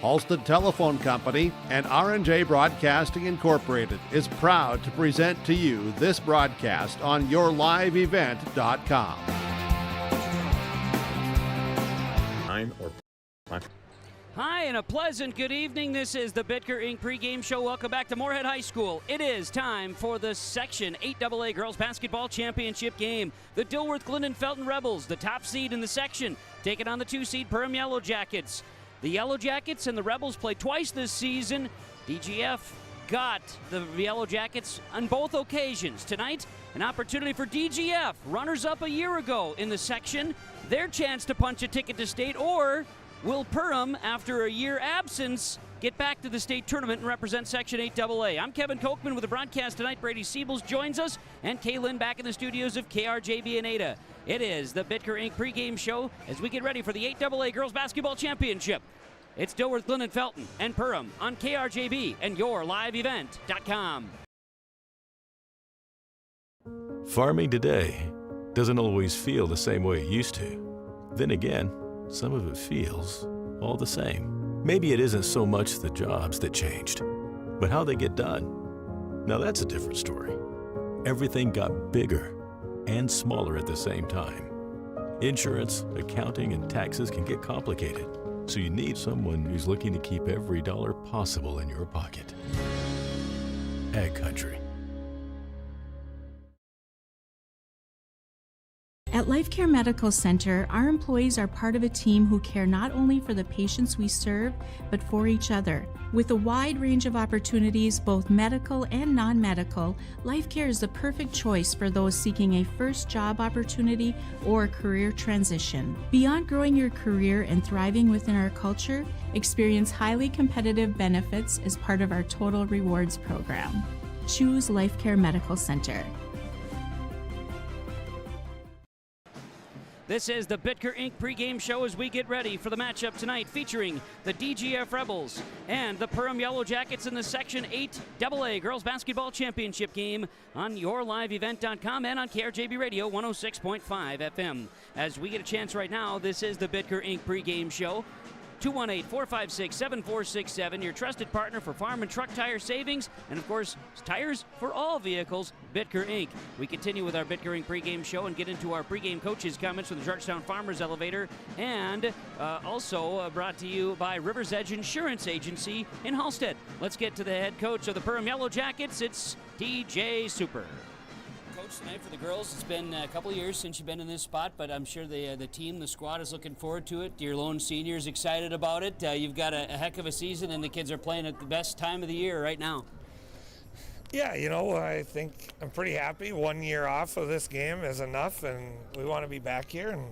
Halstead Telephone Company and R&J Broadcasting Incorporated is proud to present to you this broadcast on yourliveevent.com. Hi, and a pleasant good evening. This is the Bitker Inc. Pregame Show. Welcome back to Moorhead High School. It is time for the Section 8AA Girls Basketball Championship game. The Dilworth-Glyndon-Felton Rebels, the top seed in the section, taking on the 2-seed Perham Yellow Jackets. The Yellow Jackets and the Rebels played twice this season. DGF got the Yellow Jackets on both occasions. Tonight, an opportunity for DGF, runners-up a year ago in the section, their chance to punch a ticket to state, or will Perham, after a year absence, get back to the state tournament and represent Section 8AA? I'm Kevin Kochman with the broadcast tonight. Brady Siebels joins us, and Kaylin back in the studios of KRJB in Ada. It is the Bitker Inc. pregame show as we get ready for the 8AA Girls Basketball Championship. It's Dilworth-Glyndon-Felton and Perham on KRJB and yourliveevent.com. Farming today doesn't always feel the same way it used to. Then again, some of it feels all the same. Maybe it isn't so much the jobs that changed, but how they get done. Now that's a different story. Everything got bigger and smaller at the same time. Insurance, accounting, and taxes can get complicated, so you need someone who's looking to keep every dollar possible in your pocket. Ag Country. At Life Care Medical Center, our employees are part of a team who care not only for the patients we serve, but for each other. With a wide range of opportunities, both medical and non-medical, Life Care is the perfect choice for those seeking a first job opportunity or career transition. Beyond growing your career and thriving within our culture, experience highly competitive benefits as part of our Total Rewards program. Choose Life Care Medical Center. This is the Bitker Inc. pregame show as we get ready for the matchup tonight featuring the DGF Rebels and the Perham Yellow Jackets in the Section 8AA Girls Basketball Championship game on yourliveevent.com and on KRJB Radio 106.5 FM. As we get a chance right now, this is the Bitker Inc. pregame show. 218-456-7467, your trusted partner for farm and truck tire savings, and of course, tires for all vehicles, Bitker Inc. We continue with our Bitker Inc. pregame show and get into our pregame coaches' comments from the Georgetown Farmers Elevator, and also brought to you by River's Edge Insurance Agency in Halstead. Let's get to the head coach of the Perham Yellow Jackets. It's DJ Super. Coach, tonight for the girls, it's been a couple of years since you've been in this spot, but I'm sure the team, the squad is looking forward to it. Your lone senior's excited about it. You've got a heck of a season, and the kids are playing at the best time of the year right now. Yeah, I think I'm pretty happy. 1 year off of this game is enough, and we want to be back here, and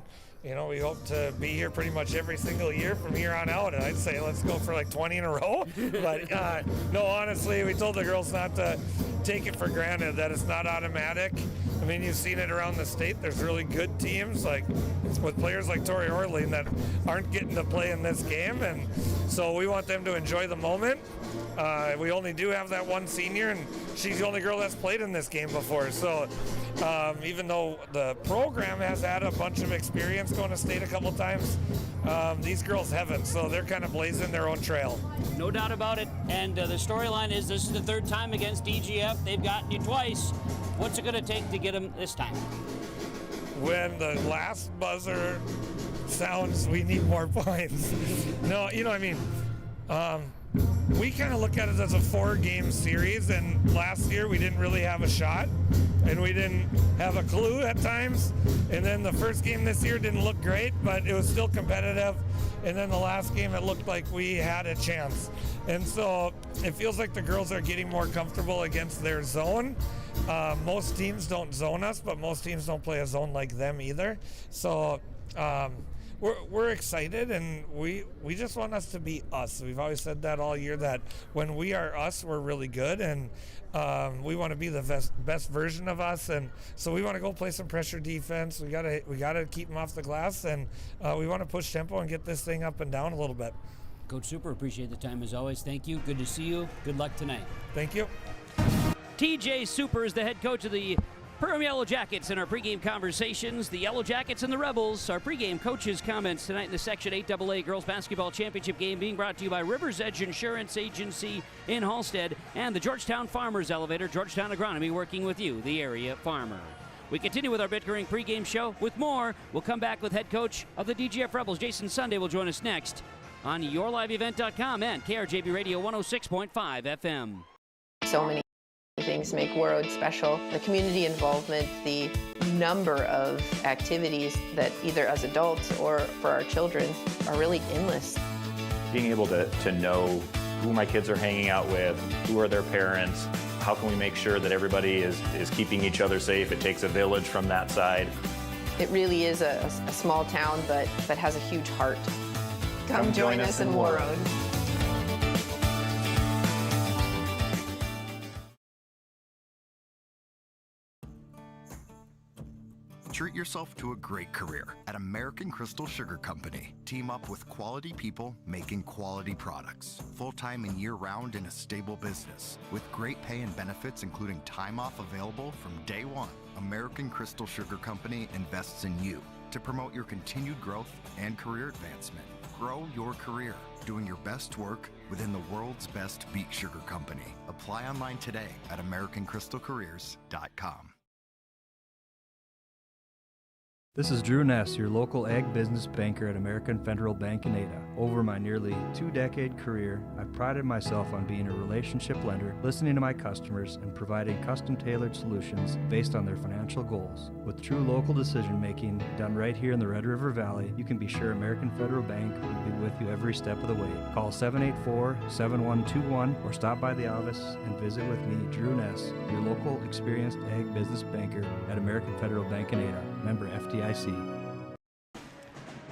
we hope to be here pretty much every single year from here on out. And I'd say let's go for like 20 in a row. But no, honestly, we told the girls not to take it for granted, that it's not automatic. I mean, you've seen it around the state. There's really good teams like with players like Tori Orling that aren't getting to play in this game. And so we want them to enjoy the moment. We only do have that one senior, and she's the only girl that's played in this game before. So even though the program has had a bunch of experience going to state a couple times, these girls haven't. So they're kind of blazing their own trail. No doubt about it. And the storyline is this is the third time against DGF. They've gotten you twice. What's it going to take to get them this time? When the last buzzer sounds, we need more points. No, we kind of look at it as a 4-game series, and last year we didn't really have a shot, and we didn't have a clue at times. And then the first game this year didn't look great, but it was still competitive. And then the last game, it looked like we had a chance. And so it feels like the girls are getting more comfortable against their zone. Most teams don't zone us, but most teams don't play a zone like them either. So we're excited, and we just want us to be us. We've always said that all year, that when we are us, we're really good, and we want to be the best version of us. And so we want to go play some pressure defense. We gotta keep them off the glass, and we want to push tempo and get this thing up and down a little bit. Coach Super, appreciate the time as always. Thank you. Good to see you. Good luck tonight. Thank you. TJ Super is the head coach of the Perham Yellow Jackets in our pregame conversations. The Yellow Jackets and the Rebels. Our pregame coaches' comments tonight in the Section 8AA Girls Basketball Championship game being brought to you by Rivers Edge Insurance Agency in Halstead and the Georgetown Farmers Elevator, Georgetown Agronomy, working with you, the area farmer. We continue with our Bitcoin pregame show with more. We'll come back with head coach of the DGF Rebels, Jason Sunday, will join us next on yourliveevent.com and KRJB Radio 106.5 FM. So many things make Warroad special. The community involvement, the number of activities that either as adults or for our children are really endless. Being able to know who my kids are hanging out with, who are their parents, how can we make sure that everybody is keeping each other safe? It takes a village from that side. It really is a small town, but has a huge heart. Come join us in Warroad. Treat yourself to a great career at American Crystal Sugar Company. Team up with quality people making quality products. Full-time and year-round in a stable business. With great pay and benefits including time off available from day one. American Crystal Sugar Company invests in you to promote your continued growth and career advancement. Grow your career doing your best work within the world's best beet sugar company. Apply online today at AmericanCrystalCareers.com. This is Drew Ness, your local ag business banker at American Federal Bank in Ada. Over my nearly 2-decade career, I've prided myself on being a relationship lender, listening to my customers, and providing custom-tailored solutions based on their financial goals. With true local decision-making done right here in the Red River Valley, you can be sure American Federal Bank will be with you every step of the way. Call 784-7121 or stop by the office and visit with me, Drew Ness, your local experienced ag business banker at American Federal Bank in Ada. Member FDIC.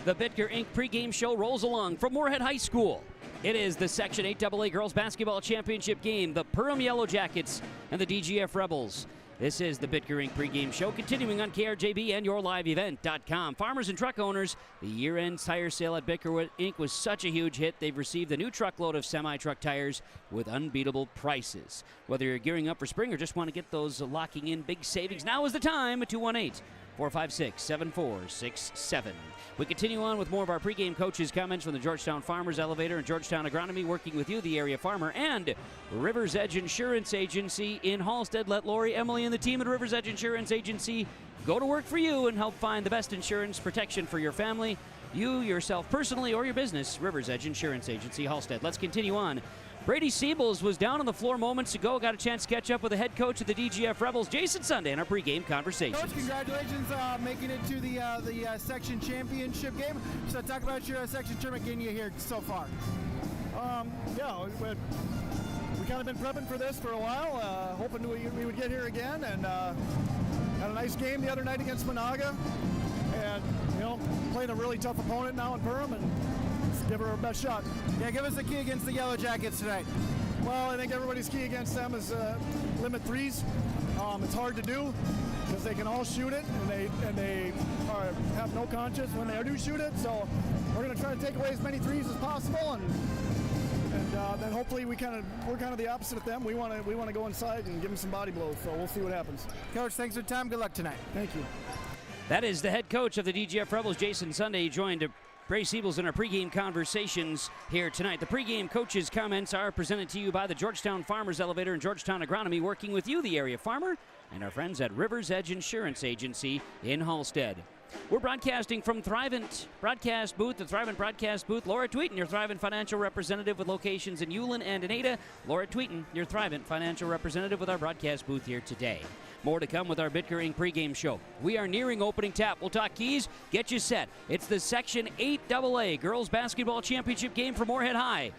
The Bitker Inc. pregame show rolls along from Moorhead High School. It is the Section 8AA Girls Basketball Championship game, the Perham Yellow Jackets and the DGF Rebels. This is the Bitker Inc. pregame show, continuing on KRJB and yourliveevent.com. Farmers and truck owners, the year-end tire sale at Bitker Inc. was such a huge hit. They've received a new truckload of semi-truck tires with unbeatable prices. Whether you're gearing up for spring or just want to get those locking in big savings, now is the time at 218-456-7467. We continue on with more of our pregame coaches' comments from the Georgetown Farmers Elevator and Georgetown Agronomy, working with you, the area farmer, and Rivers Edge Insurance Agency in Halstead. Let Lori, Emily, and the team at Rivers Edge Insurance Agency go to work for you and help find the best insurance protection for your family, you, yourself personally, or your business. Rivers Edge Insurance Agency, Halstead. Let's continue on. Brady Siebels was down on the floor moments ago. Got a chance to catch up with the head coach of the DGF Rebels, Jason Sunday, in our pregame conversations. Coach, congratulations making it to the section championship game. So talk about your section tournament getting you here so far. We kind of been prepping for this for a while, hoping we would get here again, and had a nice game the other night against Monaga, and playing a really tough opponent now in Perham, and let's give her our best shot. Yeah, give us the key against the Yellow Jackets tonight. Well, I think everybody's key against them is limit threes. It's hard to do because they can all shoot it, and they have no conscience when they do shoot it. So we're going to try to take away as many threes as possible, and then hopefully we're kind of the opposite of them. We want to go inside and give them some body blows. So we'll see what happens. Coach, thanks for the time. Good luck tonight. Thank you. That is the head coach of the DGF Rebels, Jason Sunday. He joined Brady Siebels in our pregame conversations here tonight. The pregame coaches' comments are presented to you by the Georgetown Farmers Elevator and Georgetown Agronomy, working with you, the area farmer, and our friends at Rivers Edge Insurance Agency in Halstead. We're broadcasting from Thrivent Broadcast Booth, the Thrivent Broadcast Booth. Laura Tweeten, your Thrivent Financial Representative with locations in Ulen and in Ada. Laura Tweeten, your Thrivent Financial Representative with our broadcast booth here today. More to come with our Bitker Inc. pregame show. We are nearing opening tap. We'll talk keys, get you set. It's the Section 8AA Girls Basketball Championship game for Moorhead High.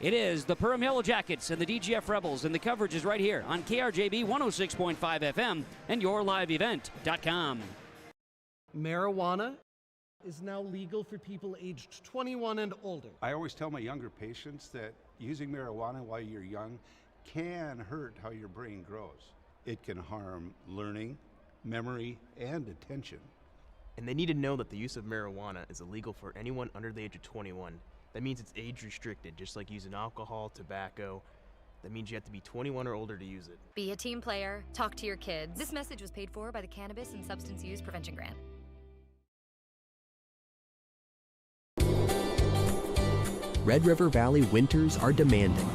It is the Perham Yellow Jackets and the DGF Rebels, and the coverage is right here on KRJB 106.5 FM and yourliveevent.com. Marijuana is now legal for people aged 21 and older. I always tell my younger patients that using marijuana while you're young can hurt how your brain grows. It can harm learning, memory, and attention. And they need to know that the use of marijuana is illegal for anyone under the age of 21. That means it's age restricted, just like using alcohol, tobacco, That means you have to be 21 or older to use it. Be a team player. Talk to your kids. This message was paid for by the Cannabis and Substance Use Prevention Grant. Red River Valley winters are demanding.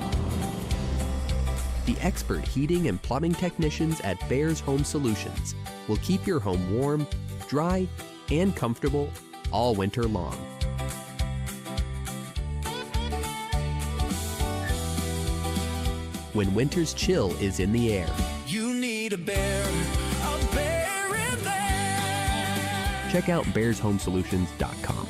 The expert heating and plumbing technicians at Bears Home Solutions will keep your home warm, dry, and comfortable all winter long. When winter's chill is in the air, You need a bear in there. check out bearshomesolutions.com.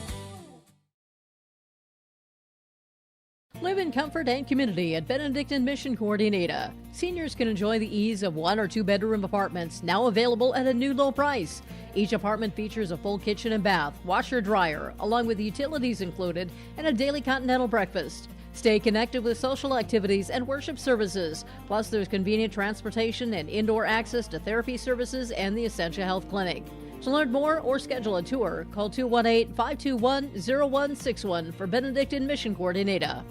Live in comfort and community at Benedictine Mission Coordinator. Seniors can enjoy the ease of 1 or 2 bedroom apartments, now available at a new low price. Each apartment features a full kitchen and bath, washer dryer, along with utilities included, and a daily continental breakfast. Stay connected with social activities and worship services. Plus, there's convenient transportation and indoor access to therapy services and the Essentia Health Clinic. To learn more or schedule a tour, call 218-521-0161 for Benedictine Mission Coordinator.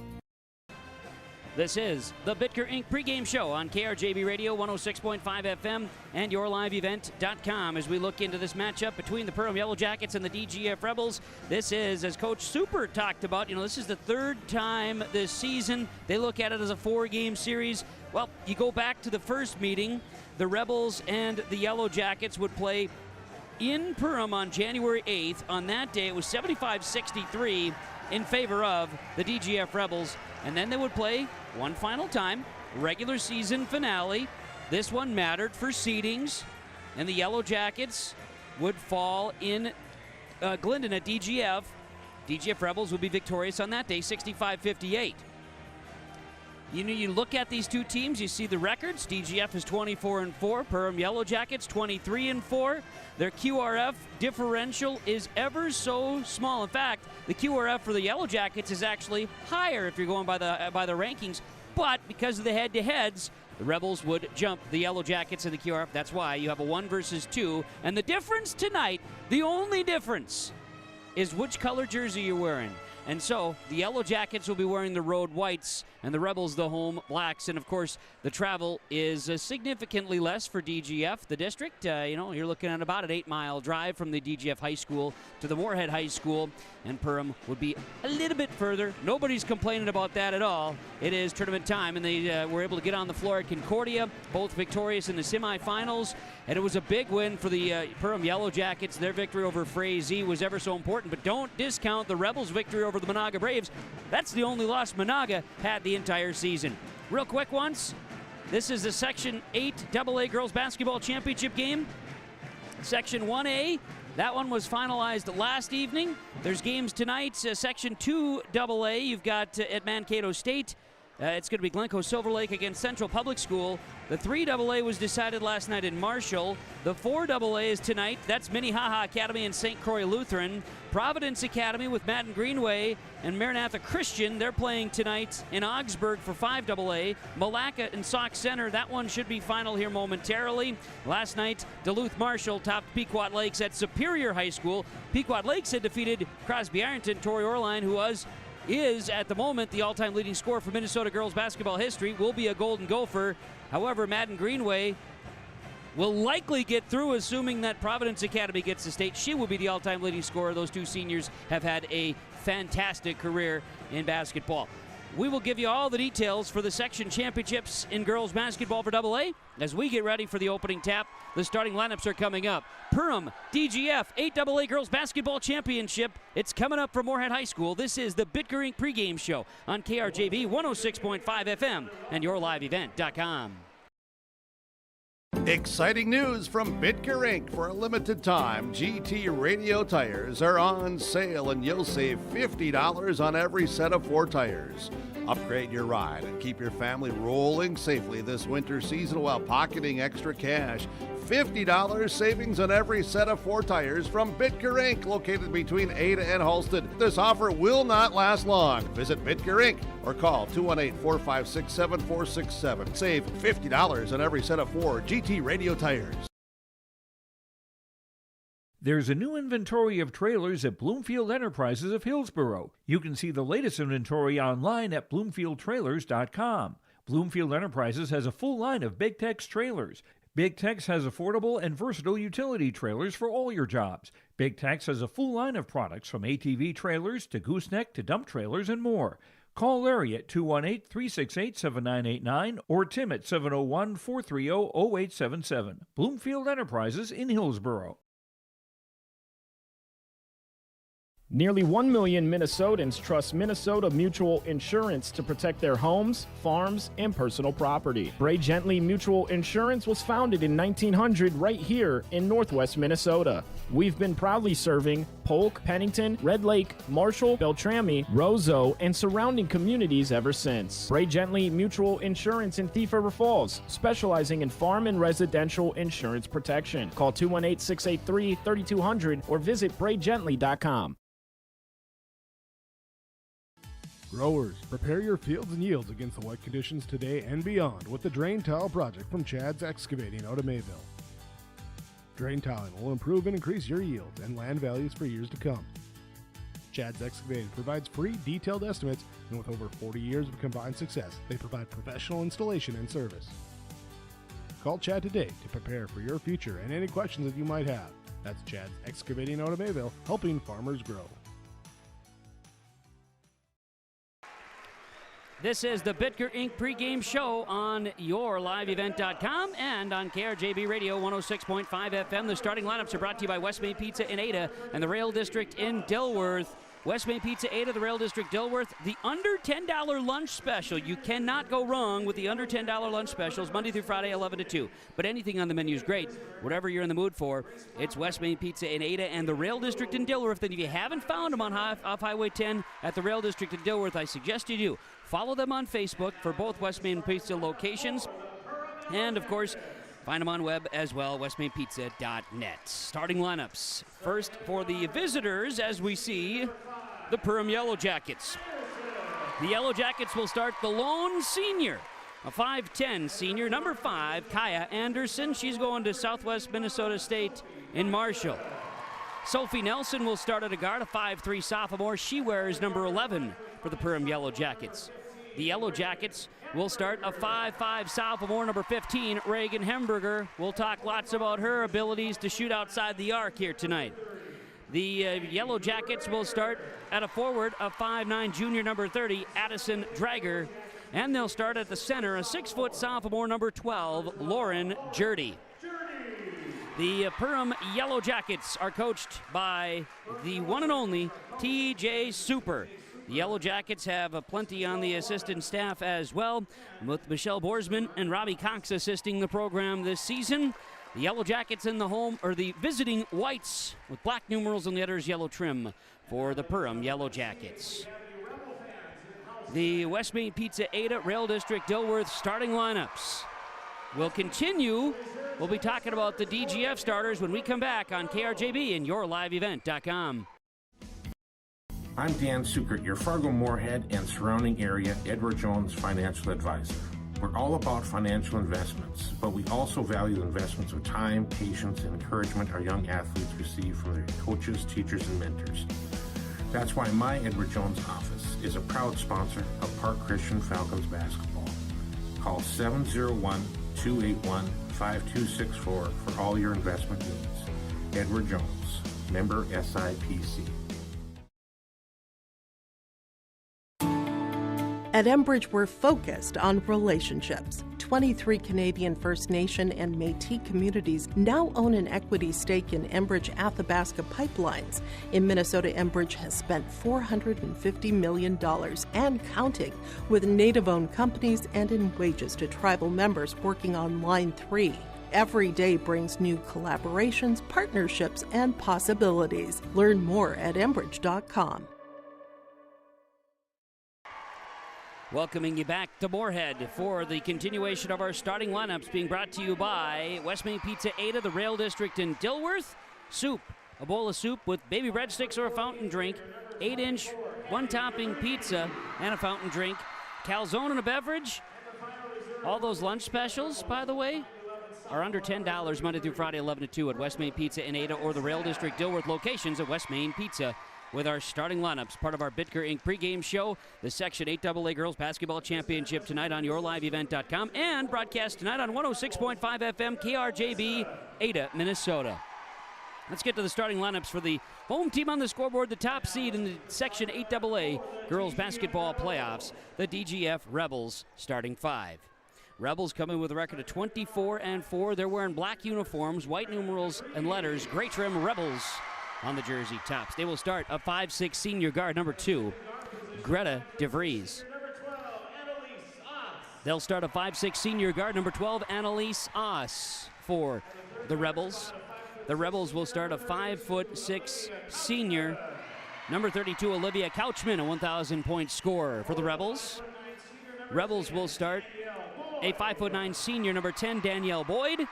This is the Bitker Inc. pregame show on KRJB Radio 106.5 FM and yourliveevent.com as we look into this matchup between the Perham Yellow Jackets and the DGF Rebels. This is, as Coach Super talked about, this is the third time this season. They look at it as a 4-game series. Well, you go back to the first meeting, the Rebels and the Yellow Jackets would play in Perham on January 8th. On that day, it was 75-63 in favor of the DGF Rebels. And then they would play one final time, regular season finale. This one mattered for seedings, and the Yellow Jackets would fall in Glyndon at DGF. DGF Rebels would be victorious on that day, 65-58. You look at these two teams, you see the records. DGF is 24-4, Perham Yellow Jackets 23-4. Their QRF differential is ever so small. In fact, the QRF for the Yellow Jackets is actually higher if you're going by the rankings. But because of the head-to-heads, the Rebels would jump the Yellow Jackets in the QRF. That's why you have a 1 versus 2. And the difference tonight, the only difference, is which color jersey you're wearing. And so the Yellow Jackets will be wearing the road whites and the Rebels the home blacks. And, of course, the travel is significantly less for DGF, the district. You're looking at about an 8-mile drive from the DGF High School to the Moorhead High School. And Perham would be a little bit further. Nobody's complaining about that at all. It is tournament time, and they were able to get on the floor at Concordia, both victorious in the semifinals. And it was a big win for the Perham Yellow Jackets. Their victory over Frazee was ever so important. But don't discount the Rebels' victory over the Monaga Braves. That's the only loss Monaga had the entire season. Real quick ones. This is the Section 8 AA Girls Basketball Championship game. Section 1A, that one was finalized last evening. There's games tonight. Section 2 AA, you've got at Mankato State. It's going to be Glencoe Silver Lake against Central Public School. The 3 AA was decided last night in Marshall. The 4 AA is tonight. That's Minnehaha Academy and St. Croix Lutheran. Providence Academy with Madden Greenway and Maranatha Christian. They're playing tonight in Augsburg for 5 AA. Malacca and Sauk Center. That one should be final here momentarily. Last night, Duluth Marshall topped Pequot Lakes at Superior High School. Pequot Lakes had defeated Crosby Ironton. Tori Orline, who is at the moment the all-time leading scorer for Minnesota girls basketball history, will be a Golden Gopher. However, Madden Greenway will likely get through, assuming that Providence Academy gets the state. She will be the all-time leading scorer. Those two seniors have had a fantastic career in basketball. We will give you all the details for the section championships in girls basketball for AA as we get ready for the opening tap. The starting lineups are coming up. Perham, DGF, 8 AA Girls Basketball Championship. It's coming up from Moorhead High School. This is the Bitker Inc. pregame show on KRJB 106.5 FM and yourliveevent.com. Exciting news from Bitker Inc. For a limited time, GT Radio tires are on sale and you'll save $50 on every set of 4 tires. Upgrade your ride and keep your family rolling safely this winter season while pocketing extra cash. $50 savings on every set of 4 tires from Bitker Inc., located between Ada and Halsted. This offer will not last long. Visit Bitker Inc. or call 218-456-7467. Save $50 on every set of 4 GT Radio tires. There's a new inventory of trailers at Bloomfield Enterprises of Hillsborough. You can see the latest inventory online at bloomfieldtrailers.com. Bloomfield Enterprises has a full line of Big Tex trailers. Big Tex has affordable and versatile utility trailers for all your jobs. Big Tex has a full line of products from ATV trailers to gooseneck to dump trailers and more. Call Larry at 218-368-7989 or Tim at 701-430-0877. Bloomfield Enterprises in Hillsboro. Nearly 1 million Minnesotans trust Minnesota Mutual Insurance to protect their homes, farms, and personal property. Bray Gently Mutual Insurance was founded in 1900 right here in northwest Minnesota. We've been proudly serving Polk, Pennington, Red Lake, Marshall, Beltrami, Roseau, and surrounding communities ever since. Bray Gently Mutual Insurance in Thief River Falls, specializing in farm and residential insurance protection. Call 218-683-3200 or visit braygently.com. Growers, prepare your fields and yields against the wet conditions today and beyond with the Drain Tile project from Chad's Excavating out of Mayville. Drain tiling will improve and increase your yields and land values for years to come. Chad's Excavating provides free detailed estimates, and with over 40 years of combined success, they provide professional installation and service. Call Chad today to prepare for your future and any questions that you might have. That's Chad's Excavating out of Mayville, helping farmers grow. This is the Bitker Inc. pregame show on yourliveevent.com and on KRJB Radio 106.5 FM. The starting lineups are brought to you by West Main Pizza in Ada and the Rail District in Dilworth. West Main Pizza Ada, the Rail District Dilworth, the under $10 lunch special. You cannot go wrong with the under $10 lunch specials, Monday through Friday, 11 to 2. But anything on the menu is great. Whatever you're in the mood for, it's West Main Pizza in Ada and the Rail District in Dilworth. And if you haven't found them off Highway 10 at the Rail District in Dilworth, I suggest you do. Follow them on Facebook for both West Main Pizza locations. And, of course, find them on web as well, westmainpizza.net. Starting lineups. First for the visitors, as we see the Perham Yellow Jackets. The Yellow Jackets will start the lone senior, a 5'10 senior, number 5, Kaya Anderson. She's going to Southwest Minnesota State in Marshall. Sophie Nelson will start at a guard, a 5'3 sophomore. She wears number 11 for the Perham Yellow Jackets. The Yellow Jackets will start a 5'5 sophomore, number 15, Reagan Hemberger. We'll talk lots about her abilities to shoot outside the arc here tonight. The Yellow Jackets will start at a forward, a 5'9 junior, number 30, Addison Drager. And they'll start at the center, a 6-foot sophomore, number 12, Lauren Jurdy. The Perham Yellow Jackets are coached by the one and only T.J. Super. The Yellow Jackets have plenty on the assistant staff as well, with Michelle Borsman and Robbie Cox assisting the program this season. The Yellow Jackets in the home, or the visiting whites with black numerals on the letters yellow trim for the Perham Yellow Jackets. The West Main Pizza Ada, Rail District, Dilworth starting lineups will continue. We'll be talking about the DGF starters when we come back on KRJB and yourliveevent.com. I'm Dan Sukert, your Fargo-Moorhead and surrounding area Edward Jones financial advisor. We're all about financial investments, but we also value investments of time, patience, and encouragement our young athletes receive from their coaches, teachers, and mentors. That's why my Edward Jones office is a proud sponsor of Park Christian Falcons basketball. Call 701-281-5264 for all your investment needs. Edward Jones, member SIPC. At Enbridge, we're focused on relationships. 23 Canadian First Nation and Métis communities now own an equity stake in Enbridge Athabasca Pipelines. In Minnesota, Enbridge has spent $450 million and counting, with Native-owned companies and in wages to tribal members working on Line 3. Every day brings new collaborations, partnerships, and possibilities. Learn more at Enbridge.com. Welcoming you back to Moorhead for the continuation of our starting lineups, being brought to you by West Main Pizza Ada, the Rail District in Dilworth. Soup, a bowl of soup with baby breadsticks or a fountain drink, 8-inch, one-topping pizza and a fountain drink, calzone and a beverage. All those lunch specials, by the way, are under $10 Monday through Friday, 11 to 2 at West Main Pizza in Ada or the Rail District Dilworth locations at westmainpizza.com. with our starting lineups, part of our Bitker Inc. pregame show, the Section 8AA Girls Basketball Championship tonight on yourliveevent.com and broadcast tonight on 106.5 FM KRJB, Ada, Minnesota. Let's get to the starting lineups for the home team on the scoreboard, the top seed in the Section 8AA Girls Basketball Playoffs, the DGF Rebels, starting 5. Rebels coming with a record of 24-4. They're wearing black uniforms, white numerals and letters, gray trim Rebels on the jersey tops. They will start a 5'6" senior guard, number 2, Greta DeVries. They'll start a 5'6" senior guard, number 12, Annalise Oss for the Rebels. The Rebels will start a 5'6" senior, number 32, Olivia Couchman, a 1,000-point scorer for the Rebels. Rebels will start a 5'9" senior, number 10, Danielle Boyd,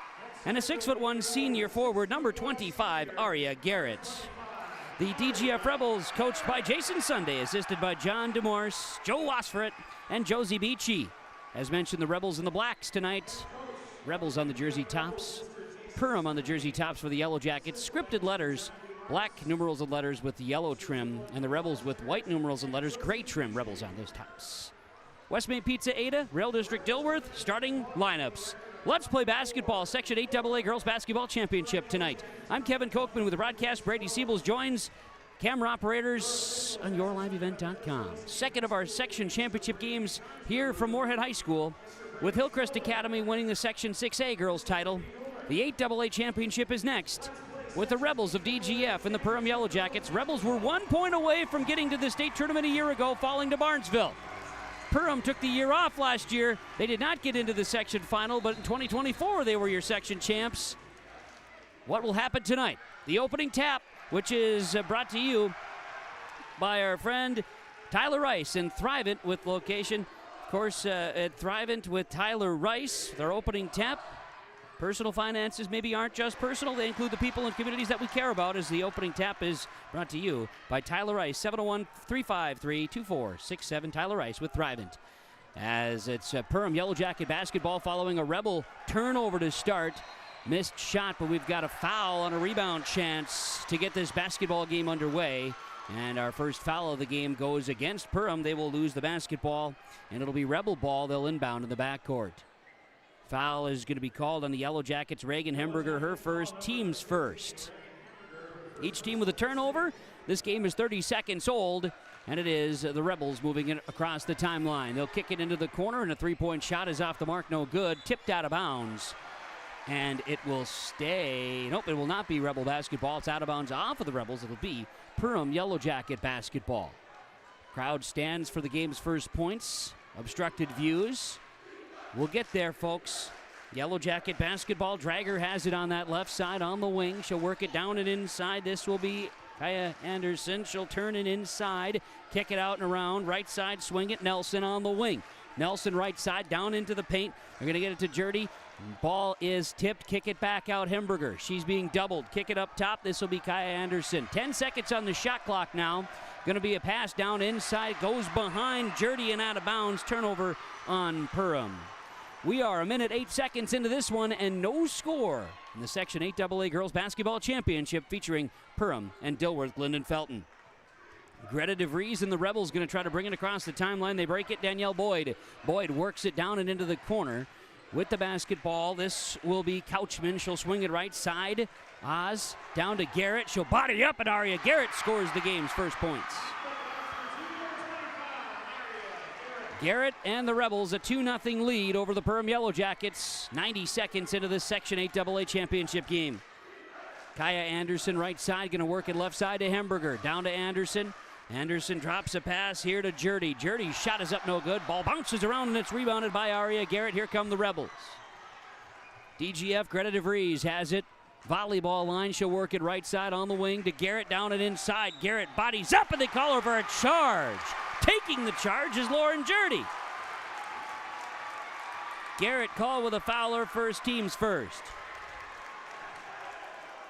and a 6'1" senior forward, number 25, Aria Garrett. The DGF Rebels, coached by Jason Sunday, assisted by John DeMorse, Joe Wasfret, and Josie Beachy. As mentioned, the Rebels in the blacks tonight. Rebels on the jersey tops. Perham on the jersey tops for the Yellow Jackets. Scripted letters, black numerals and letters with the yellow trim, and the Rebels with white numerals and letters, gray trim Rebels on those tops. Westmain Pizza Ada, Rail District Dilworth, starting lineups. Let's play basketball, Section 8AA Girls Basketball Championship tonight. I'm Kevin Kochman with the broadcast. Brady Siebels joins camera operators on yourliveevent.com. Second of our section championship games here from Moorhead High School, with Hillcrest Academy winning the Section 6A girls title. The 8AA championship is next, with the Rebels of DGF and the Perham Yellow Jackets. Rebels were 1 point away from getting to the state tournament a year ago, falling to Barnesville. Perham took the year off last year. They did not get into the section final, but in 2024 they were your section champs. What will happen tonight? The opening tap, which is brought to you by our friend Tyler Rice in Thrivent with location, of course, at Thrivent with Tyler Rice. Their opening tap. Personal finances maybe aren't just personal. They include the people and communities that we care about, as the opening tap is brought to you by Tyler Rice, 701-353-2467. Tyler Rice with Thrivent. As it's Perham Yellow Jacket basketball following a Rebel turnover to start. Missed shot, but we've got a foul on a rebound chance to get this basketball game underway. And our first foul of the game goes against Perham. They will lose the basketball, and it'll be Rebel ball. They'll inbound in the backcourt. Foul is going to be called on the Yellow Jackets. Reagan Hemberger, her first, team's first. Each team with a turnover. This game is 30 seconds old, and it is the Rebels moving it across the timeline. They'll kick it into the corner, and a three-point shot is off the mark, no good. Tipped out of bounds, and it will stay. Nope, it will not be Rebel basketball. It's out of bounds off of the Rebels. It'll be Perham Yellow Jacket basketball. Crowd stands for the game's first points. Obstructed views. We'll get there, folks. Yellow Jacket basketball. Drager has it on that left side on the wing. She'll work it down and inside. This will be Kaya Anderson. She'll turn it inside, kick it out and around. Right side, swing it. Nelson on the wing. Nelson right side, down into the paint. They're going to get it to Jurdy. Ball is tipped. Kick it back out, Hemberger. She's being doubled. Kick it up top. This will be Kaya Anderson. 10 seconds on the shot clock now. Going to be a pass down inside. Goes behind Jurdy and out of bounds. Turnover on Perham. We are a minute 8 seconds into this one, and no score in the Section 8AA Girls Basketball Championship featuring Perham and Dilworth-Glyndon-Felton. Greta DeVries and the Rebels going to try to bring it across the timeline. They break it. Danielle Boyd. Boyd works it down and into the corner with the basketball. This will be Couchman. She'll swing it right side. Oz down to Garrett. She'll body up, and Aria Garrett scores the game's first points. Garrett and the Rebels a 2-0 lead over the Perham Yellow Jackets. 90 seconds into this Section 8AA championship game. Kaya Anderson right side, going to work it left side to Hemberger. Down to Anderson. Anderson drops a pass here to Jurdy. Jurdy's shot is up, no good. Ball bounces around and it's rebounded by Aria Garrett. Here come the Rebels. DGF, Greta DeVries has it. Volleyball line, she'll work it right side on the wing to Garrett, down and inside. Garrett bodies up and they call her for a charge. Taking the charge is Lauren Jurdy. Garrett called with a foul, her first, team's first.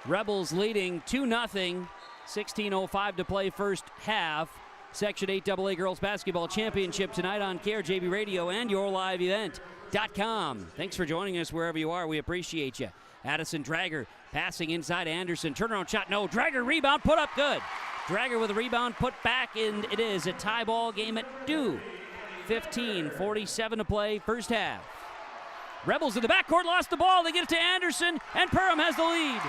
Rebels leading 2-0. 16:05 to play first half. Section 8AA Girls Basketball Championship tonight on KRJB Radio and yourliveevent.com. Thanks for joining us wherever you are. We appreciate you. Addison Drager passing inside Anderson. Turnaround shot, no. Drager rebound, put up good. Dragger with a rebound, put back, and it is a tie ball game at 2. 15:47 to play, first half. Rebels in the backcourt lost the ball. They get it to Anderson, and Perham has the lead.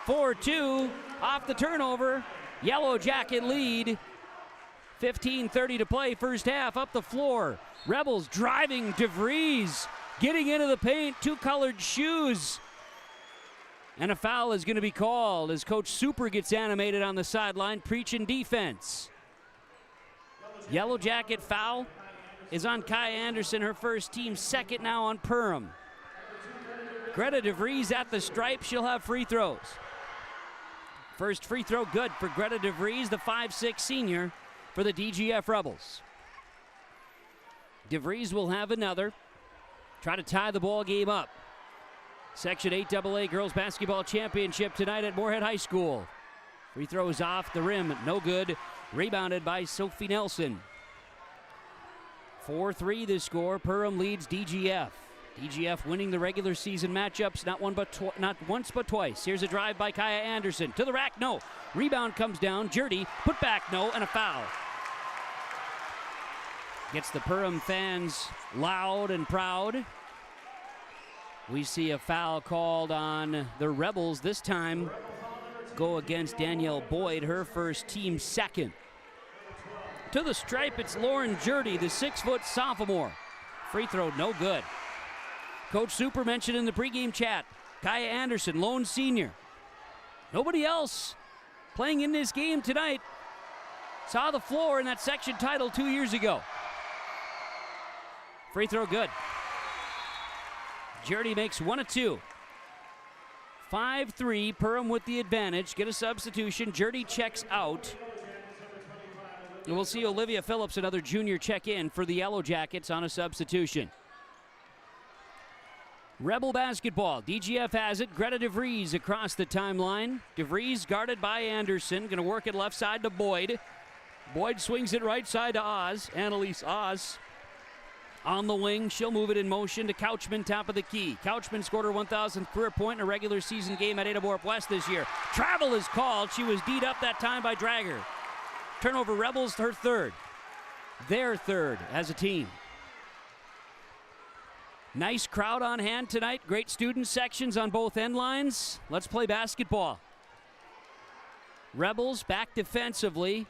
4-2 off the turnover. Yellow Jacket lead. 15:30 to play, first half, up the floor. Rebels driving, DeVries getting into the paint, two-colored shoes. And a foul is going to be called as Coach Super gets animated on the sideline, preaching defense. Yellow Jacket foul is on Kaya Anderson, her first, team second now on Perham. Greta DeVries at the stripe, she'll have free throws. First free throw good for Greta DeVries, the 5'6" senior for the DGF Rebels. DeVries will have another. Try to tie the ball game up. Section 8AA Girls Basketball Championship tonight at Moorhead High School. Free throws off the rim, no good. Rebounded by Sophie Nelson. 4-3 the score. Perham leads DGF. DGF winning the regular season matchups not once but twice. Here's a drive by Kaya Anderson. To the rack, no. Rebound comes down. Jerdy, put back, no, and a foul. Gets the Perham fans loud and proud. We see a foul called on the Rebels. This time go against Danielle Boyd, her first, team second. To the stripe, it's Lauren Jerdy, the 6-foot sophomore. Free throw, no good. Coach Super mentioned in the pregame chat, Kaya Anderson, lone senior. Nobody else playing in this game tonight saw the floor in that section title 2 years ago. Free throw good. Jerdy makes 1 of 2. 5-3, Perham with the advantage. Get a substitution. Jerdy checks out. And we'll see Olivia Phillips, another junior, check in for the Yellow Jackets on a substitution. Rebel basketball. DGF has it. Greta DeVries across the timeline. DeVries guarded by Anderson. Going to work it left side to Boyd. Boyd swings it right side to Oz. Annalise Oz on the wing. She'll move it in motion to Couchman, top of the key. Couchman scored her 1,000th career point in a regular season game at Ada Borp West this year. Travel is called. She was D'd up that time by Dragger. Turnover Rebels, her third. Their third as a team. Nice crowd on hand tonight. Great student sections on both end lines. Let's play basketball. Rebels back defensively.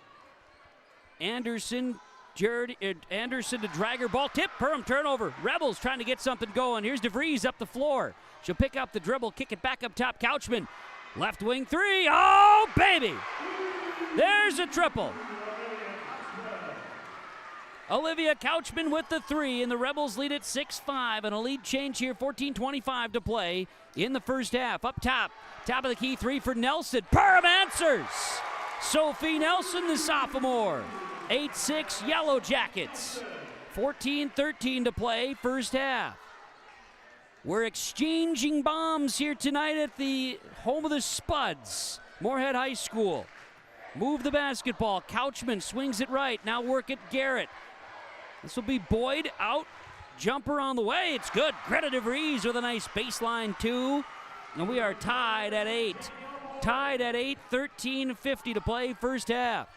Anderson to Dragger, ball tip, Perham turnover. Rebels trying to get something going. Here's DeVries up the floor. She'll pick up the dribble, kick it back up top. Couchman, left wing three. Oh, baby! There's a triple. Olivia Couchman with the 3, and the Rebels lead at 6-5, and a lead change here, 14:25 to play in the first half. Up top of the key 3 for Nelson. Perham answers. Sophie Nelson, the sophomore. 8-6 Yellow Jackets. 14:13 to play, first half. We're exchanging bombs here tonight at the home of the Spuds, Moorhead High School. Move the basketball. Couchman swings it right. Now work it Garrett. This will be Boyd out. Jumper on the way. It's good. Greta DeVries with a nice baseline 2. And we are tied at 8. Tied at 8. 13:50 to play, first half.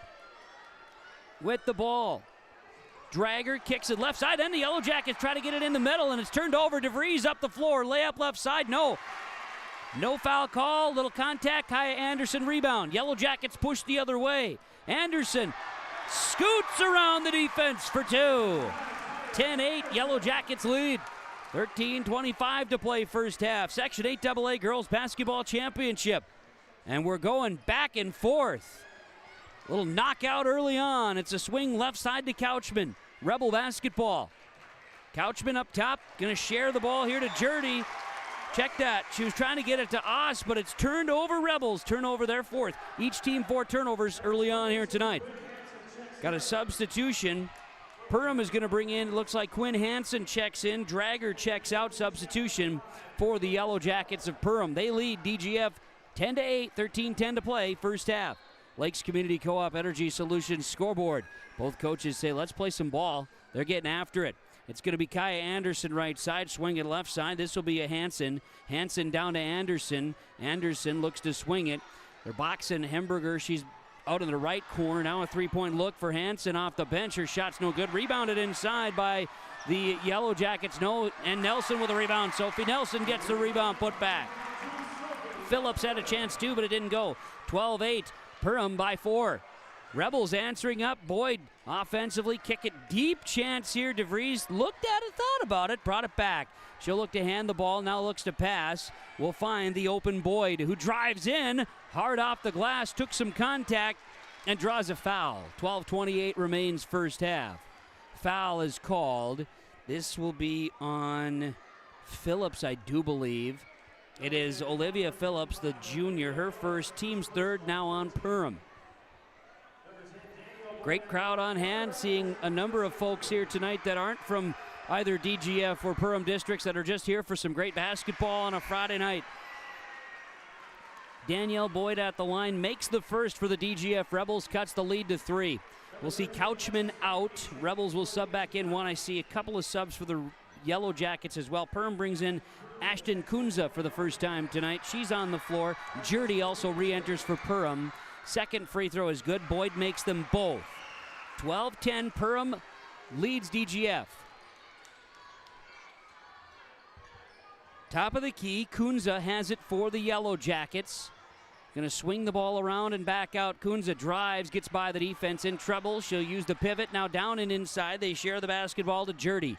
With the ball. Dragger kicks it left side, and the Yellow Jackets try to get it in the middle, and it's turned over. DeVries up the floor. Layup left side. No foul call. Little contact. Kaya Anderson rebound. Yellow Jackets push the other way. Anderson scoots around the defense for 2. 10-8 Yellow Jackets lead. 13:25 to play, first half. Section 8AA Girls Basketball Championship. And we're going back and forth. Little knockout early on. It's a swing left side to Couchman. Rebel basketball. Couchman up top. Going to share the ball here to Jerdy. Check that. She was trying to get it to Oz, but it's turned over. Rebels turnover their 4th. Each team 4 turnovers early on here tonight. Got a substitution. Perham is going to bring in, it looks like Quinn Hansen checks in. Dragger checks out. Substitution for the Yellow Jackets of Perham. They lead DGF 10-8, 13:10 to play, first half. Lakes Community Co-op Energy Solutions scoreboard. Both coaches say, let's play some ball. They're getting after it. It's going to be Kaya Anderson right side, swing it left side. This will be a Hansen. Hansen down to Anderson. Anderson looks to swing it. They're boxing Hemberger. She's out in the right corner. Now a three-point look for Hansen off the bench. Her shot's no good. Rebounded inside by the Yellow Jackets. No, and Nelson with a rebound. Sophie Nelson gets the rebound put back. Phillips had a chance too, but it didn't go. 12-8. Perham by 4. Rebels answering up. Boyd offensively kick it deep. Chance here. DeVries looked at it, thought about it, brought it back. She'll look to hand the ball, now looks to pass. We'll find the open Boyd, who drives in, hard off the glass, took some contact, and draws a foul. 12:28 remains first half. Foul is called. This will be on Phillips, I do believe. It is Olivia Phillips, the junior, her first, team's third, now on Perham. Great crowd on hand, seeing a number of folks here tonight that aren't from either DGF or Perham districts, that are just here for some great basketball on a Friday night. Danielle Boyd at the line makes the first for the DGF Rebels, cuts the lead to 3. We'll see Couchman out. Rebels will sub back in one. I see a couple of subs for the Yellow Jackets as well. Perham brings in Ashton Kunza for the first time tonight. She's on the floor. Jurdy also re-enters for Perham. Second free throw is good. Boyd makes them both. 12-10, Perham leads DGF. Top of the key, Kunza has it for the Yellow Jackets. Going to swing the ball around and back out. Kunza drives, gets by the defense, in trouble. She'll use the pivot, now down and inside. They share the basketball to Jurdy.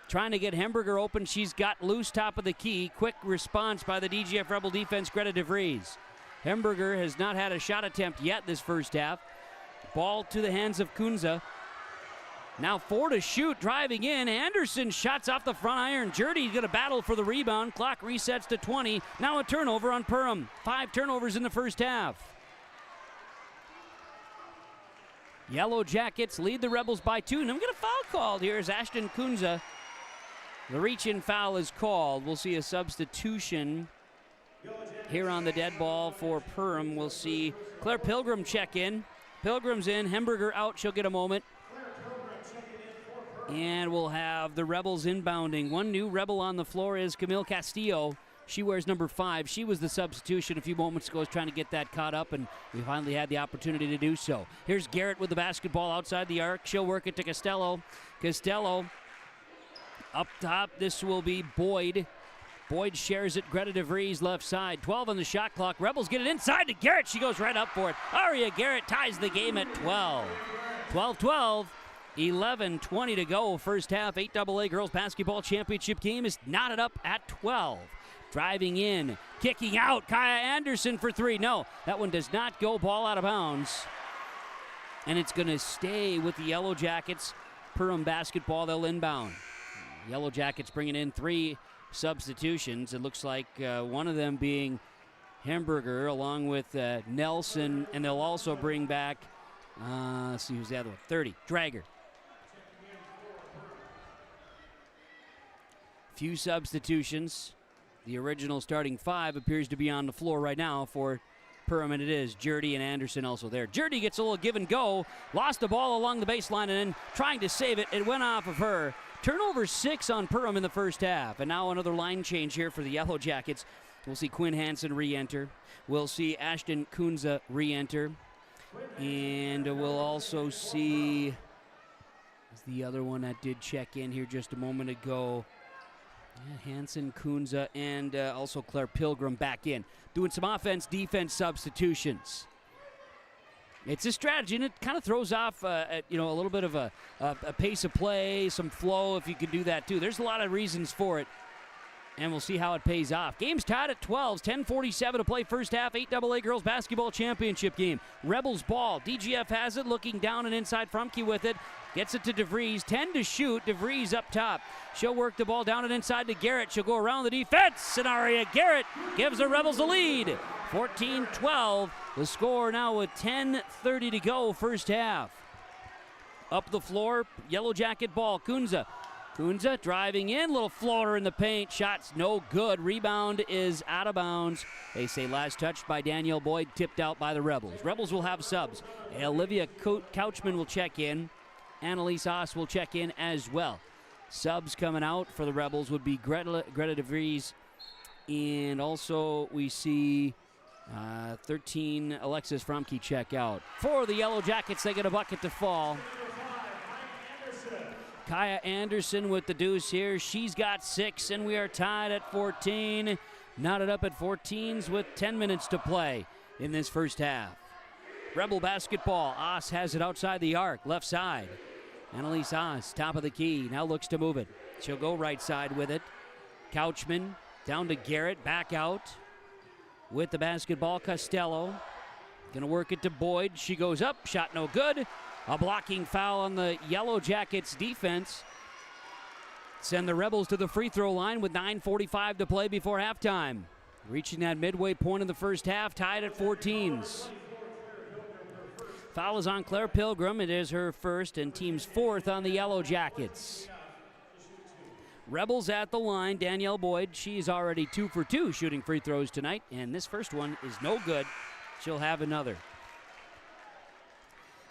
Trying to get Hemberger open. She's got loose top of the key. Quick response by the DGF Rebel defense, Greta DeVries. Hemberger has not had a shot attempt yet this first half. Ball to the hands of Kunza. Now 4 to shoot, driving in. Anderson shots off the front iron. Jurdy's going to battle for the rebound. Clock resets to 20. Now a turnover on Perham. 5 turnovers in the first half. Yellow Jackets lead the Rebels by 2. And I'm going to foul called here as Ashton Kunza. The reach-in foul is called. We'll see a substitution here on the dead ball for Perham. We'll see Claire Pilgrim check in. Pilgrim's in, Hemberger out, she'll get a moment. And we'll have the Rebels inbounding. One new Rebel on the floor is Camille Castillo. She wears number 5. She was the substitution a few moments ago, trying to get that caught up, and we finally had the opportunity to do so. Here's Garrett with the basketball outside the arc. She'll work it to Costello. Costello up top, this will be Boyd. Boyd shares it, Greta DeVries left side. 12 on the shot clock. Rebels get it inside to Garrett. She goes right up for it. Aria Garrett ties the game at 12. 12-12. 11:20 to go. First half, 8AA Girls Basketball Championship game is knotted up at 12. Driving in, kicking out, Kaya Anderson for 3. No, that one does not go. Ball out of bounds. And it's going to stay with the Yellow Jackets. Perham basketball, they'll inbound. Yellow Jackets bringing in 3 substitutions. It looks like one of them being Hemberger along with Nelson, and they'll also bring back, let's see who's the other one, 30, Drager. Few substitutions. The original starting 5 appears to be on the floor right now for Perham, and it is Jurdy and Anderson also there. Jurdy gets a little give and go, lost the ball along the baseline, and then trying to save it, it went off of her. Turnover 6 on Perham in the first half, and now another line change here for the Yellow Jackets. We'll see Quinn Hansen re-enter. We'll see Ashton Kunza re-enter. And we'll also see the other one that did check in here just a moment ago. Yeah, Hansen, Kunza, and also Claire Pilgrim back in. Doing some offense-defense substitutions. It's a strategy, and it kind of throws off, a little bit of a pace of play, some flow, if you can do that too. There's a lot of reasons for it, and we'll see how it pays off. Game's tied at 12. 10:47 to play first half. 8AA Girls Basketball Championship game. Rebels ball. DGF has it, looking down and inside. Frumke with it. Gets it to DeVries. 10 to shoot. DeVries up top. She'll work the ball down and inside to Garrett. She'll go around the defense. And Aria Garrett gives the Rebels a lead. 14-12. The score now with 10:30 to go first half. Up the floor, Yellow Jacket ball. Kunza driving in, little floater in the paint. Shots no good. Rebound is out of bounds. They say last touched by Danielle Boyd, tipped out by the Rebels. Rebels will have subs. Olivia Couchman will check in. Annalise Haas will check in as well. Subs coming out for the Rebels would be Greta DeVries, and also we see 13 Alexis Fromke check out. For the Yellow Jackets, they get a bucket to fall. Kaya Anderson with the deuce here. She's got 6, and we are tied at 14. Knotted up at 14s with 10 minutes to play in this first half. Rebel basketball. Oss has it outside the arc, left side. Annalise Oss, top of the key, now looks to move it. She'll go right side with it. Couchman down to Garrett, back out with the basketball. Costello gonna work it to Boyd. She goes up, shot no good. A blocking foul on the Yellow Jackets defense. Send the Rebels to the free throw line with 9:45 to play before halftime. Reaching that midway point in the first half, tied at 14s. Foul is on Claire Pilgrim. It is her first and team's 4th on the Yellow Jackets. Rebels at the line. Danielle Boyd, she's already 2 for 2 shooting free throws tonight, and this first one is no good. She'll have another.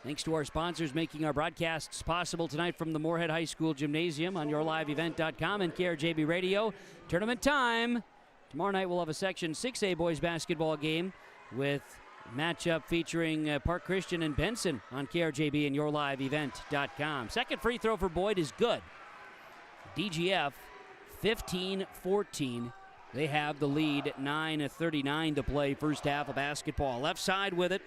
Thanks to our sponsors making our broadcasts possible tonight from the Moorhead High School Gymnasium on yourliveevent.com and KRJB Radio. Tournament time. Tomorrow night we'll have a Section 6A boys basketball game with matchup featuring Park Christian and Benson on KRJB and yourliveevent.com. Second free throw for Boyd is good. DGF 15-14. They have the lead, 9:39 to play first half of basketball. Left side with it.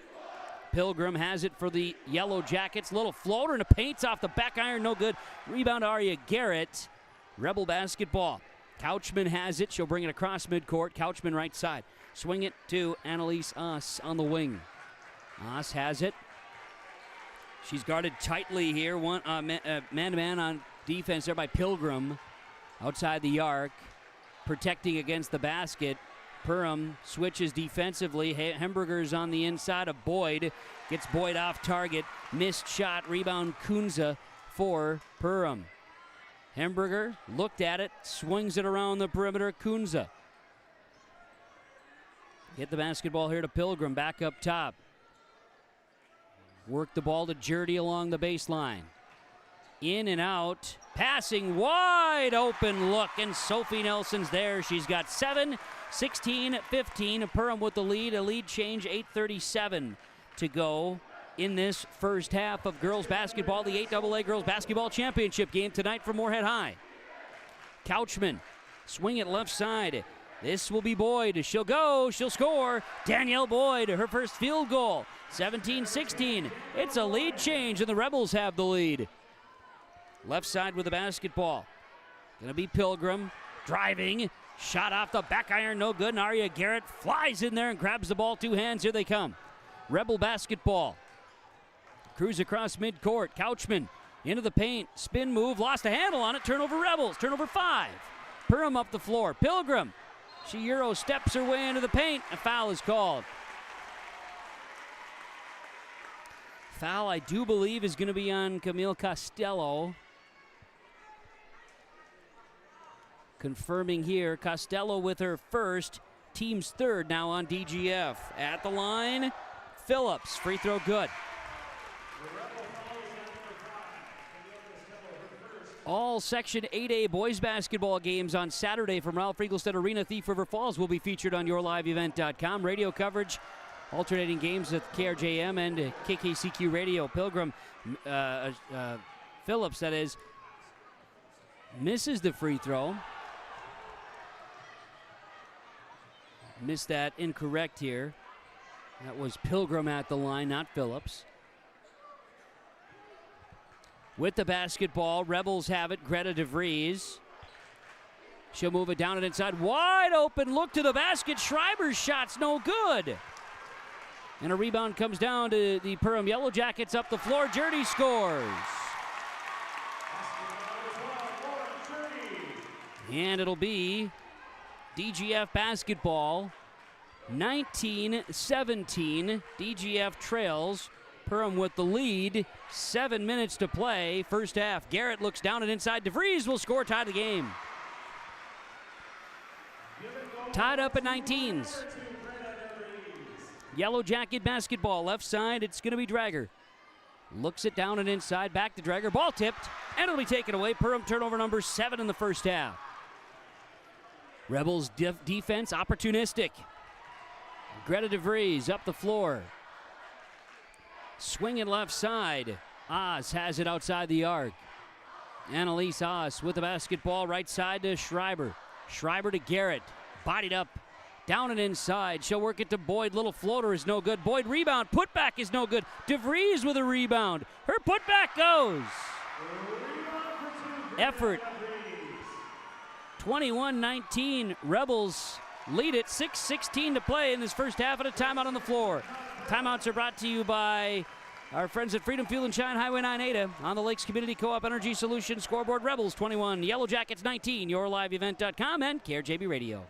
Pilgrim has it for the Yellow Jackets. Little floater and a paints off the back iron, no good. Rebound Aria Garrett. Rebel basketball. Couchman has it. She'll bring it across midcourt. Couchman right side. Swing it to Annalise Oss on the wing. Oss has it. She's guarded tightly here. Man-to-man on defense there by Pilgrim. Outside the arc. Protecting against the basket. Perham switches defensively. Hemberger's on the inside of Boyd. Gets Boyd off target. Missed shot. Rebound Kunza for Perham. Hemberger looked at it. Swings it around the perimeter. Kunza. Get the basketball here to Pilgrim. Back up top. Work the ball to Jurdy along the baseline. In and out. Passing wide open look. And Sophie Nelson's there. She's got 7. 16-15, Perham with the lead, a lead change, 8:37 to go in this first half of girls basketball, the 8AA Girls Basketball Championship game tonight from Moorhead High. Couchman, swing it left side. This will be Boyd. She'll go, she'll score. Danielle Boyd, her first field goal, 17-16. It's a lead change, and the Rebels have the lead. Left side with the basketball. Gonna be Pilgrim, driving. Shot off the back iron, no good. And Aria Garrett flies in there and grabs the ball, 2 hands. Here they come. Rebel basketball. Cruise across midcourt. Couchman into the paint. Spin move, lost a handle on it. Turnover Rebels. Turnover 5. Perham up the floor. Pilgrim. She Euro steps her way into the paint. A foul is called. Foul, I do believe, is going to be on Camille Costello. Confirming here, Costello with her first, team's 3rd now on DGF. At the line, Phillips, free throw good. All Section 8A boys basketball games on Saturday from Ralph Riegelstedt Arena, Thief River Falls will be featured on yourliveevent.com. Radio coverage, alternating games at KRJM and KKCQ Radio. Pilgrim, Phillips, that is, misses the free throw. Missed that, incorrect here. That was Pilgrim at the line, not Phillips. With the basketball, Rebels have it. Greta DeVries. She'll move it down and inside. Wide open look to the basket. Schreiber's shot's no good. And a rebound comes down to the Perham Yellow Jackets up the floor. Jurdy scores. And it'll be DGF basketball, 19-17. DGF trails. Perham with the lead. 7 minutes to play. First half. Garrett looks down and inside. DeVries will score, tie the game. Tied up at 19s. Yellow Jacket basketball. Left side, it's going to be Drager. Looks it down and inside, back to Drager. Ball tipped, and it'll be taken away. Perham turnover number 7 in the first half. Rebels defense opportunistic. Greta DeVries up the floor. Swinging left side. Oz has it outside the arc. Annalise Oz with the basketball right side to Schreiber. Schreiber to Garrett. Bodied up. Down and inside. She'll work it to Boyd. Little floater is no good. Boyd rebound. Putback is no good. DeVries with a rebound. Her putback goes. Effort. 21-19. Rebels lead it. 6:16 to play in this first half, and a timeout on the floor. Timeouts are brought to you by our friends at Freedom Fuel and Shine, Highway 9 Ada. On the Lakes Community Co-op Energy Solutions. Scoreboard Rebels 21, Yellow Jackets 19, YourLiveEvent.com, and KRJB Radio.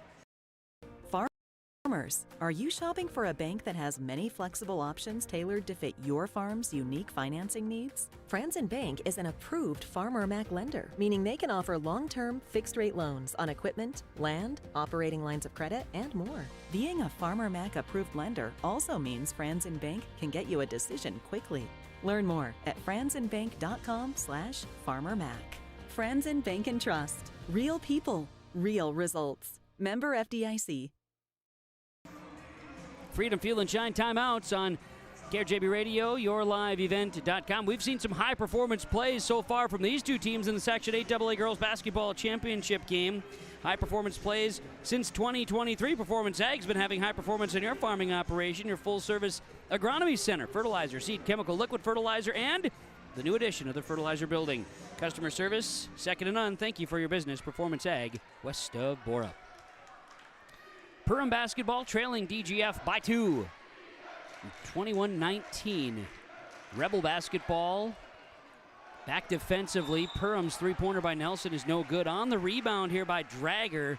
Farmers, are you shopping for a bank that has many flexible options tailored to fit your farm's unique financing needs? Franzen Bank is an approved Farmer Mac lender, meaning they can offer long-term, fixed-rate loans on equipment, land, operating lines of credit, and more. Being a Farmer Mac approved lender also means Franzen Bank can get you a decision quickly. Learn more at franzenbank.com/farmermac. Franzen Bank and Trust. Real people, real results. Member FDIC. Freedom Fuel and Shine timeouts on KRJB Radio, YourLiveEvent.com. We've seen some high-performance plays so far from these two teams in the Section 8 AA Girls Basketball Championship game. High-performance plays since 2023. Performance Ag's been having high performance in your farming operation, your full-service agronomy center, fertilizer, seed, chemical, liquid fertilizer, and the new addition of the fertilizer building. Customer service, second to none. Thank you for your business. Performance Ag, west of Borup. Perham basketball trailing DGF by 2. 21-19. Rebel basketball back defensively. Perham's three-pointer by Nelson is no good. On the rebound here by Drager.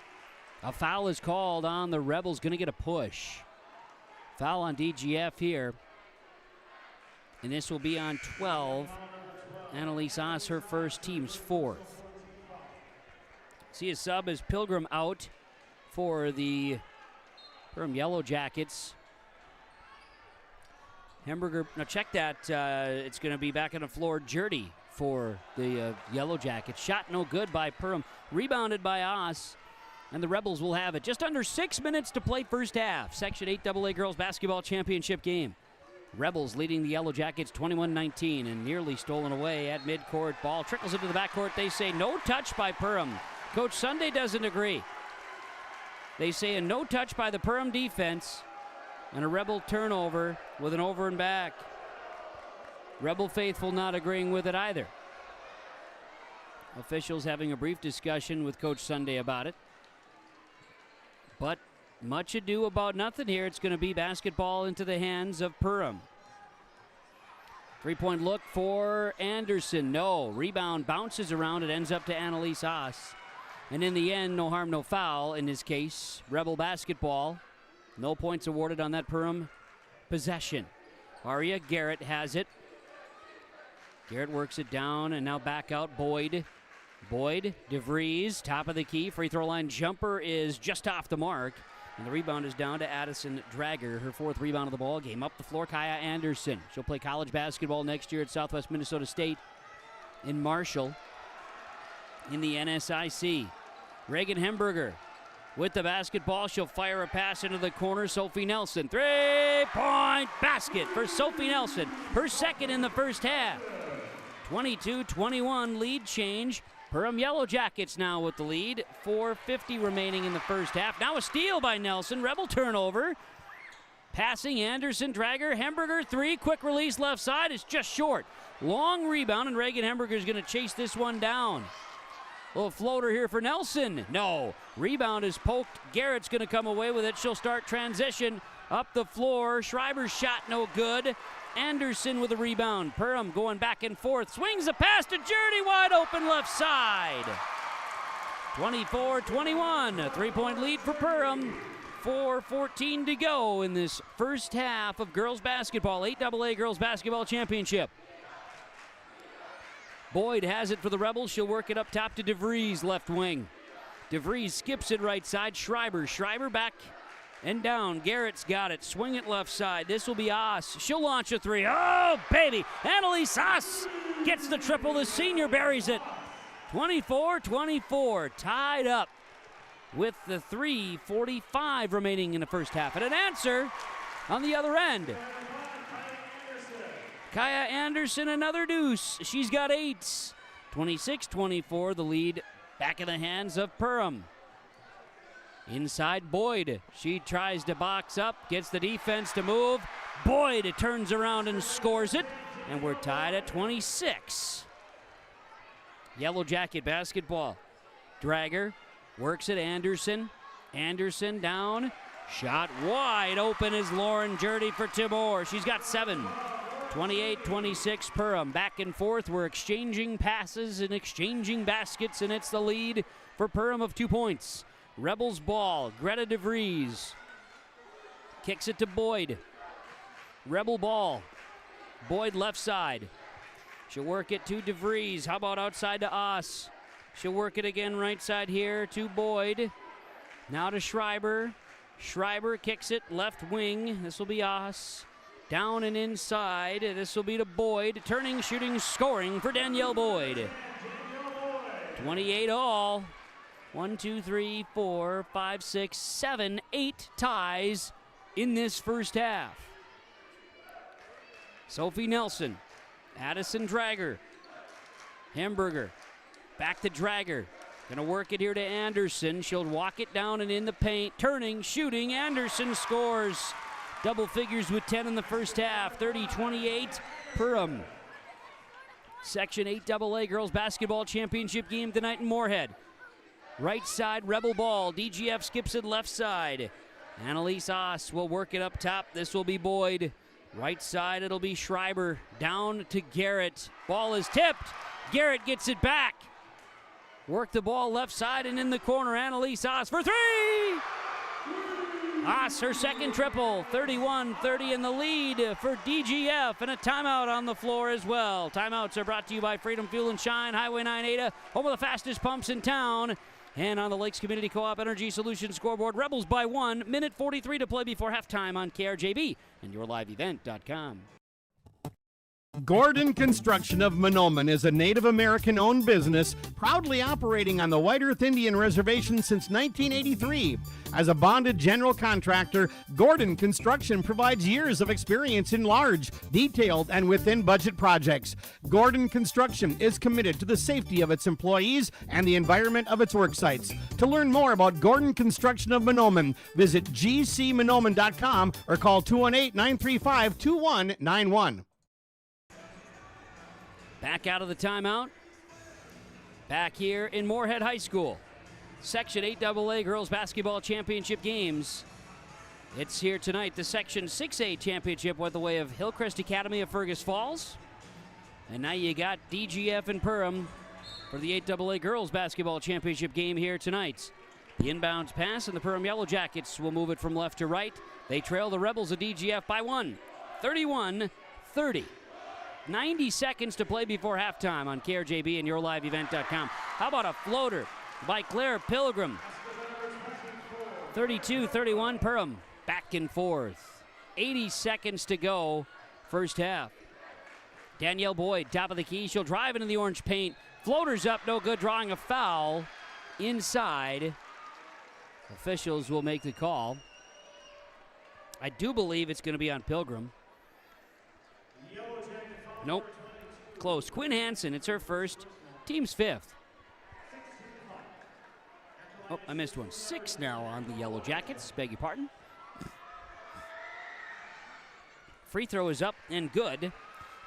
A foul is called on the Rebels. Going to get a push. Foul on DGF here. And this will be on 12. Annalise Oss, her first, team's 4th. See a sub as Pilgrim out for the Perham Yellow Jackets. Hamburger, now check that. It's going to be back on the floor. Jurdy for the Yellow Jackets. Shot no good by Perham. Rebounded by Oss. And the Rebels will have it. Just under 6 minutes to play first half. Section 8 AA Girls Basketball Championship game. Rebels leading the Yellow Jackets 21-19 and nearly stolen away at midcourt. Ball trickles into the backcourt. They say no touch by Perham. Coach Sunday doesn't agree. They say a no touch by the Perham defense and a Rebel turnover with an over and back. Rebel faithful not agreeing with it either. Officials having a brief discussion with Coach Sunday about it. But much ado about nothing here. It's going to be basketball into the hands of Perham. Three-point look for Anderson. No. Rebound bounces around. It ends up to Annalise Oss. And in the end, no harm, no foul. In this case, Rebel basketball. No points awarded on that Perham possession. Aria Garrett has it. Garrett works it down and now back out. Boyd, DeVries, top of the key. Free throw line jumper is just off the mark. And the rebound is down to Addison Drager, her 4th rebound of the ball game. Up the floor, Kaya Anderson. She'll play college basketball next year at Southwest Minnesota State in Marshall in the NSIC. Reagan Hemberger with the basketball. She'll fire a pass into the corner. Sophie Nelson. 3-point basket for Sophie Nelson. Her second in the first half. 22-21 lead change. Perham Yellow Jackets now with the lead. 4:50 remaining in the first half. Now a steal by Nelson. Rebel turnover. Passing Anderson, Drager, Hemberger, 3. Quick release left side. It's just short. Long rebound, and Reagan Hemberger is going to chase this one down. Little floater here for Nelson. No. Rebound is poked. Garrett's going to come away with it. She'll start transition up the floor. Schreiber's shot no good. Anderson with a rebound. Perham going back and forth. Swings a pass to Jurdy. Wide open left side. 24-21. A 3-point lead for Perham. 4:14 to go in this first half of girls basketball. 8 AA Girls Basketball Championship. Boyd has it for the Rebels. She'll work it up top to DeVries, left wing. DeVries skips it right side. Schreiber back and down. Garrett's got it. Swing it left side. This will be Oss. She'll launch a three. Oh, baby. Annalise Oss gets the triple. The senior buries it. 24-24. Tied up with the 3:45 remaining in the first half. And an answer on the other end. Kaya Anderson, another deuce. She's got 8. 26-24, the lead back in the hands of Perham. Inside Boyd. She tries to box up, gets the defense to move. Boyd turns around and scores it, and we're tied at 26. Yellow Jacket basketball. Dragger works at Anderson. Anderson down. Shot wide open is Lauren Jurdy for Timor. She's got 7. 28-26 Perham. Back and forth. We're exchanging passes and exchanging baskets, and it's the lead for Perham of 2 points. Rebels ball. Greta DeVries kicks it to Boyd. Rebel ball. Boyd left side. She'll work it to DeVries. How about outside to Oss? She'll work it again right side here to Boyd. Now to Schreiber. Schreiber kicks it left wing. This will be Oss. Down and inside. This will be to Boyd. Turning, shooting, scoring for Danielle Boyd. 28 all. 1, 2, 3, 4, 5, 6, 7, 8 ties in this first half. Sophie Nelson. Addison Dragger. Hamburger. Back to Dragger. Gonna work it here to Anderson. She'll walk it down and in the paint. Turning, shooting. Anderson scores. Double figures with 10 in the first half. 30-28. Perham. Section 8AA Girls Basketball Championship game tonight in Moorhead. Right side, Rebel ball. DGF skips it left side. Annalise Oss will work it up top. This will be Boyd. Right side, it'll be Schreiber. Down to Garrett. Ball is tipped. Garrett gets it back. Work the ball left side and in the corner. Annalise Oss for 3! Oss, her second triple. 31-30 in the lead for DGF, and a timeout on the floor as well. Timeouts are brought to you by Freedom Fuel and Shine, Highway 9 Ada, home of the fastest pumps in town. And on the Lakes Community Co-op Energy Solutions scoreboard, Rebels by 1, minute 43 to play before halftime on KRJB and yourliveevent.com. Gordon Construction of Mahnomen is a Native American-owned business proudly operating on the White Earth Indian Reservation since 1983. As a bonded general contractor, Gordon Construction provides years of experience in large, detailed, and within-budget projects. Gordon Construction is committed to the safety of its employees and the environment of its work sites. To learn more about Gordon Construction of Mahnomen, visit gcmahnomen.com or call 218-935-2191. Back out of the timeout. Back here in Moorhead High School. Section 8AA Girls Basketball Championship games. It's here tonight. The Section 6A Championship went the way of Hillcrest Academy of Fergus Falls. And now you got DGF and Perham for the 8AA Girls Basketball Championship game here tonight. The inbounds pass, and the Perham Yellow Jackets will move it from left to right. They trail the Rebels of DGF by 1, 31-30. 90 seconds to play before halftime on KRJB and yourliveevent.com. How about a floater by Claire Pilgrim? 32-31, Perham back and forth. 80 seconds to go, first half. Danielle Boyd, top of the key. She'll drive into the orange paint. Floaters up, no good, drawing a foul inside. Officials will make the call. I do believe it's going to be on Pilgrim. Nope. Close. Quinn Hansen, it's her first. Team's 5th. Oh, I missed one. 6 now on the Yellow Jackets. Beg your pardon. Free throw is up and good.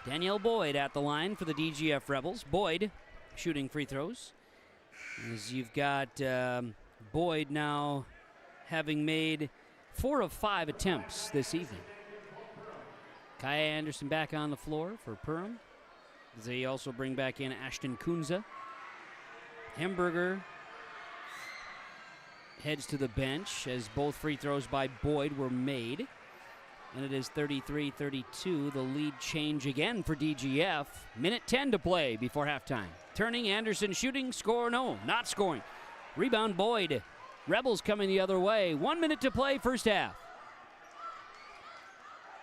Danielle Boyd at the line for the DGF Rebels. Boyd shooting free throws. As you've got Boyd now having made 4 of 5 attempts this evening. Kaya Anderson back on the floor for Perham. They also bring back in Ashton Kunza. Hamburger heads to the bench as both free throws by Boyd were made. And it is 33-32, the lead change again for DGF. Minute 10 to play before halftime. Turning, Anderson shooting, score, no, not scoring. Rebound Boyd. Rebels coming the other way. 1 minute to play, first half.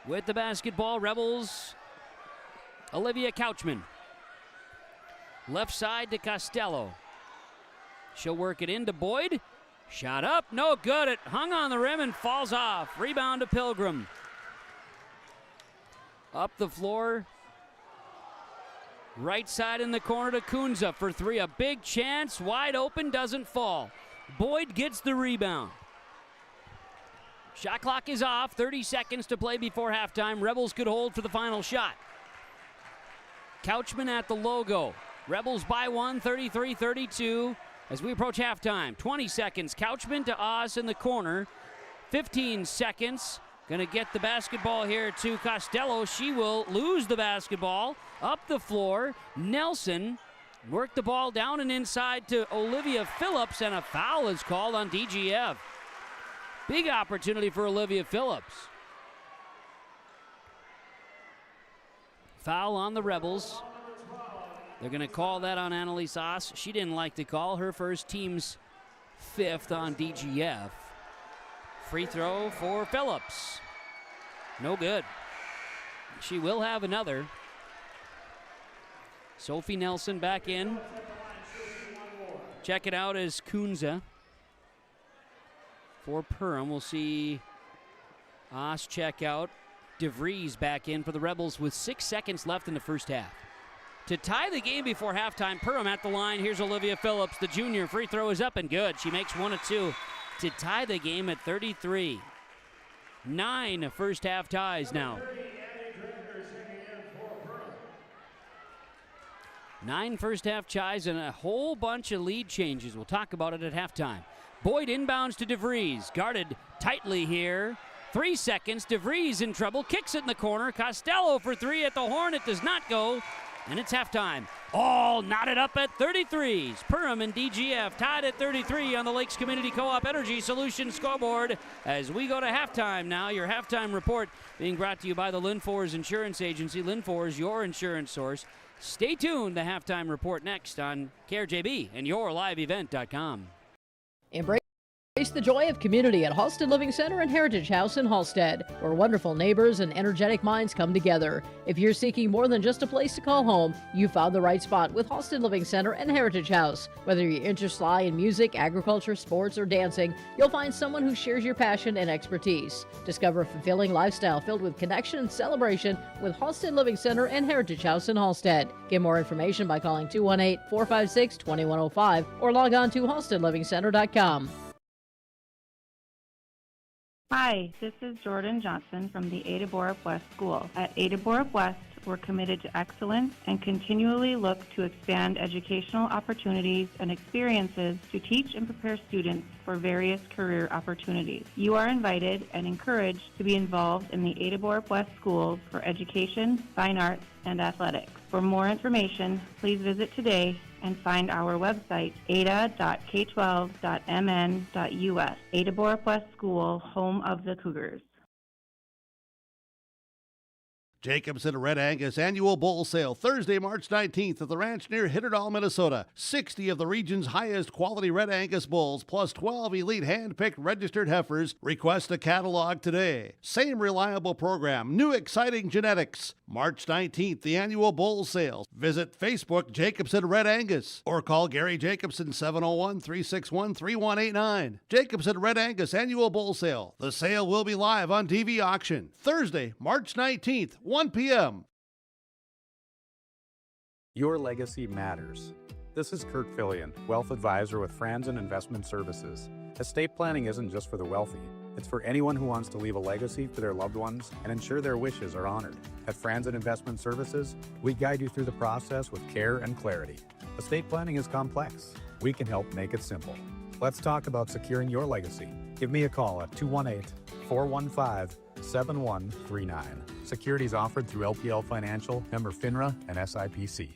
With the basketball, Rebels, Olivia Couchman. Left side to Costello. She'll work it into Boyd. Shot up, no good. It hung on the rim and falls off. Rebound to Pilgrim. Up the floor. Right side in the corner to Kunza for three. A big chance, wide open, doesn't fall. Boyd gets the rebound. Shot clock is off, 30 seconds to play before halftime. Rebels could hold for the final shot. Couchman at the logo. Rebels by one, 33-32 as we approach halftime. 20 seconds, Couchman to Oz in the corner. 15 seconds, gonna get the basketball here to Costello. She will lose the basketball. Up the floor, Nelson worked the ball down and inside to Olivia Phillips, and a foul is called on DGF. Big opportunity for Olivia Phillips. Foul on the Rebels. They're going to call that on Annalise Oss. She didn't like the call. Her first, team's fifth on DGF. Free throw for Phillips. No good. She will have another. Sophie Nelson back in. Check it out as Kunza for Perham. We'll see Oss check out. DeVries back in for the Rebels with 6 seconds left in the first half. To tie the game before halftime, Perham at the line. Here's Olivia Phillips, the junior. Free throw is up and good. She makes 1 of 2 to tie the game at 33. 9 first half ties now. 9 first half ties and a whole bunch of lead changes. We'll talk about it at halftime. Boyd inbounds to DeVries. Guarded tightly here. 3 seconds. DeVries in trouble. Kicks it in the corner. Costello for three at the horn. It does not go. And it's halftime. All knotted up at 33s. Perham and DGF tied at 33 on the Lakes Community Co-op Energy Solutions scoreboard. As we go to halftime now, your halftime report being brought to you by the Linfors Insurance Agency. Linfors, your insurance source. Stay tuned. The halftime report next on KRJB and yourliveevent.com. Embrace the joy of community at Halstead Living Center and Heritage House in Halstead, where wonderful neighbors and energetic minds come together. If you're seeking more than just a place to call home, you found the right spot with Halstead Living Center and Heritage House. Whether your interests lie in music, agriculture, sports, or dancing, you'll find someone who shares your passion and expertise. Discover a fulfilling lifestyle filled with connection and celebration with Halstead Living Center and Heritage House in Halstead. Get more information by calling 218-456-2105 or log on to halsteadlivingcenter.com. Hi, this is Jordan Johnson from the Ada Borup West School. At Ada Borup West, we're committed to excellence and continually look to expand educational opportunities and experiences to teach and prepare students for various career opportunities. You are invited and encouraged to be involved in the Ada Borup West Schools for education, fine arts, and athletics. For more information, please visit today and find our website, ada.k12.mn.us. Ada Borup West School, home of the Cougars. Jacobson Red Angus Annual Bull Sale, Thursday, March 19th at the ranch near Hitterdall, Minnesota. 60 of the region's highest quality Red Angus bulls, plus 12 elite hand-picked registered heifers. Request a catalog today. Same reliable program, new exciting genetics. March 19th, the Annual Bull Sale. Visit Facebook Jacobson Red Angus or call Gary Jacobson 701-361-3189. Jacobson Red Angus Annual Bull Sale. The sale will be live on TV auction. Thursday, March 19th, 1 p.m. Your legacy matters. This is Kurt Fillion, Wealth Advisor with Franzen Investment Services. Estate planning isn't just for the wealthy. It's for anyone who wants to leave a legacy for their loved ones and ensure their wishes are honored. At Franzen Investment Services, we guide you through the process with care and clarity. Estate planning is complex. We can help make it simple. Let's talk about securing your legacy. Give me a call at 218-415-7139. Securities offered through LPL Financial, member FINRA, and SIPC.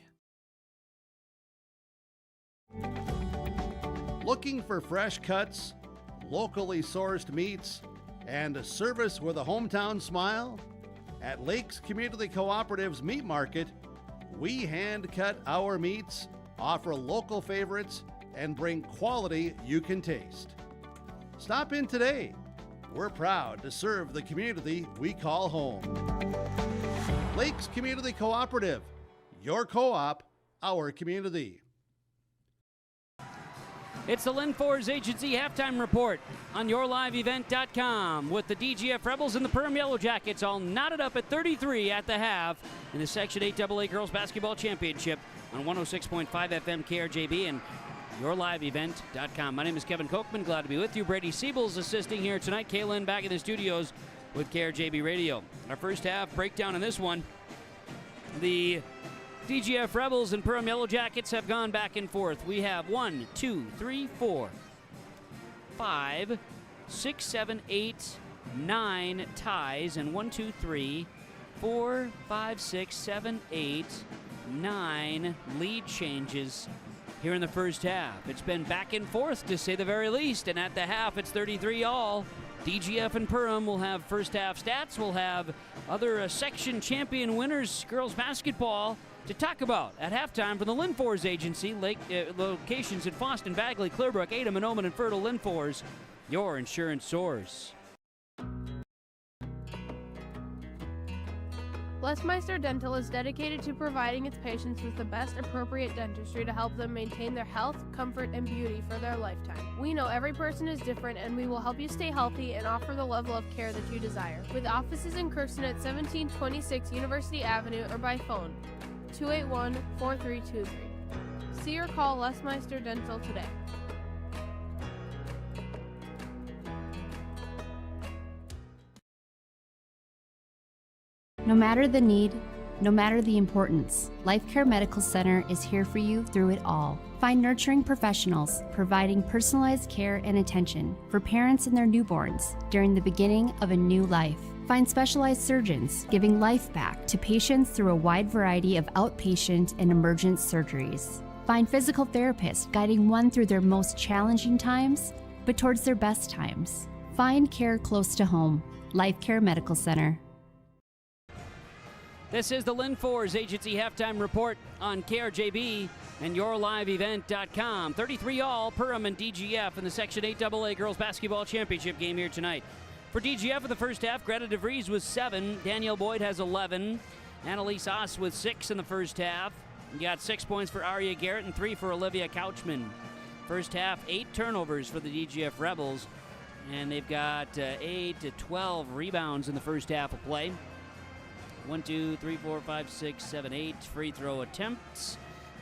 Looking for fresh cuts, locally sourced meats, and a service with a hometown smile? At Lakes Community Cooperative's Meat Market, we hand cut our meats, offer local favorites, and bring quality you can taste. Stop in today. We're proud to serve the community we call home. Lakes Community Cooperative. Your co-op, our community. It's the Lynn Force Agency halftime report on yourliveevent.com with the DGF Rebels and the Perham Yellow Jackets all knotted up at 33 at the half in the Section 8 AA Girls Basketball Championship on 106.5 FM KRJB and yourliveevent.com. My name is Kevin Kochman. Glad to be with you. Brady Siebel's assisting here tonight. Kaylin back in the studios with KRJB Radio. Our first half breakdown in this one. The DGF Rebels and Perham Yellow Jackets have gone back and forth. We have 1, 2, 3, 4, 5, 6, 7, 8, 9 ties, and 1, 2, 3, 4, 5, 6, 7, 8, 9 lead changes here in the first half. It's been back and forth, to say the very least, and at the half it's 33 all. DGF and Perham will have first half stats. We'll have other section champion winners girls basketball to talk about at halftime from the Lynn Force Agency. Locations in Foston, Bagley, Clearbrook, Ada, Monoman, and Fertile. Lynn Force, your insurance source. Westmeister Dental is dedicated to providing its patients with the best appropriate dentistry to help them maintain their health, comfort, and beauty for their lifetime. We know every person is different, and we will help you stay healthy and offer the level of care that you desire. With offices in Kirsten at 1726 University Avenue or by phone, 281-4323. See or call Westmeister Dental today. No matter the need, no matter the importance, Life Care Medical Center is here for you through it all. Find nurturing professionals providing personalized care and attention for parents and their newborns during the beginning of a new life. Find specialized surgeons giving life back to patients through a wide variety of outpatient and emergent surgeries. Find physical therapists guiding one through their most challenging times, but towards their best times. Find care close to home. Life Care Medical Center. This is the Lynn Force Agency halftime report on KRJB and yourliveevent.com. 33 all, Perham and DGF in the Section 8 AA Girls Basketball Championship game here tonight. For DGF in the first half, Greta DeVries with 7, Danielle Boyd has 11, Annalise Oss with 6 in the first half. You got 6 points for Aria Garrett and 3 for Olivia Couchman. First half, 8 turnovers for the DGF Rebels, and they've got 8 to 12 rebounds in the first half of play. 1, 2, 3, 4, 5, 6, 7, 8 free throw attempts,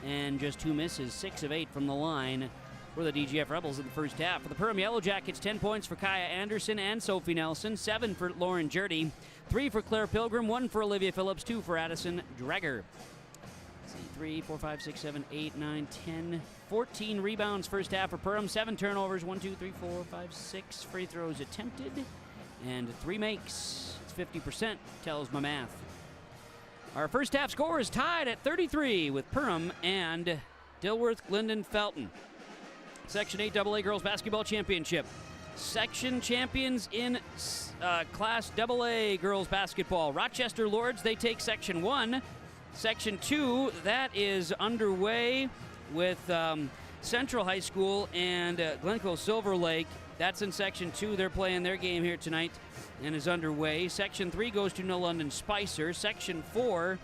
and just 2 misses, 6 of 8 from the line for the DGF Rebels in the first half. For the Perham Yellow Jackets, 10 points for Kaya Anderson and Sophie Nelson, 7 for Lauren Jurdy, 3 for Claire Pilgrim, 1 for Olivia Phillips, 2 for Addison Dreger. Let's see, 3, 4, 5, 6, 7, 8, 9, 10, 14 rebounds first half for Perham, 7 turnovers, 1, 2, 3, 4, 5, 6 free throws attempted, and 3 makes. It's 50%, tells my math. Our first half score is tied at 33 with Perham and Dilworth-Glyndon-Felton. Section 8 AA Girls Basketball Championship. Section champions in Class AA Girls Basketball. Rochester Lords, they take Section 1. Section 2, that is underway with Central High School and Glencoe Silver Lake. That's in Section 2. They're playing their game here tonight and is underway. Section 3 goes to New London Spicer. Section 4,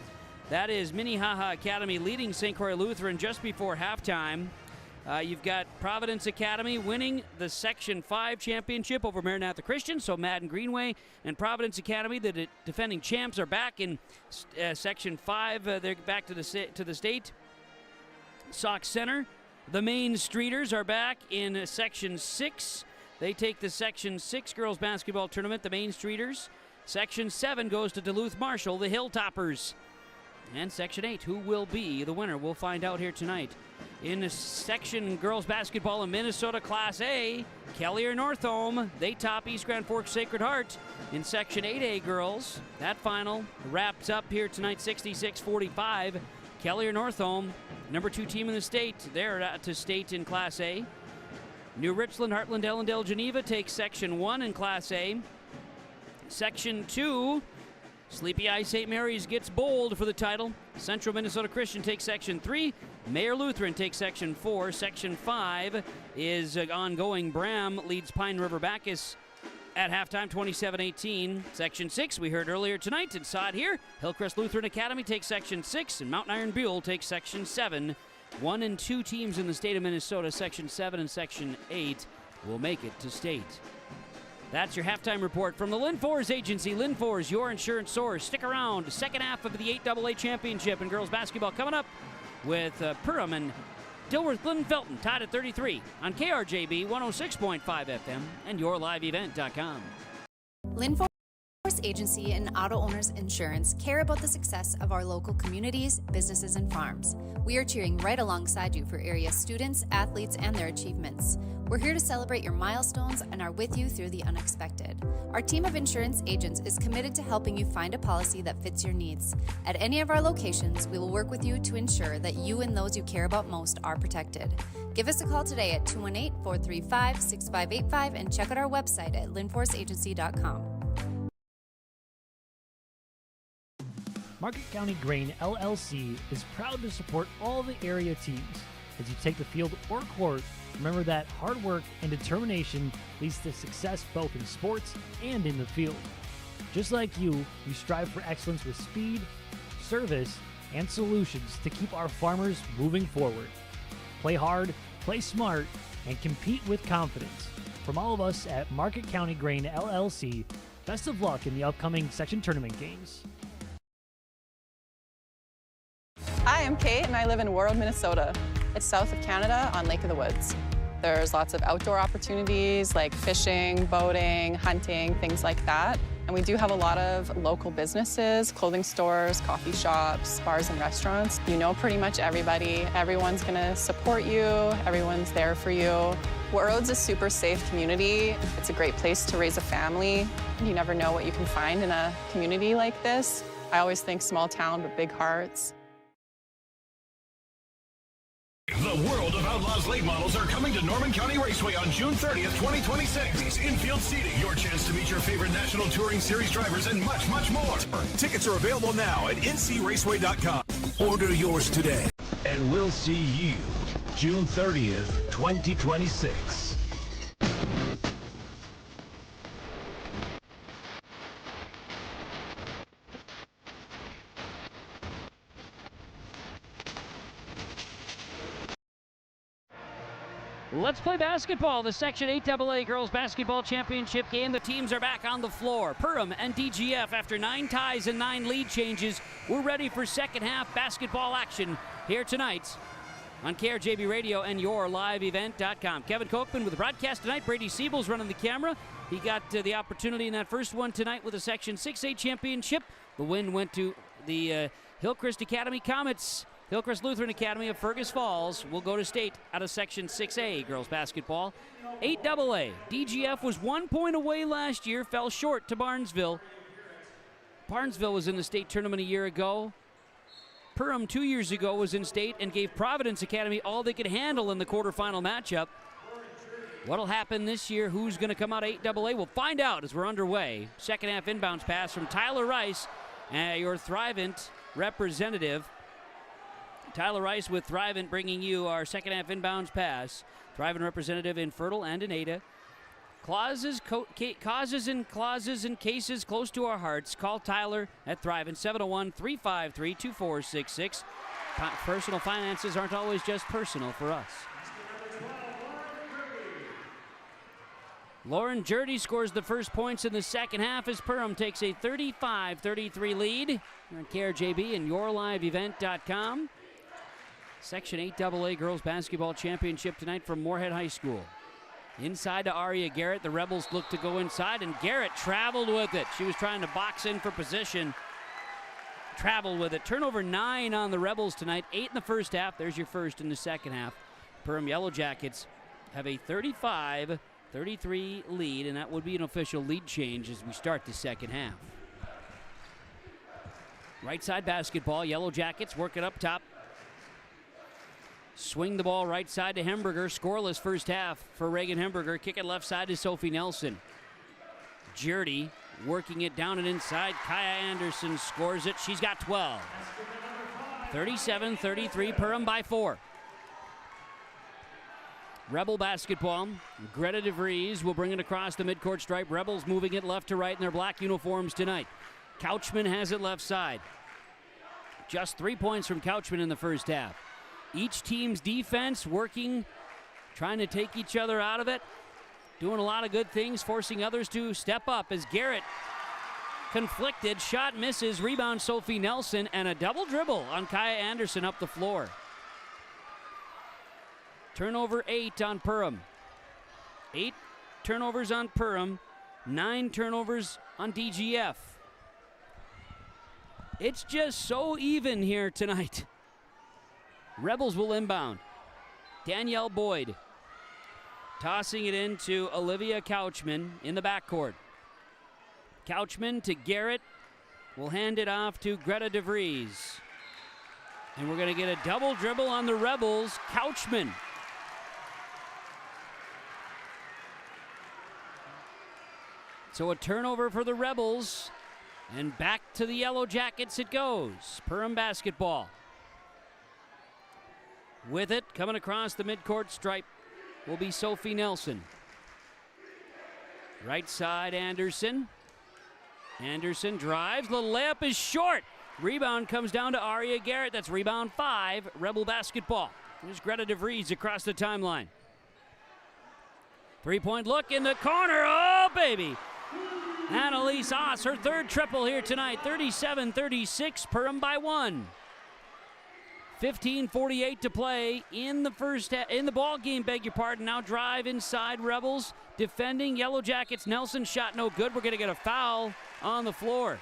that is Minnehaha Academy leading St. Croix Lutheran just before halftime. You've got Providence Academy winning the Section 5 championship over Maranatha Christian, so Madden Greenway and Providence Academy, the defending champs, are back in Section 5. They're back to the state. Sauk Center, the Main Streeters, are back in Section 6. They take the Section 6 girls basketball tournament, the Main Streeters. Section 7 goes to Duluth Marshall, the Hilltoppers. And Section 8, who will be the winner? We'll find out here tonight. In the Section girls basketball in Minnesota Class A, Kellier Northome, they top East Grand Forks Sacred Heart. In Section 8A girls, that final wraps up here tonight, 66-45. Kellier Northome, number 2 team in the state, they're out to state in Class A. New Richland, Heartland, Ellendale, Geneva takes Section 1 in Class A. Section 2, Sleepy Eye St. Mary's gets bold for the title. Central Minnesota Christian takes Section 3. Mayor Lutheran takes Section 4. Section 5 is ongoing. Perham leads Pine River Bacchus at halftime, 27-18. Section 6, we heard earlier tonight and saw it here. Hillcrest Lutheran Academy takes Section 6, and Mountain Iron Buell takes Section 7. 1 and 2 teams in the state of Minnesota, Section 7 and Section 8, will make it to state. That's your halftime report from the Linfors Agency. Linfors, your insurance source. Stick around. Second half of the 8AA Championship in girls basketball coming up with Perham and Dilworth-Glyndon-Felton tied at 33 on KRJB 106.5 FM and yourliveevent.com. Linfors Agency and Auto Owners Insurance care about the success of our local communities, businesses, and farms. We are cheering right alongside you for area students, athletes, and their achievements. We're here to celebrate your milestones and are with you through the unexpected. Our team of insurance agents is committed to helping you find a policy that fits your needs. At any of our locations, we will work with you to ensure that you and those you care about most are protected. Give us a call today at 218-435-6585 and check out our website at linforceagency.com. Market County Grain LLC is proud to support all the area teams. As you take the field or court, remember that hard work and determination leads to success both in sports and in the field. Just like you strive for excellence with speed, service, and solutions to keep our farmers moving forward. Play hard, play smart, and compete with confidence. From all of us at Market County Grain LLC, best of luck in the upcoming section tournament games. Hi, I'm Kate and I live in Warroad, Minnesota. It's south of Canada on Lake of the Woods. There's lots of outdoor opportunities like fishing, boating, hunting, things like that. And we do have a lot of local businesses, clothing stores, coffee shops, bars and restaurants. You know pretty much everybody. Everyone's gonna support you. Everyone's there for you. Warroad's a super safe community. It's a great place to raise a family. You never know what you can find in a community like this. I always think small town, but big hearts. The World of Outlaws late models are coming to Norman County Raceway on June 30th, 2026. Infield seating, your chance to meet your favorite National Touring Series drivers, and much, much more. Tickets are available now at ncraceway.com. Order yours today. And we'll see you June 30th, 2026. Let's play basketball. The Section 8AA Girls Basketball Championship game. The teams are back on the floor. Perham and DGF, after 9 ties and 9 lead changes, we're ready for second half basketball action here tonight on KRJB Radio and yourliveevent.com. Kevin Kochman with the broadcast tonight. Brady Siebel's running the camera. He got the opportunity in that first one tonight with the Section 6A championship. The win went to the Hillcrest Academy Comets. Hillcrest Lutheran Academy of Fergus Falls will go to state out of Section 6A girls basketball. 8AA. DGF was 1 point away last year, fell short to Barnesville. Barnesville was in the state tournament a year ago. Perham 2 years ago was in state and gave Providence Academy all they could handle in the quarterfinal matchup. What'll happen this year? Who's going to come out of 8AA? We'll find out as we're underway. Second half inbounds pass from Tyler Rice, your Thrivent representative. Tyler Rice with Thrivent bringing you our second half inbounds pass. Thrivent representative in Fertile and in Ada. Causes and clauses and cases close to our hearts. Call Tyler at Thrivent, 701-353-2466. Personal finances aren't always just personal for us. Lauren Jurdy scores the first points in the second half as Perham takes a 35-33 lead. You're on KRJB and yourliveevent.com. Section 8AA Girls Basketball Championship tonight from Moorhead High School. Inside to Aria Garrett. The Rebels look to go inside, and Garrett traveled with it. She was trying to box in for position. Traveled with it. Turnover 9 on the Rebels tonight. 8 in the first half. There's your first in the second half. Perham Yellow Jackets have a 35-33 lead, and that would be an official lead change as we start the second half. Right side basketball. Yellow Jackets work it up top. Swing the ball right side to Hemberger. Scoreless first half for Reagan Hemberger. Kick it left side to Sophie Nelson. Jurdy working it down and inside. Kaya Anderson scores it. She's got 12. 37-33, Perham by 4. Rebel basketball. Greta DeVries will bring it across the midcourt stripe. Rebels moving it left to right in their black uniforms tonight. Couchman has it left side. Just 3 points from Couchman in the first half. Each team's defense working, trying to take each other out of it, doing a lot of good things, forcing others to step up as Garrett conflicted, shot misses, rebound Sophie Nelson, and a double dribble on Kaya Anderson up the floor. Turnover 8 on Perham. 8 turnovers on Perham, 9 turnovers on DGF. It's just so even here tonight. Rebels will inbound. Danielle Boyd tossing it into Olivia Couchman in the backcourt. Couchman to Garrett. Will hand it off to Greta DeVries. And we're going to get a double dribble on the Rebels. Couchman. So a turnover for the Rebels. And back to the Yellow Jackets it goes. Perham basketball. With it, coming across the midcourt stripe, will be Sophie Nelson. Right side, Anderson. Anderson drives. The layup is short. Rebound comes down to Aria Garrett. That's rebound 5, Rebel basketball. There's Greta DeVries across the timeline. 3-point look in the corner. Oh, baby. Annalise Oss, her third triple here tonight. 37-36, Perham by 1. 15:48 to play in the first in the ball game, beg your pardon. Now drive inside, Rebels defending. Yellow Jackets, Nelson shot no good. We're going to get a foul on the floor.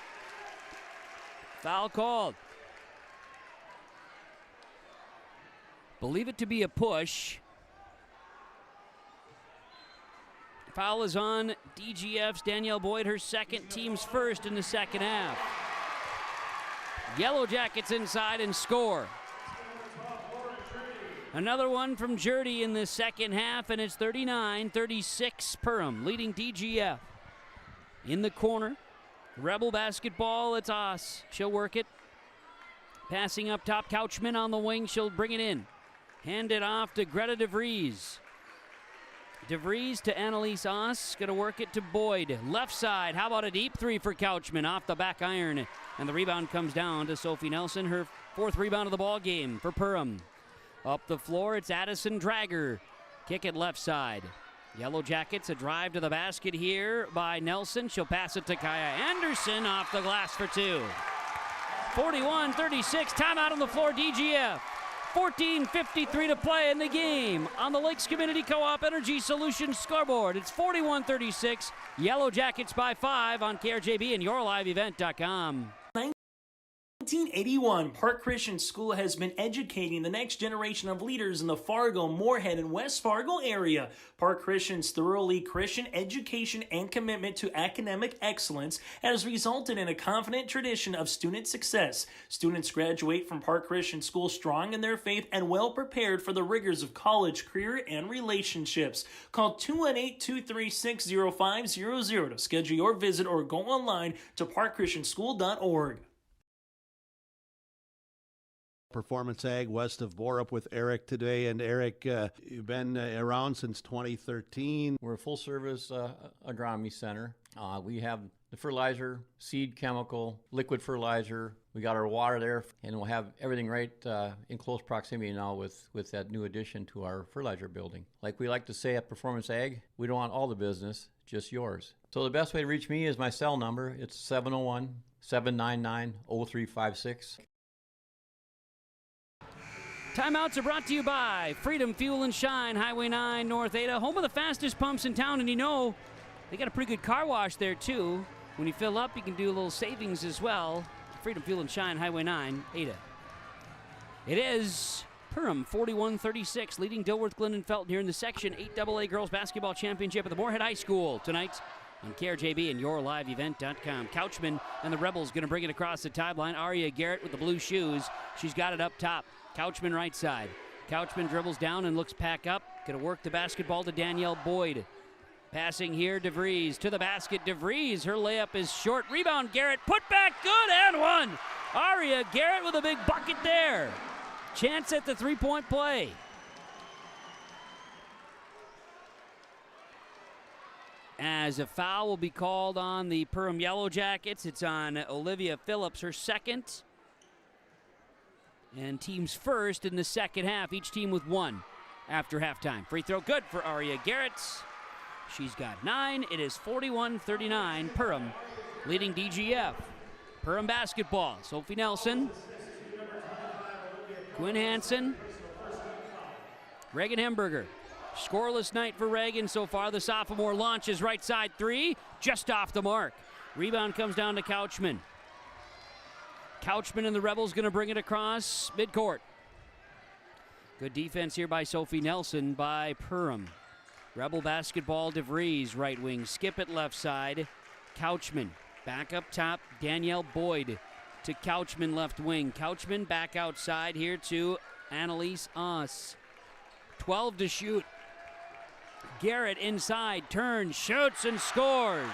Foul called. Believe it to be a push. Foul is on DGF's Danielle Boyd, her second, team's first in the second half. Yellow Jackets inside and score. Another one from Jurdy in the second half, and it's 39-36 Perham, leading DGF. In the corner, Rebel basketball, it's Oss. She'll work it. Passing up top, Couchman on the wing, she'll bring it in. Hand it off to Greta DeVries. DeVries to Annalise Oss, gonna work it to Boyd. Left side, how about a deep three for Couchman off the back iron, and the rebound comes down to Sophie Nelson, her 4th rebound of the ball game for Perham. Up the floor, it's Addison Drager. Kick it left side. Yellow Jackets, a drive to the basket here by Nelson. She'll pass it to Kaya Anderson off the glass for 2. 41-36, timeout on the floor, DGF. 14:53 to play in the game on the Lakes Community Co-op Energy Solutions scoreboard. It's 41-36, Yellow Jackets by 5 on KRJB and YourLiveEvent.com. 1981, Park Christian School has been educating the next generation of leaders in the Fargo, Moorhead, and West Fargo area. Park Christian's thoroughly Christian education and commitment to academic excellence has resulted in a confident tradition of student success. Students graduate from Park Christian School strong in their faith and well prepared for the rigors of college, career, and relationships. Call 218-236-0500 to schedule your visit or go online to parkchristianschool.org. Performance Ag west of Borup with Eric today. And Eric, you've been around since 2013. We're a full-service agronomy center. We have the fertilizer, seed, chemical, liquid fertilizer. We got our water there, and we'll have everything right in close proximity now with that new addition to our fertilizer building. Like we like to say at Performance Ag, we don't want all the business, just yours. So the best way to reach me is my cell number. It's 701-799-0356. Timeouts are brought to you by Freedom Fuel and Shine, Highway 9, North Ada, home of the fastest pumps in town. And you know, they got a pretty good car wash there, too. When you fill up, you can do a little savings as well. Freedom Fuel and Shine, Highway 9, Ada. It is Perham 41-36, leading Dilworth-Glyndon-Felton here in the Section 8AA Girls Basketball Championship at the Moorhead High School tonight on KRJB and YourLiveEvent.com. Couchman and the Rebels going to bring it across the timeline. Aria Garrett with the blue shoes. She's got it up top. Couchman right side. Couchman dribbles down and looks back up. Going to work the basketball to Danielle Boyd. Passing here, DeVries to the basket. DeVries, her layup is short. Rebound, Garrett, put back, good, and one. Aria Garrett with a big bucket there. Chance at the three-point play. As a foul will be called on the Perham Yellow Jackets. It's on Olivia Phillips, her second. And teams first in the second half, each team with one after halftime. Free throw good for Aria Garrett. She's got 9. It is 41-39. Perham leading DGF. Perham basketball. Sophie Nelson. Quinn Hansen. Reagan Hemberger. Scoreless night for Reagan so far. The sophomore launches right side three. Just off the mark. Rebound comes down to Couchman. Couchman and the Rebels going to bring it across midcourt. Good defense here by Sophie Nelson by Perham. Rebel basketball, DeVries, right wing. Skip it left side. Couchman back up top. Danielle Boyd to Couchman left wing. Couchman back outside here to Annalise Oss. 12 to shoot. Garrett inside, turns, shoots, and scores.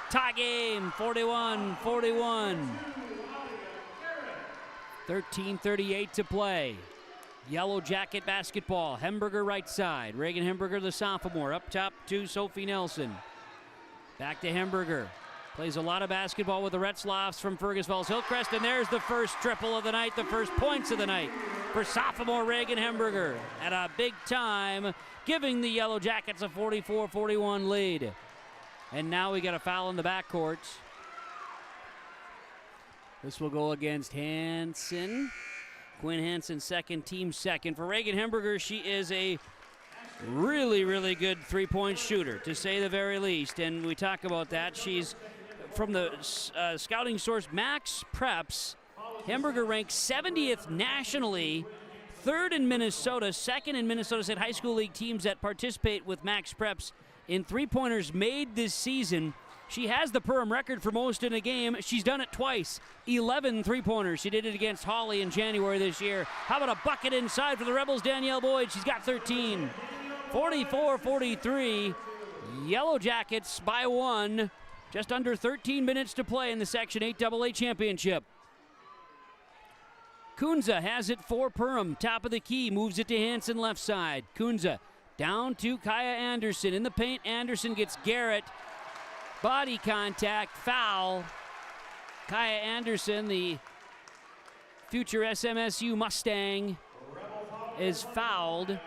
Tie game, 41-41. 13:38 to play. Yellow Jacket basketball. Hemberger right side. Reagan Hemberger, the sophomore, up top to Sophie Nelson. Back to Hemberger. Plays a lot of basketball with the Retzlaffs from Fergus Falls Hillcrest, and there's the first triple of the night, the first points of the night for sophomore Reagan Hemberger at a big time, giving the Yellow Jackets a 44-41 lead. And now we got a foul in the backcourt. This will go against Hansen. Quinn Hansen second, team second. For Reagan Hemberger, she is a really, really good three-point shooter, to say the very least. And we talk about that. She's from the scouting source Max Preps. Hemberger ranks 70th nationally, third in Minnesota, second in Minnesota State High School League teams that participate with Max Preps in three-pointers made this season. She has the Perham record for most in a game. She's done it twice. 11 three-pointers. She did it against Hawley in January this year. How about a bucket inside for the Rebels? Danielle Boyd, she's got 13. 44-43. Yellow Jackets by 1. Just under 13 minutes to play in the Section 8AA Championship. Kunza has it for Perham. Top of the key, moves it to Hansen left side. Kunza down to Kaya Anderson. In the paint, Anderson gets Garrett. Body contact, foul. Kaya Anderson, the future SMSU Mustang, is fouled.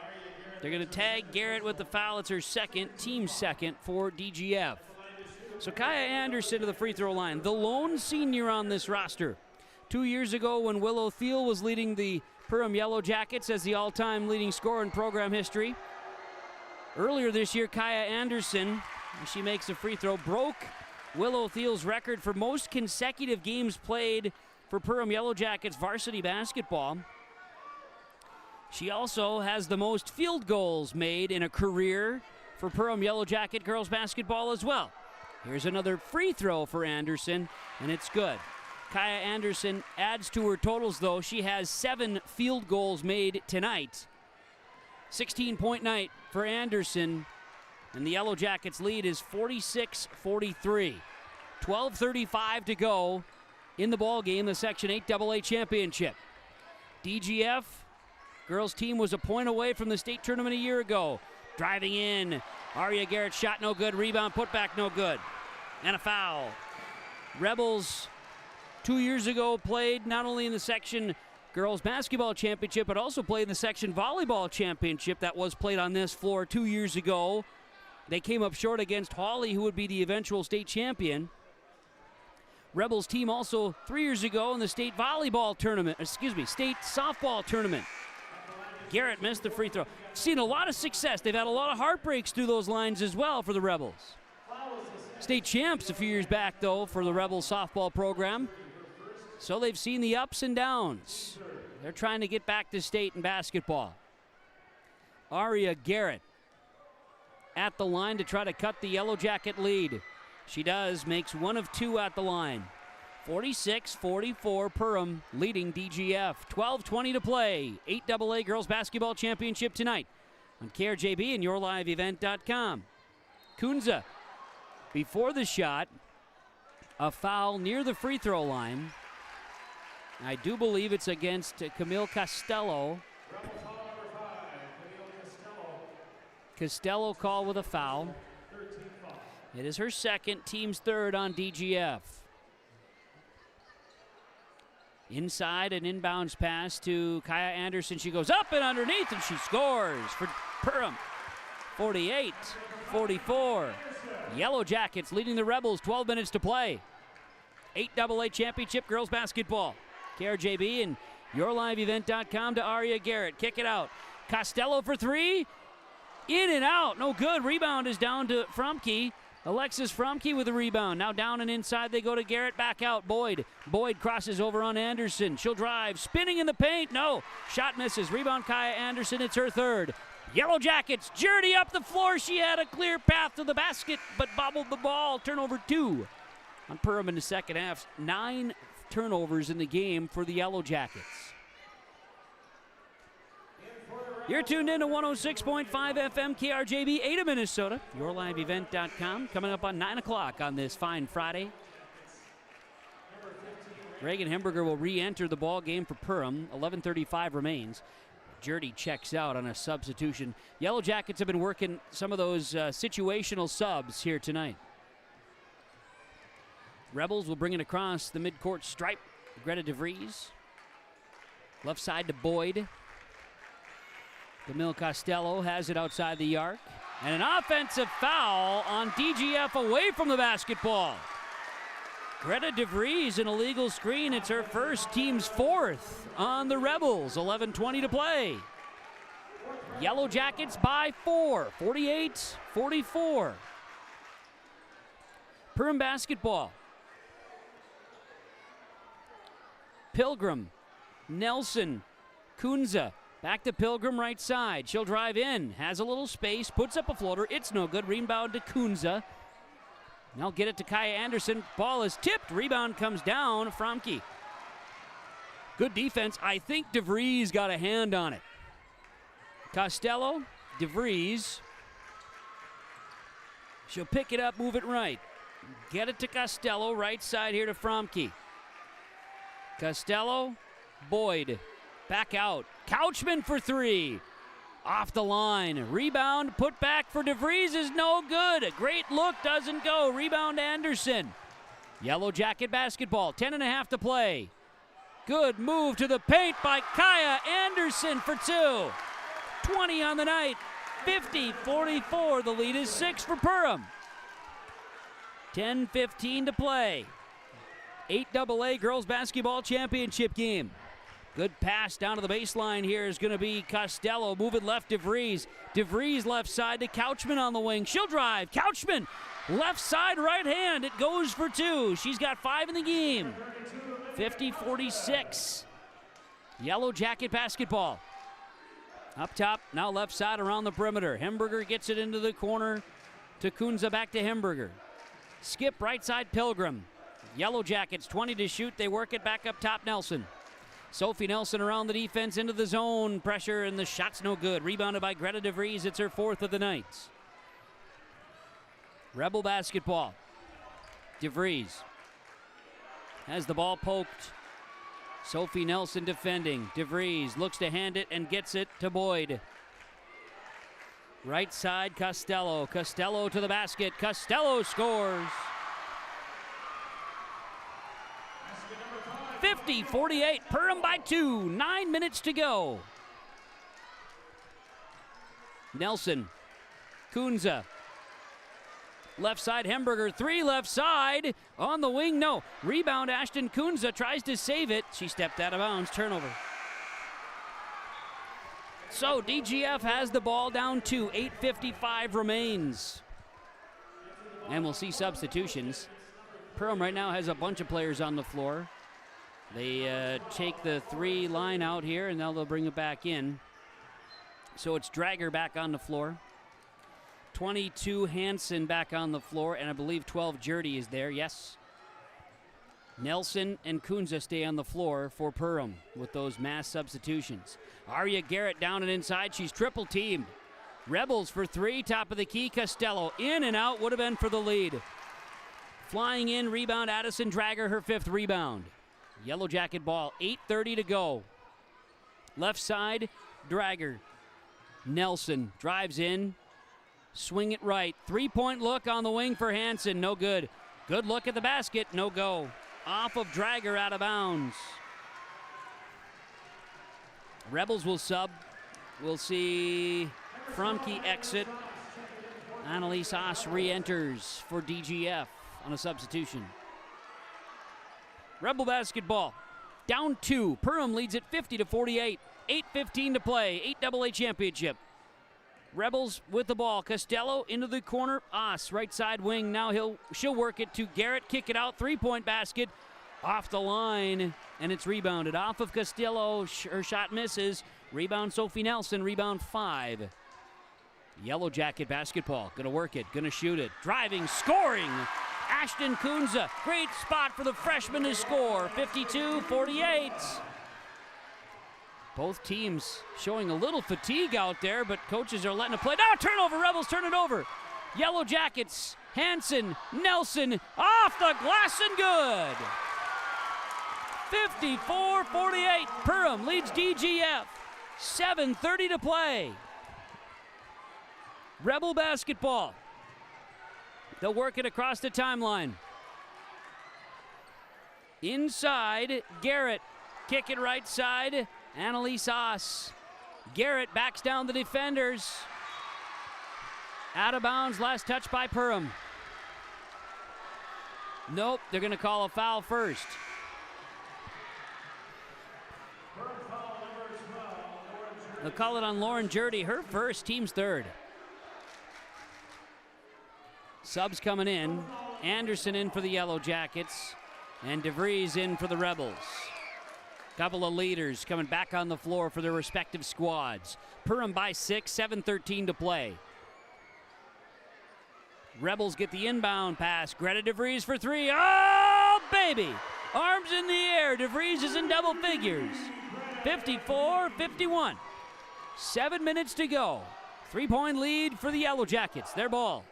They're going to tag Garrett with the foul. It's her second, team second for DGF. So Kaya Anderson to the free throw line, the lone senior on this roster. 2 years ago when Willow Thiel was leading the Perham Yellow Jackets as the all-time leading scorer in program history. Earlier this year, Kaya Anderson, she makes a free throw, broke Willow Thiel's record for most consecutive games played for Perham Yellow Jackets varsity basketball. She also has the most field goals made in a career for Perham Yellow Jacket girls basketball as well. Here's another free throw for Anderson, and it's good. Kaya Anderson adds to her totals, though. She has 7 field goals made tonight. 16-point night for Anderson, and the Yellow Jackets lead is 46-43. 12:35 to go in the ball game, the Section 8AA Championship. DGF girls team was a point away from the state tournament a year ago. Driving in, Aria Garrett shot no good, rebound put back no good, and a foul. Rebels 2 years ago played not only in the Section Girls Basketball Championship, but also played in the Section Volleyball Championship that was played on this floor 2 years ago. They came up short against Hawley, who would be the eventual state champion. Rebels team also 3 years ago in the state volleyball tournament, state softball tournament. Garrett missed the free throw. Seen a lot of success. They've had a lot of heartbreaks through those lines as well for the Rebels. State champs a few years back, though, for the Rebels softball program. So they've seen the ups and downs. They're trying to get back to state in basketball. Aria Garrett at the line to try to cut the Yellow Jacket lead. She does, makes 1 of 2 at the line. 46-44, Perham leading DGF. 12:20 to play. 8AA Girls Basketball Championship tonight on KRJB and YourLiveEvent.com. Kunza, before the shot, a foul near the free throw line. I do believe it's against Camille Costello. Costello called with a foul. It is her second, team's third on DGF. Inside, an inbounds pass to Kaya Anderson. She goes up and underneath, and she scores for Perham. 48-44. Yellow Jackets leading the Rebels, 12 minutes to play. 8AA Championship Girls Basketball. KRJB and YourLiveEvent.com to Aria Garrett. Kick it out. Costello for three. In and out. No good. Rebound is down to Fromke. Alexis Fromke with a rebound. Now down and inside they go to Garrett. Back out. Boyd. Boyd crosses over on Anderson. She'll drive. Spinning in the paint. No. Shot misses. Rebound Kaya Anderson. It's her third. Yellow Jackets. Journey up the floor. She had a clear path to the basket, but bobbled the ball. Turnover 2 on Perham in the second half. 9 turnovers in the game for the Yellow Jackets. You're tuned in to 106.5 FM KRJB, Ada, Minnesota. YourLiveEvent.com coming up on 9 o'clock on this fine Friday. Reagan Hemberger will re-enter the ball game for Perham. 11:35 remains. Jurdy checks out on a substitution. Yellow Jackets have been working some of those situational subs here tonight. Rebels will bring it across the midcourt stripe. Greta DeVries. Left side to Boyd. Camille Costello has it outside the arc. And an offensive foul on DGF away from the basketball. Greta DeVries, an illegal screen. It's her first, team's fourth on the Rebels. 11:20 to play. Yellow Jackets by 4, 48-44. Perham basketball. Pilgrim, Nelson, Kunza. Back to Pilgrim, right side. She'll drive in. Has a little space. Puts up a floater. It's no good. Rebound to Kunza. Now get it to Kaya Anderson. Ball is tipped. Rebound comes down. Fromke. Good defense. I think DeVries got a hand on it. Costello, DeVries. She'll pick it up, move it right. Get it to Costello. Right side here to Fromke. Costello, Boyd. Back out. Couchman for three. Off the line. Rebound put back for DeVries is no good. A great look, doesn't go. Rebound Anderson. Yellow Jacket basketball. 10:30 to play. Good move to the paint by Kaya Anderson for two. 20 on the night. 50-44. The lead is 6 for Perham. 10:15 to play. 8AA Girls Basketball Championship game. Good pass down to the baseline here is going to be Costello. Moving left, DeVries. DeVries left side to Couchman on the wing. She'll drive. Couchman, left side, right hand. It goes for two. She's got 5 in the game. 50-46. Yellow Jacket basketball. Up top, now left side around the perimeter. Hemberger gets it into the corner to Kunza, back to Hemberger. Skip right side, Pilgrim. Yellow Jackets, 20 to shoot. They work it back up top, Nelson. Sophie Nelson around the defense into the zone. Pressure, and the shot's no good. Rebounded by Greta DeVries. It's her 4th of the night. Rebel basketball. DeVries has the ball poked. Sophie Nelson defending. DeVries looks to hand it and gets it to Boyd. Right side, Costello. Costello to the basket. Costello scores. 50-48, Perham by 2, 9 minutes to go. Nelson, Kunza, left side, Hemberger, 3 left side, on the wing, no. Rebound, Ashton Kunza tries to save it. She stepped out of bounds, turnover. So DGF has the ball down to 8:55 remains. And we'll see substitutions. Perham right now has a bunch of players on the floor. They take the 3 line out here, and now they'll bring it back in. So it's Drager back on the floor. 22 Hansen back on the floor, and I believe 12 Jurdy is there, yes. Nelson and Kunza stay on the floor for Perham with those mass substitutions. Aria Garrett down and inside. She's triple teamed. Rebels for three, top of the key. Costello in and out, would have been for the lead. Flying in, rebound, Addison Drager, her 5th rebound. Yellow Jacket ball, 8:30 to go. Left side, Drager. Nelson drives in, swing it right. 3-point look on the wing for Hansen, no good. Good look at the basket, no go. Off of Drager, out of bounds. Rebels will sub. We'll see Fromke exit. Annalise Haas re-enters for DGF on a substitution. Rebel basketball, down 2. Perham leads it 50-48. 8:15 to play, 8AA championship. Rebels with the ball. Costello into the corner. Haas, right side wing. Now she'll work it to Garrett. Kick it out. 3-point basket. Off the line, and it's rebounded. Off of Costello. Her shot misses. Rebound Sophie Nelson. Rebound 5. Yellow Jacket basketball. Gonna work it. Gonna shoot it. Driving. Scoring. Ashton Kunza. Great spot for the freshman to score. 52-48. Both teams showing a little fatigue out there, but coaches are letting it play. Now turnover. Rebels turn it over. Yellow Jackets. Hansen. Nelson. Off the glass and good. 54-48. Perham leads DGF. 7:30 to play. Rebel basketball. They'll work it across the timeline. Inside, Garrett. Kick it right side. Annalise Haas. Garrett backs down the defenders. Out of bounds, last touch by Perham. Nope, they're going to call a foul first. They'll call it on Lauren Jurdy, her first, team's 3rd. Subs coming in. Anderson in for the Yellow Jackets, and DeVries in for the Rebels. Couple of leaders coming back on the floor for their respective squads. Perham by 6, 7:13 to play. Rebels get the inbound pass. Greta DeVries for 3. Oh, baby! Arms in the air. DeVries is in double figures. 54-51. 7 minutes to go. 3-point lead for the Yellow Jackets. Their ball.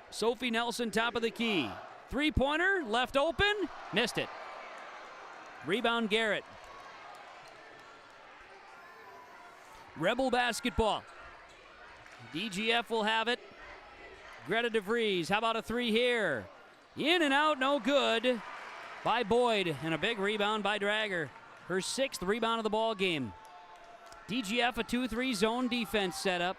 Sophie Nelson, top of the key. 3-pointer, left open, missed it. Rebound Garrett. Rebel basketball. DGF will have it. Greta DeVries, how about a 3 here? In and out, no good by Boyd, and a big rebound by Drager. Her 6th rebound of the ball game. DGF a 2-3 zone defense setup.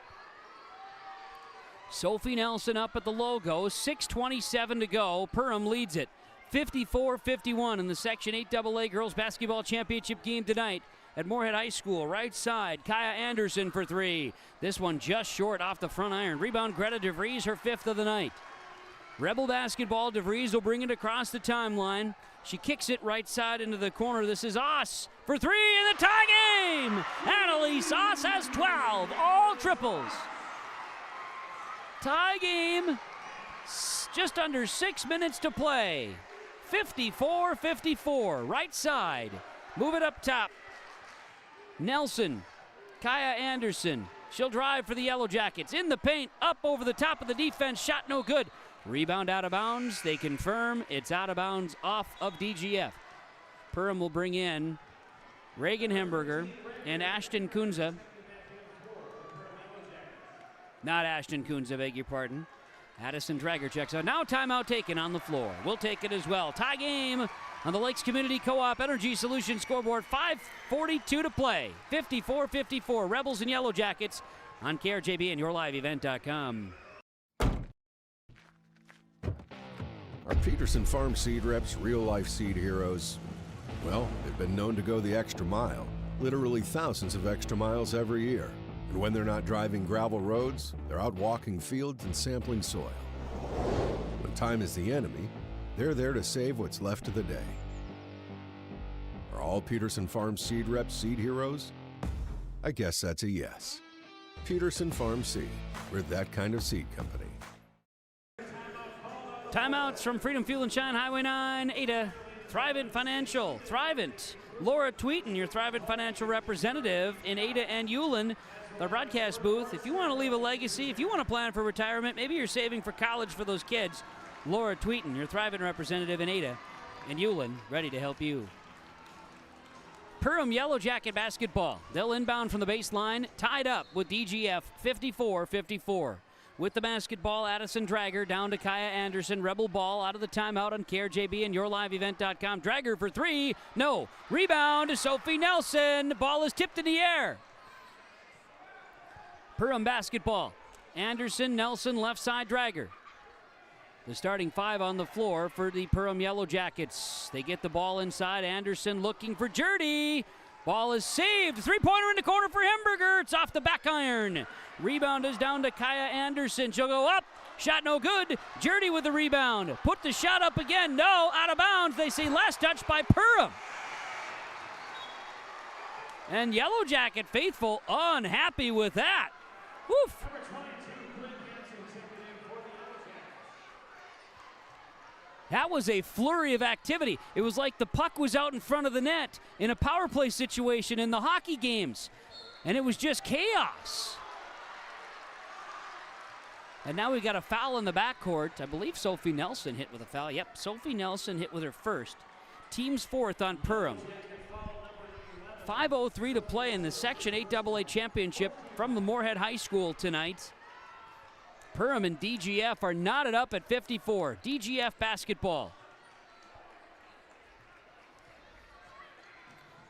Sophie Nelson up at the logo. 6:27 to go. Perham leads it. 54-51 in the Section 8AA Girls Basketball Championship game tonight at Moorhead High School. Right side, Kaya Anderson for 3. This one just short off the front iron. Rebound Greta DeVries, her 5th of the night. Rebel basketball. DeVries will bring it across the timeline. She kicks it right side into the corner. This is Haas for 3 in the tie game. Annalise Haas has 12, all triples. Tie game, just under 6 minutes to play. 54-54, right side. Move it up top. Nelson, Kaya Anderson. She'll drive for the Yellow Jackets. In the paint, up over the top of the defense. Shot no good. Rebound out of bounds. They confirm it's out of bounds off of DGF. Perham will bring in Reagan Hemberger and Ashton Kunza. Not Ashton Kunza, beg your pardon. Addison Drager checks out. Now timeout taken on the floor. We'll take it as well. Tie game on the Lakes Community Co-op Energy Solutions scoreboard. 5:42 to play. 54-54. Rebels and Yellow Jackets on KRJB and YourLiveEvent.com. Are Peterson Farm seed reps real-life seed heroes? Well, they've been known to go the extra mile, literally thousands of extra miles every year. And when they're not driving gravel roads, they're out walking fields and sampling soil. When time is the enemy, they're there to save what's left of the day. Are all Peterson Farm seed reps seed heroes? I guess that's a yes. Peterson Farm Seed. We're that kind of seed company. Timeouts from Freedom Fuel and Shine, Highway 9, Ada. Thrivent Financial. Thrivent. Laura Tweeton, your Thrivent Financial representative in Ada and Ulen, the broadcast booth. If you want to leave a legacy, if you want to plan for retirement, maybe you're saving for college for those kids, Laura Tweeton, your Thrivent representative in Ada and Ulen, ready to help you. Perham Yellow Jacket basketball. They'll inbound from the baseline, tied up with DGF 54-54. With the basketball, Addison Drager down to Kaya Anderson. Rebel ball out of the timeout on KRJB and YourLiveEvent.com. Drager for three. No. Rebound to Sophie Nelson. The ball is tipped in the air. Perham basketball. Anderson, Nelson, left side, Drager. The starting five on the floor for the Perham Yellow Jackets. They get the ball inside. Anderson looking for Jurdy. Ball is saved. Three-pointer in the corner for Hemberger. It's off the back iron. Rebound is down to Kaya Anderson. She'll go up. Shot no good. Jurdy with the rebound. Put the shot up again. No, out of bounds. They say last touch by Perham. And Yellow Jacket faithful unhappy with that. Woof. That was a flurry of activity. It was like the puck was out in front of the net in a power play situation in the hockey games. And it was just chaos. And now we got a foul in the backcourt. I believe Sophie Nelson hit with a foul. Yep, Sophie Nelson hit with her first. Team's fourth on Perham. 5:03 to play in the Section 8AA Championship from the Moorhead High School tonight. Perham and DGF are knotted up at 54. DGF basketball.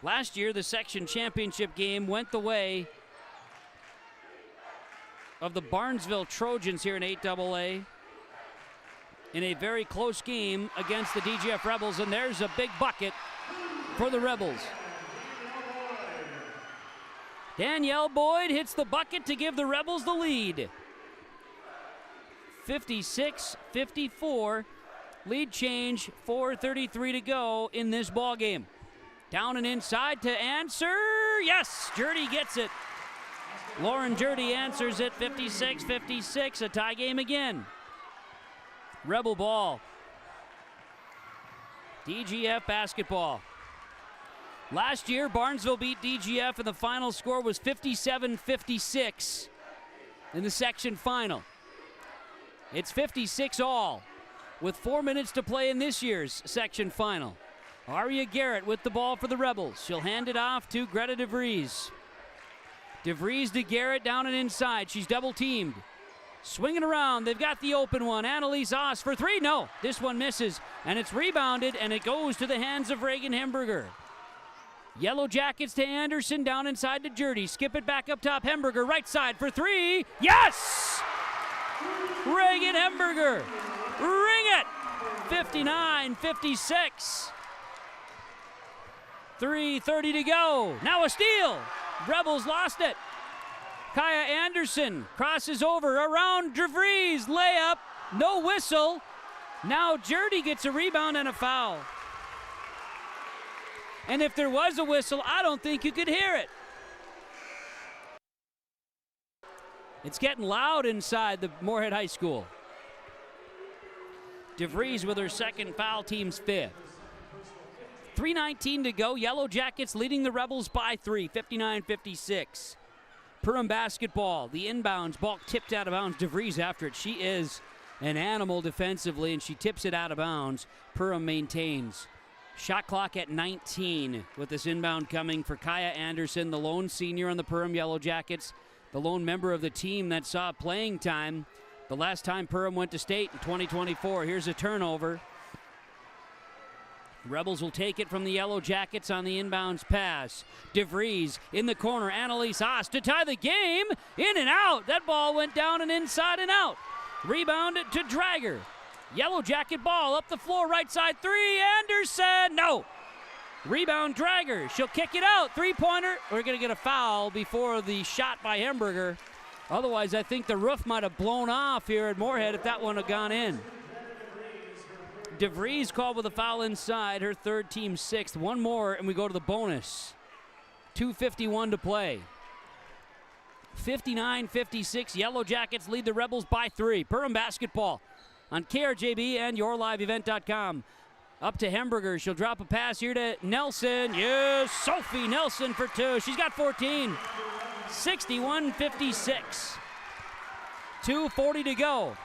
Last year, the section championship game went the way of the Barnesville Trojans here in 8AA in a very close game against the DGF Rebels, and there's a big bucket for the Rebels. Danielle Boyd hits the bucket to give the Rebels the lead. 56-54, lead change, 4:33 to go in this ball game. Down and inside to answer, yes, Jurdy gets it. Lauren Jurdy answers it, 56-56, a tie game again. Rebel ball. DGF basketball. Last year, Barnesville beat DGF and the final score was 57-56 in the section final. It's 56 all with 4 minutes to play in this year's section final. Aria Garrett with the ball for the Rebels. She'll hand it off to Greta DeVries. DeVries to Garrett down and inside. She's double teamed. Swinging around. They've got the open one. Annalise Oss for three. No, this one misses. And it's rebounded and it goes to the hands of Reagan Hemberger. Yellow Jackets to Anderson down inside to Jurdy. Skip it back up top. Hemberger right side for three. Yes! Reagan Hemberger, ring it! 59-56. 3:30 to go. Now a steal. Rebels lost it. Kaya Anderson crosses over around DeVries. Layup, no whistle. Now Jurdy gets a rebound and a foul. And if there was a whistle, I don't think you could hear it. It's getting loud inside the Moorhead High School. DeVries with her second foul, team's fifth. 3:19 to go. Yellow Jackets leading the Rebels by 3, 59-56. Perham basketball. The inbounds, ball tipped out of bounds. DeVries after it. She is an animal defensively, and she tips it out of bounds. Perham maintains. Shot clock at 19 with this inbound coming for Kaya Anderson, the lone senior on the Perham Yellow Jackets. The lone member of the team that saw playing time the last time Perham went to state in 2024. Here's a turnover. Rebels will take it from the Yellow Jackets on the inbounds pass. DeVries in the corner. Annalise Oss to tie the game. In and out. That ball went down and inside and out. Rebound to Drager. Yellow Jacket ball up the floor. Right side three. Anderson. No. Rebound Drager. She'll kick it out. Three-pointer. We're going to get a foul before the shot by Hemberger. Otherwise, I think the roof might have blown off here at Moorhead if that one had gone in. DeVries called with a foul inside. Her third, team sixth. One more, and we go to the bonus. 2:51 to play. 59-56. Yellow Jackets lead the Rebels by 3. Perham basketball on KRJB and YourLiveEvent.com. Up to Hemberger. She'll drop a pass here to Nelson. Yes, Sophie Nelson for 2. She's got 14. 61-56. 2:40 to go.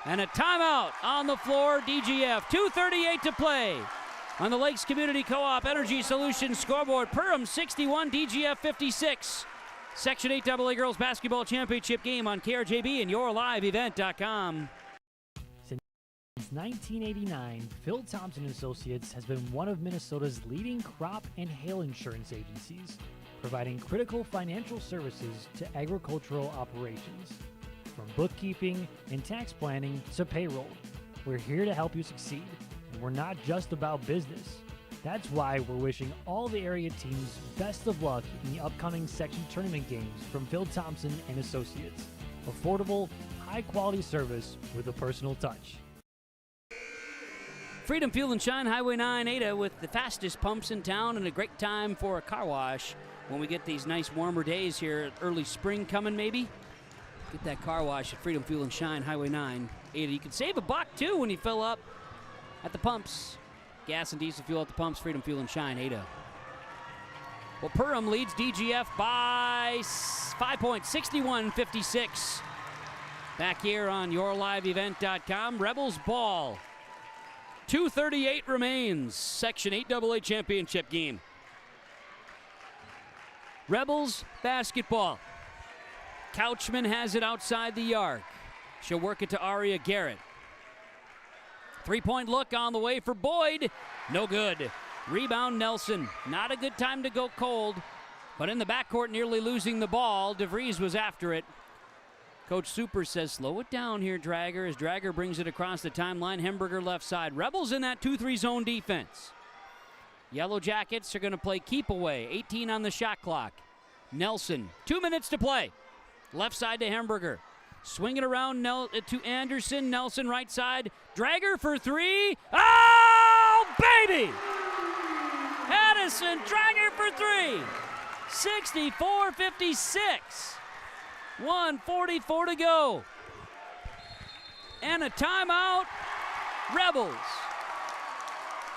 And a timeout on the floor, DGF. 2:38 to play on the Lakes Community Co-op Energy Solutions scoreboard. Perham 61, DGF 56. Section 8 AA Girls Basketball Championship game on KRJB and YourLiveEvent.com. Since 1989, Phil Thompson Associates has been one of Minnesota's leading crop and hail insurance agencies, providing critical financial services to agricultural operations. From bookkeeping and tax planning to payroll, we're here to help you succeed, and we're not just about business. That's why we're wishing all the area teams best of luck in the upcoming section tournament games from Phil Thompson and Associates. Affordable, high-quality service with a personal touch. Freedom Fuel and Shine, Highway 9 Ada, with the fastest pumps in town and a great time for a car wash when we get these nice warmer days here. Early spring coming maybe. Get that car wash at Freedom Fuel and Shine, Highway 9 Ada. You can save $1 too when you fill up at the pumps. Gas and diesel fuel at the pumps, Freedom Fuel and Shine, Ada. Well, Perham leads DGF by 5 points, 61-56. Back here on YourLiveEvent.com, Rebels ball. 2:38 remains, Section 8 AA Championship game. Rebels basketball. Couchman has it outside the arc. She'll work it to Aria Garrett. 3-point look on the way for Boyd. No good. Rebound Nelson. Not a good time to go cold, but in the backcourt nearly losing the ball. DeVries was after it. Coach Super says, slow it down here, Drager, as Drager brings it across the timeline. Hemberger left side. Rebels in that 2-3 zone defense. Yellow Jackets are going to play keep away. 18 on the shot clock. Nelson, 2 minutes to play. Left side to Hemberger. Swing it around to Anderson. Nelson right side. Drager for 3. Oh, baby! Addison, Drager for 3. 64-56. 1:44 to go. And a timeout. Rebels.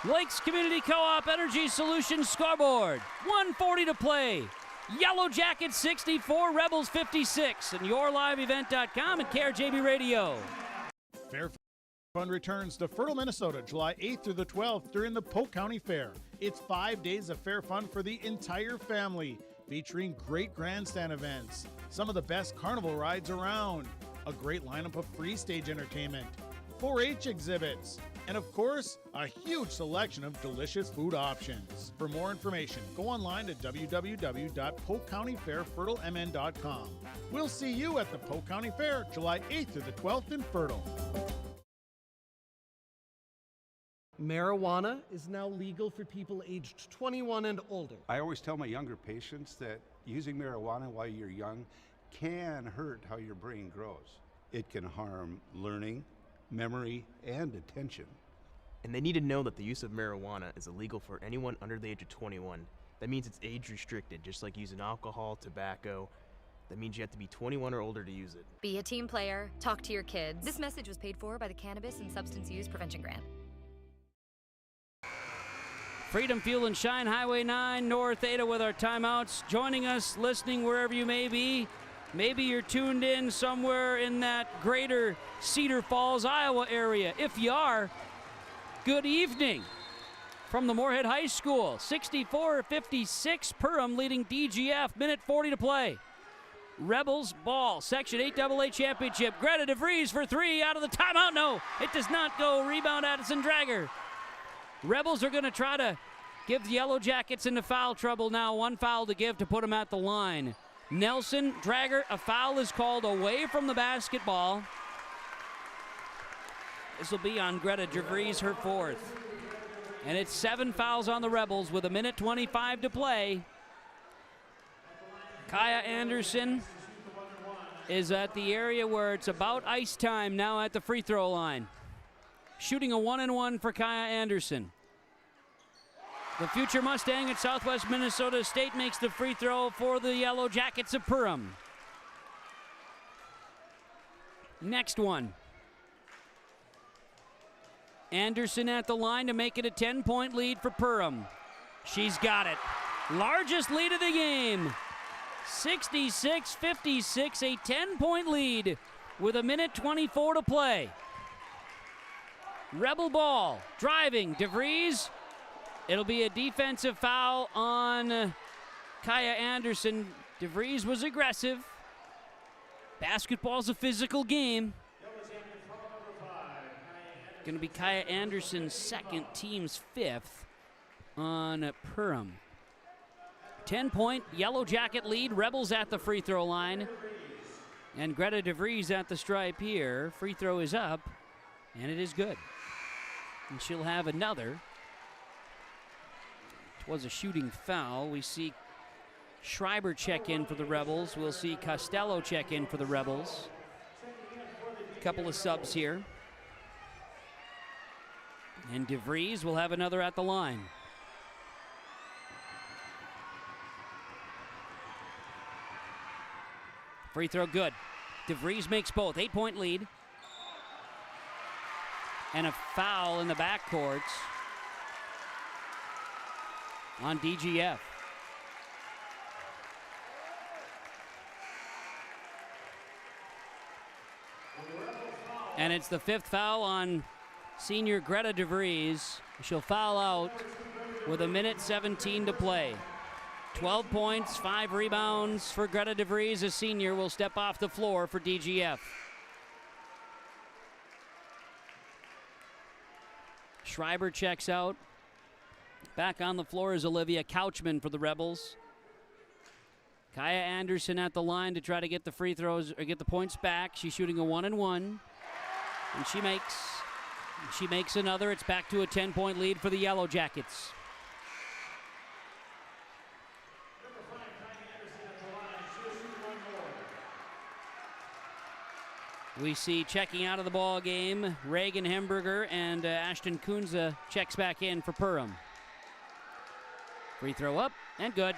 Lakes Community Co-op Energy Solutions scoreboard. 1:40 to play. Yellow Jackets 64, Rebels 56. And YourLiveEvent.com and KRJB Radio. Fair Fun returns to Fertile, Minnesota, July 8th through the 12th during the Polk County Fair. It's 5 days of fair fun for the entire family, featuring great grandstand events, some of the best carnival rides around, a great lineup of free stage entertainment, 4-H exhibits, and of course, a huge selection of delicious food options. For more information, go online to www.polkcountyfairfertilemn.com. We'll see you at the Polk County Fair, July 8th through the 12th in Fertile. Marijuana is now legal for people aged 21 and older. I always tell my younger patients that using marijuana while you're young can hurt how your brain grows. It can harm learning, memory, and attention. And they need to know that the use of marijuana is illegal for anyone under the age of 21. That means it's age restricted, just like using alcohol, tobacco. That means you have to be 21 or older to use it. Be a team player. Talk to your kids. This message was paid for by the Cannabis and Substance Use Prevention Grant. Freedom Fuel and Shine, Highway 9, North Ada with our timeouts. Joining us, listening wherever you may be. Maybe you're tuned in somewhere in that greater Cedar Falls, Iowa area. If you are, good evening from the Moorhead High School. 64-56, Perham leading DGF, minute 40 to play. Rebels ball, Section 8 AA Championship. Greta DeVries for 3 out of the timeout. No, it does not go. Rebound Addison Drager. Rebels are going to try to give the Yellow Jackets into foul trouble now. 1 foul to give to put them at the line. Nelson, Drager, a foul is called away from the basketball. This will be on Greta DeVries, her 4th. And it's 7 fouls on the Rebels with a minute 25 to play. Kaya Anderson is at the area where it's about ice time now at the free throw line. Shooting a 1-and-1 for Kaya Anderson. The future Mustang at Southwest Minnesota State makes the free throw for the Yellow Jackets of Perham. Next one. Anderson at the line to make it a 10-point lead for Perham. She's got it. Largest lead of the game. 66-56, a 10-point lead with 1:24 to play. Rebel ball, driving, DeVries. It'll be a defensive foul on Kaya Anderson. DeVries was aggressive. Basketball's a physical game. Going to be Kaya Anderson's second, team's fifth on Perham. 10-point Yellow Jacket lead. Rebels at the free throw line. And Greta DeVries at the stripe here. Free throw is up, and it is good. And she'll have another. It was a shooting foul. We see Schreiber check in for the Rebels. We'll see Costello check in for the Rebels. A couple of subs here. And DeVries will have another at the line. Free throw good. DeVries makes both. 8-point lead. And a foul in the backcourt on DGF. And it's the fifth foul on senior Greta DeVries. She'll foul out with 1:17 to play. 12 points, 5 rebounds for Greta DeVries. A senior will step off the floor for DGF. Schreiber checks out. Back on the floor is Olivia Couchman for the Rebels. Kaya Anderson at the line to try to get the free throws or get the points back. She's shooting a 1-and-1. And she makes another. It's back to a 10-point lead for the Yellow Jackets. We see checking out of the ball game, Reagan Hemberger, and Ashton Kunza checks back in for Perham. Free throw up and good.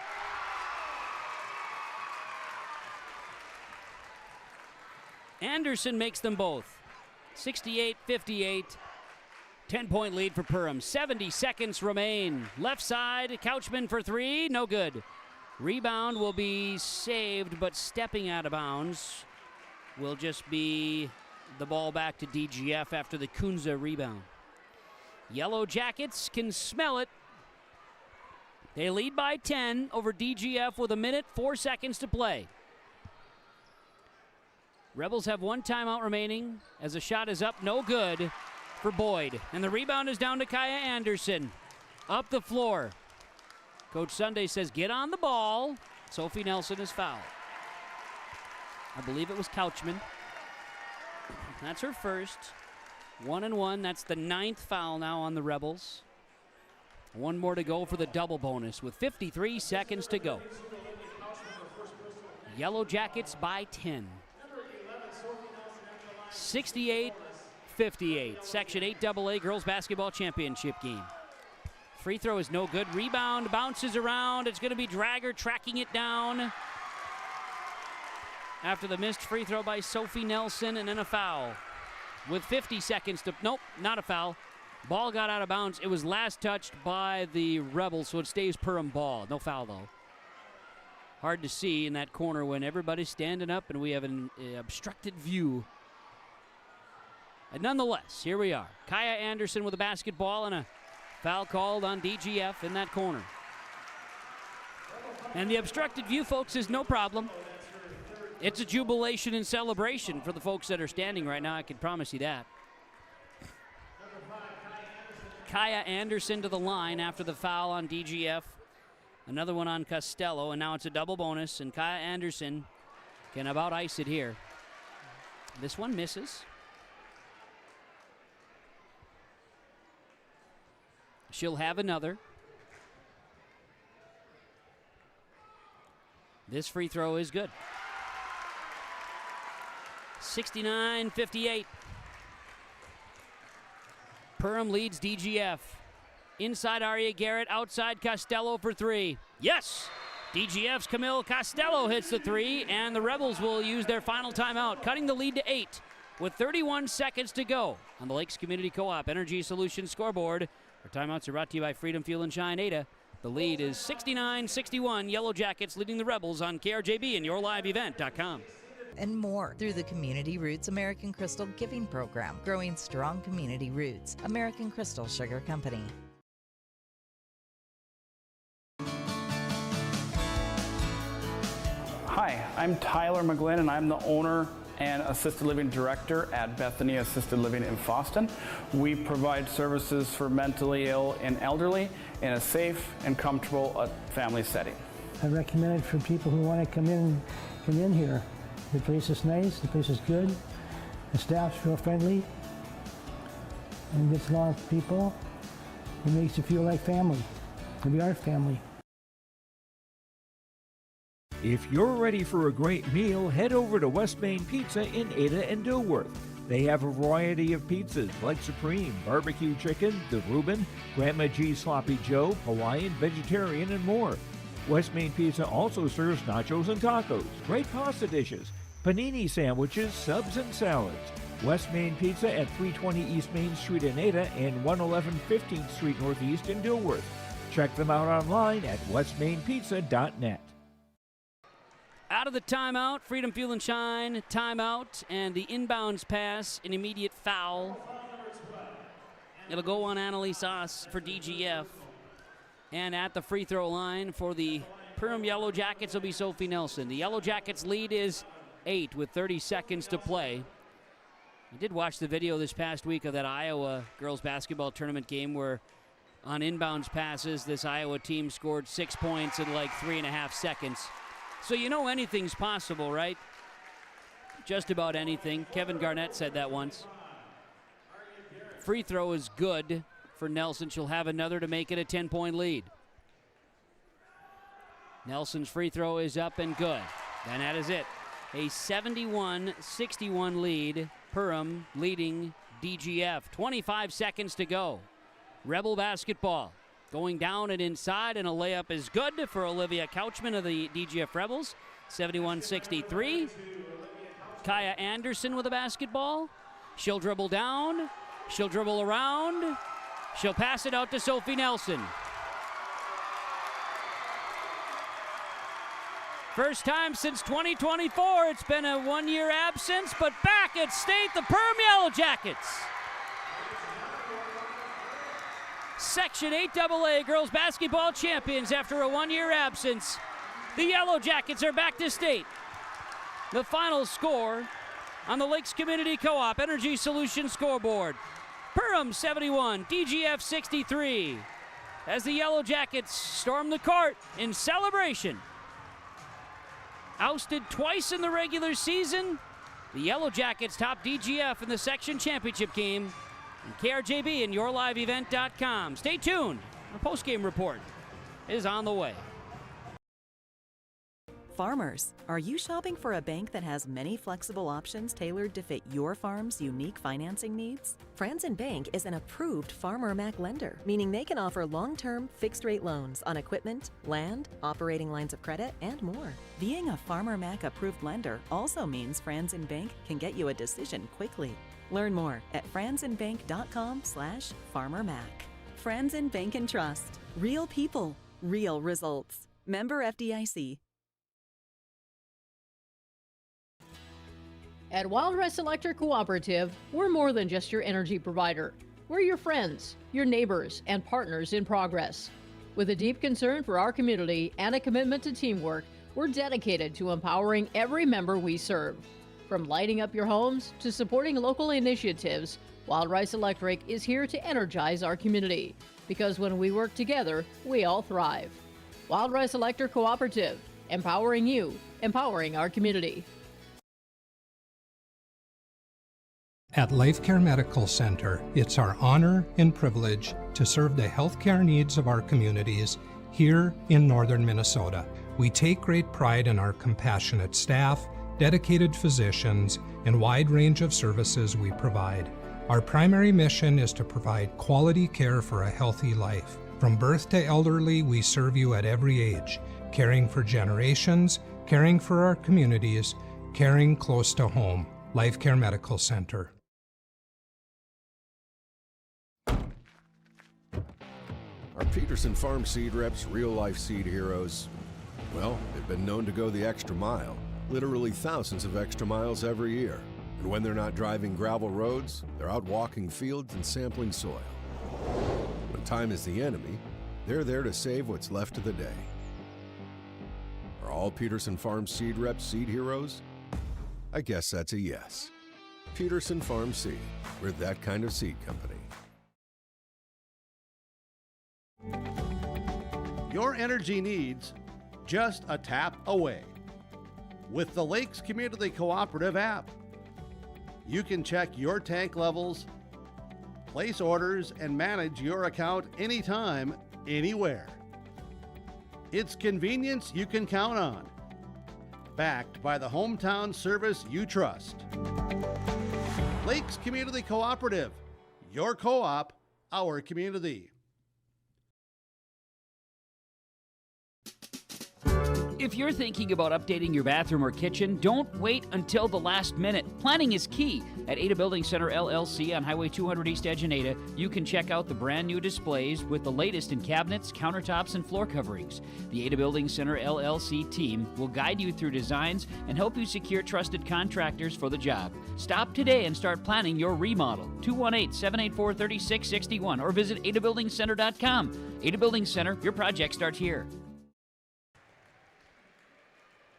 Anderson makes them both. 68-58, 10-point lead for Perham. 70 seconds remain. Left side, Couchman for three, no good. Rebound will be saved, but stepping out of bounds will just be the ball back to DGF after the Kunza rebound. Yellow Jackets can smell it. They lead by 10 over DGF with 1:04 to play. Rebels have one timeout remaining as the shot is up, no good for Boyd. And the rebound is down to Kaya Anderson. Up the floor. Coach Sunday says, get on the ball. Sophie Nelson is fouled. I believe it was Couchman. That's her first. 1-and-1. That's the 9th foul now on the Rebels. One more to go for the double bonus with 53 seconds to go. Yellow Jackets by 10. 68-58. Section 8AA Girls Basketball Championship game. Free throw is no good. Rebound bounces around. It's going to be Drager tracking it down after the missed free throw by Sophie Nelson, and then a foul. With 50 seconds to... Nope, not a foul. Ball got out of bounds. It was last touched by the Rebels, so it stays Perham ball. No foul, though. Hard to see in that corner when everybody's standing up and we have an obstructed view. And nonetheless, here we are. Kaya Anderson with a basketball and a foul called on DGF in that corner. And the obstructed view, folks, is no problem. It's a jubilation and celebration for the folks that are standing right now. I can promise you that. Kaya Anderson to the line after the foul on DGF. Another one on Costello, and now it's a double bonus, and Kaya Anderson can about ice it here. This one misses. She'll have another. This free throw is good. 69-58. Perham leads DGF. Inside Aria Garrett, outside Costello for three. Yes! DGF's Camille Costello hits the three, and the Rebels will use their final timeout, cutting the lead to 8. with 31 seconds to go on the Lakes Community Co-op Energy Solutions scoreboard. Our timeouts are brought to you by Freedom Fuel and Shine Ada. The lead is 69-61. Yellow Jackets leading the Rebels on KRJB and YourLiveEvent.com. And more through the Community Roots American Crystal Giving Program, growing strong community roots. American Crystal Sugar Company. Hi, I'm Tyler McGlynn, and I'm the owner and Assisted Living Director at Bethany Assisted Living in Foston. We provide services for mentally ill and elderly in a safe and comfortable family setting. I recommend it for people who want to come in here. The place is nice, the place is good, the staff's real friendly, and gets along with people. It makes you feel like family. We are family. If you're ready for a great meal, head over to West Main Pizza in Ada and Dilworth. They have a variety of pizzas like Supreme, Barbecue Chicken, The Reuben, Grandma G Sloppy Joe, Hawaiian, Vegetarian, and more. West Main Pizza also serves nachos and tacos, great pasta dishes, panini sandwiches, subs, and salads. West Main Pizza at 320 East Main Street in Ada and 111 15th Street Northeast in Dilworth. Check them out online at westmainpizza.net. Out of the timeout, Freedom Fuel and Shine timeout, and the inbounds pass, an immediate foul. It'll go on Annalise Oss for DGF. And at the free throw line for the Perham Yellow Jackets will be Sophie Nelson. The Yellow Jackets lead is 8 with 30 seconds to play. I did watch the video this past week of that Iowa girls basketball tournament game where on inbounds passes, this Iowa team scored 6 points in like 3.5 seconds. So you know anything's possible, right? Just about anything. Kevin Garnett said that once. Free throw is good for Nelson. She'll have another to make it a 10-point lead. Nelson's free throw is up and good. And that is it. A 71-61 lead. Perham leading DGF. 25 seconds to go. Rebel basketball. Going down and inside, and a layup is good for Olivia Couchman of the DGF Rebels. 71-63. Kaya Anderson with a basketball. She'll dribble down. She'll dribble around. She'll pass it out to Sophie Nelson. First time since 2024. It's been a one-year absence, but back at state, the Perham Yellow Jackets. Section 8AA girls basketball champions after a one-year absence. The Yellow Jackets are back to state. The final score on the Lakes Community Co-op Energy Solutions scoreboard. Perham 71, DGF 63. As the Yellow Jackets storm the court in celebration. Ousted twice in the regular season, the Yellow Jackets top DGF in the section championship game. And KRJB and YourLiveEvent.com. Stay tuned. Our postgame report is on the way. Farmers, are you shopping for a bank that has many flexible options tailored to fit your farm's unique financing needs? Franzen Bank is an approved Farmer Mac lender, meaning they can offer long-term fixed-rate loans on equipment, land, operating lines of credit, and more. Being a Farmer Mac approved lender also means Franzen Bank can get you a decision quickly. Learn more at franzenbank.com/farmermac. Franzen Bank and Trust. Real people, real results. Member FDIC. At Wild Rice Electric Cooperative, we're more than just your energy provider. We're your friends, your neighbors, and partners in progress. With a deep concern for our community and a commitment to teamwork, we're dedicated to empowering every member we serve. From lighting up your homes to supporting local initiatives, Wild Rice Electric is here to energize our community. Because when we work together, we all thrive. Wild Rice Electric Cooperative, empowering you, empowering our community. At Life Care Medical Center, it's our honor and privilege to serve the healthcare needs of our communities here in northern Minnesota. We take great pride in our compassionate staff, dedicated physicians, and wide range of services we provide. Our primary mission is to provide quality care for a healthy life. From birth to elderly, we serve you at every age, caring for generations, caring for our communities, caring close to home. Life Care Medical Center. Our Peterson Farm seed reps, real-life seed heroes, well, they've been known to go the extra mile, literally thousands of extra miles every year. And when they're not driving gravel roads, they're out walking fields and sampling soil. When time is the enemy, they're there to save what's left of the day. Are all Peterson Farm seed reps seed heroes? I guess that's a yes. Peterson Farm Seed, we're that kind of seed company. Your energy needs just a tap away. With the Lakes Community Cooperative app, you can check your tank levels, place orders, and manage your account anytime, anywhere. It's convenience you can count on. Backed by the hometown service you trust. Lakes Community Cooperative, your co-op, our community. If you're thinking about updating your bathroom or kitchen, don't wait until the last minute. Planning is key. At Ada Building Center LLC on Highway 200 East Edge in Ada, you can check out the brand new displays with the latest in cabinets, countertops, and floor coverings. The Ada Building Center LLC team will guide you through designs and help you secure trusted contractors for the job. Stop today and start planning your remodel. 218-784-3661 or visit adabuildingcenter.com. Ada Building Center, your project starts here.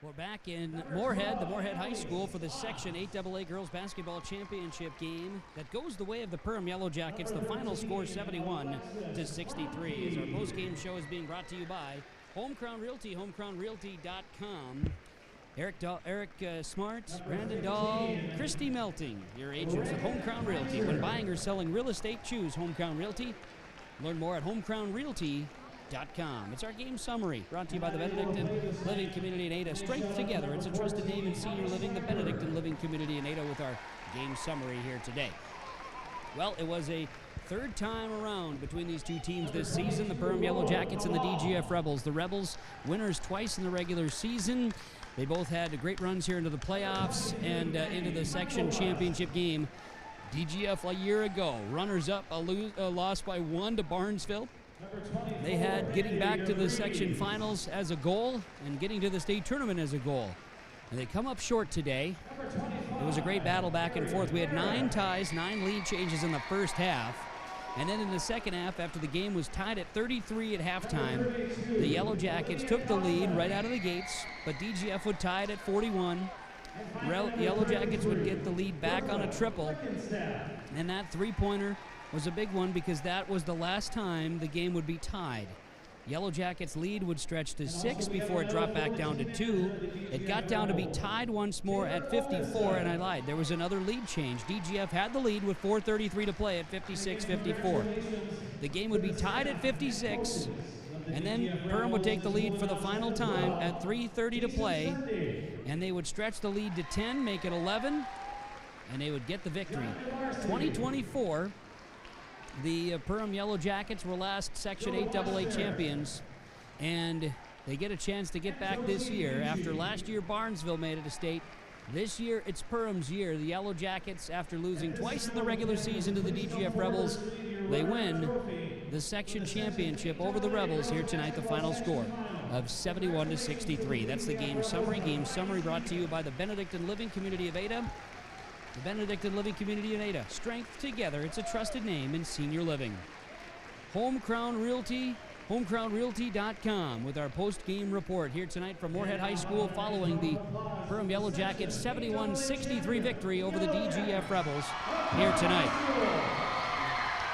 We're back in Moorhead, the Moorhead High School, for the Section 8AA Girls Basketball Championship game that goes the way of the Perham Yellow Jackets. The final score 71-63. As our post-game show is being brought to you by Home Crown Realty, homecrownrealty.com. Eric Smart, Brandon Dahl, Christy Melting, your agents at Home Crown Realty. When buying or selling real estate, choose Home Crown Realty. Learn more at homecrownrealty.com. It's our game summary, brought to you by the Benedictine Living Community in Ada. Strength together. It's a trusted name in senior living, the Benedictine Living Community in Ada, with our game summary here today. Well, it was a third time around between these two teams this season, the Perham Yellow Jackets and the DGF Rebels. The Rebels, winners twice in the regular season. They both had great runs here into the playoffs and into the section championship game. DGF a year ago, runners-up, a loss by 1 to Barnesville. They had getting back to the section finals as a goal and getting to the state tournament as a goal. And they come up short today. It was a great battle back and forth. We had 9 ties, 9 lead changes in the first half. And then in the second half, after the game was tied at 33 at halftime, the Yellow Jackets took the lead right out of the gates, but DGF would tie it at 41. Yellow Jackets would get the lead back on a triple. And that three-pointer was a big one because that was the last time the game would be tied. Yellow Jackets' lead would stretch to 6 before it dropped back down to 2. It got down to be tied once more at 54, and I lied. There was another lead change. DGF had the lead with 4:33 to play at 56-54. The game would be tied at 56, and then Perham would take the lead for the final time at 3:30 to play, and they would stretch the lead to 10, make it 11, and they would get the victory. 2024. The Perham Yellow Jackets were last Section 8AA champions, and they get a chance to get back this year. After last year, Barnesville made it a state. This year, it's Perham's year. The Yellow Jackets, after losing twice in the regular season to the DGF Rebels, they win the section championship over the Rebels here tonight. The final score of 71-63. That's the game summary. Game summary brought to you by the Benedictine Living Community of Ada. The Benedictine Living Community in Ada. Strength together. It's a trusted name in senior living. Home Crown Realty, homecrownrealty.com, with our post-game report here tonight from Moorhead High School following the Perham Yellow Jackets 71-63 victory over the DGF Rebels here tonight.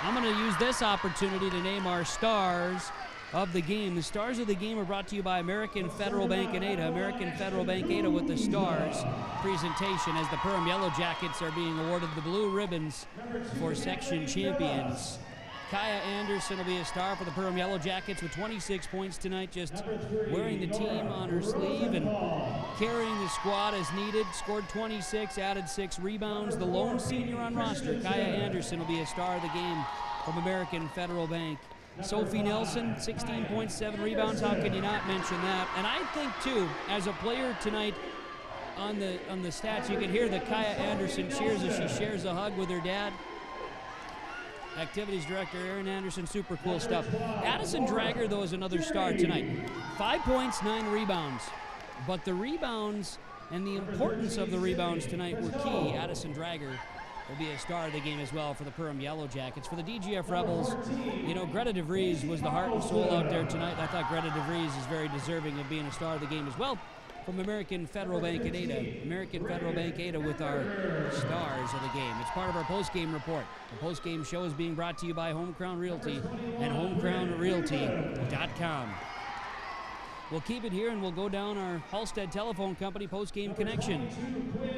I'm going to use this opportunity to name our stars of the game. The stars of the game are brought to you by American Federal Bank in Ada. American Federal Bank Ada with the stars presentation as the Perham Yellow Jackets are being awarded the blue ribbons for section champions. Kaya Anderson will be a star for the Perham Yellow Jackets with 26 points tonight, just wearing the team on her sleeve and carrying the squad as needed. Scored 26, added 6 rebounds. The lone senior on roster, Kaya Anderson, will be a star of the game from American Federal Bank. Sophie Nelson, 16.7 rebounds. How can you not mention that? And I think, too, as a player tonight, on the stats. You can hear the Kaya Anderson cheers as she shares a hug with her dad. Activities Director Aaron Anderson, super cool stuff. Addison Drager, though, is another star tonight. 5 points, 9 rebounds. But the rebounds and the importance of the rebounds tonight were key. Addison Drager will be a star of the game as well for the Perham Yellow Jackets. For the DGF Rebels, you know, Greta DeVries was the heart and soul out there tonight. I thought Greta DeVries is very deserving of being a star of the game as well. From American Federal Bank and Ada. American Federal Bank Ada with our stars of the game. It's part of our post-game report. The post-game show is being brought to you by Home Crown Realty and homecrownrealty.com. We'll keep it here and we'll go down our Halstead Telephone Company post-game connection.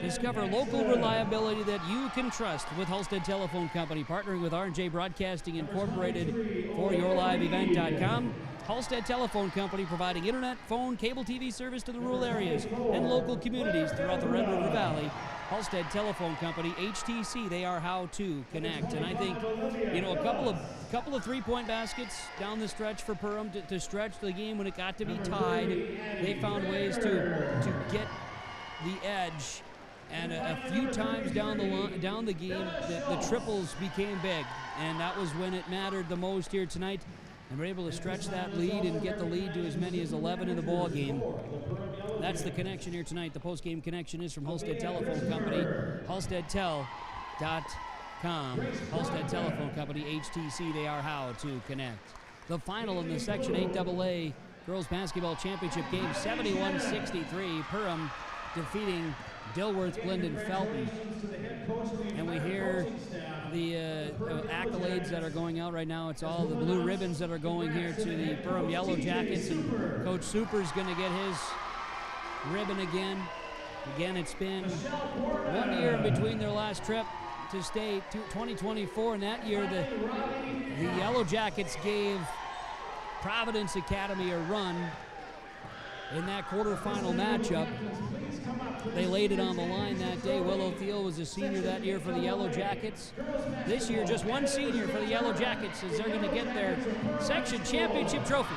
Discover local reliability that you can trust with Halstead Telephone Company, partnering with R&J Broadcasting Incorporated for yourliveevent.com. Halstead Telephone Company providing internet, phone, cable TV service to the rural areas and local communities throughout the Red River Valley. Halstead Telephone Company, HTC, they are how to connect. And I think, you know, a couple of three-point baskets down the stretch for Perham to stretch the game when it got to be tied. They found ways to get the edge. And a few times down the game, the triples became big. And that was when it mattered the most here tonight. And we're able to stretch that lead and get the lead to as many as 11 in the ball game. That's the connection here tonight. The post-game connection is from Halstead Telephone Company, halsteadtel.com. Halstead Telephone Company, HTC, they are how to connect. The final in the Section 8AA Girls Basketball Championship game, 71-63. Perham defeating Dilworth-Glyndon-Felton. And we hear the accolades that are going out right now. It's all the blue ribbons that are going here to the Perham Yellow Jackets, and Coach Super's going to get his ribbon again. Again, it's been 1 year in between their last trip to state, 2024, and that year the Yellow Jackets gave Providence Academy a run in that quarterfinal matchup. They laid it on the line that day. Willow Thiel was a senior that year for the Yellow Jackets. This year, just one senior for the Yellow Jackets, as they're going to get their section championship trophy.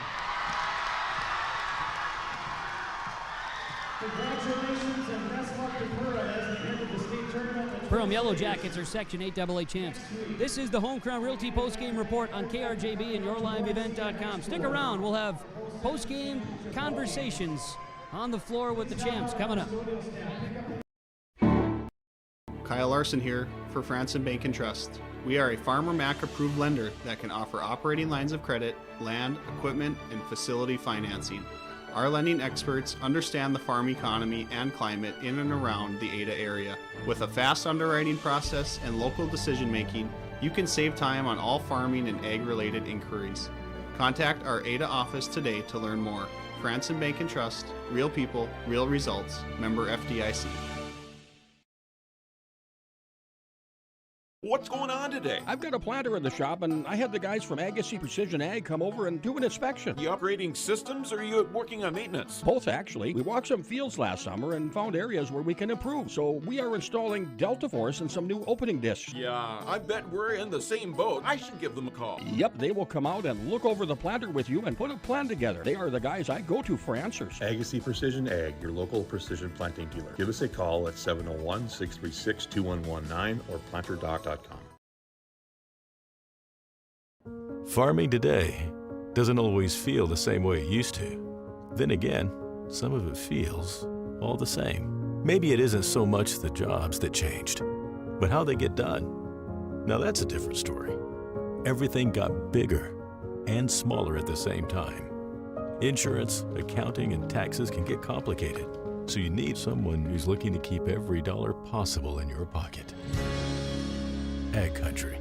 Congratulations and best luck to Perham as they enter the state tournament. Perham Yellow Jackets are Section 8AA champs. This is the Home Crown Realty post-game report on KRJB and yourliveevent.com. Stick around. We'll have post-game conversations on the floor with the champs coming up. Kyle Larson here for Franson Bank and Trust. We are a Farmer Mac approved lender that can offer operating lines of credit, land, equipment, and facility financing. Our lending experts understand the farm economy and climate in and around the Ada area. With a fast underwriting process and local decision making, you can save time on all farming and ag-related inquiries. Contact our Ada office today to learn more. Franson Bank and Trust, real people, real results. Member FDIC. What's going on today? I've got a planter in the shop, and I had the guys from Agassi Precision Ag come over and do an inspection. You upgrading systems, or are you working on maintenance? Both, actually. We walked some fields last summer and found areas where we can improve. So we are installing Delta Force and some new opening discs. Yeah, I bet we're in the same boat. I should give them a call. Yep, they will come out and look over the planter with you and put a plan together. They are the guys I go to for answers. Agassi Precision Ag, your local precision planting dealer. Give us a call at 701-636-2119 or planterdoc.com. Farming today doesn't always feel the same way it used to. Then again, some of it feels all the same. Maybe it isn't so much the jobs that changed, but how they get done. Now that's a different story. Everything got bigger and smaller at the same time. Insurance, accounting, and taxes can get complicated, so you need someone who's looking to keep every dollar possible in your pocket. Ag Country.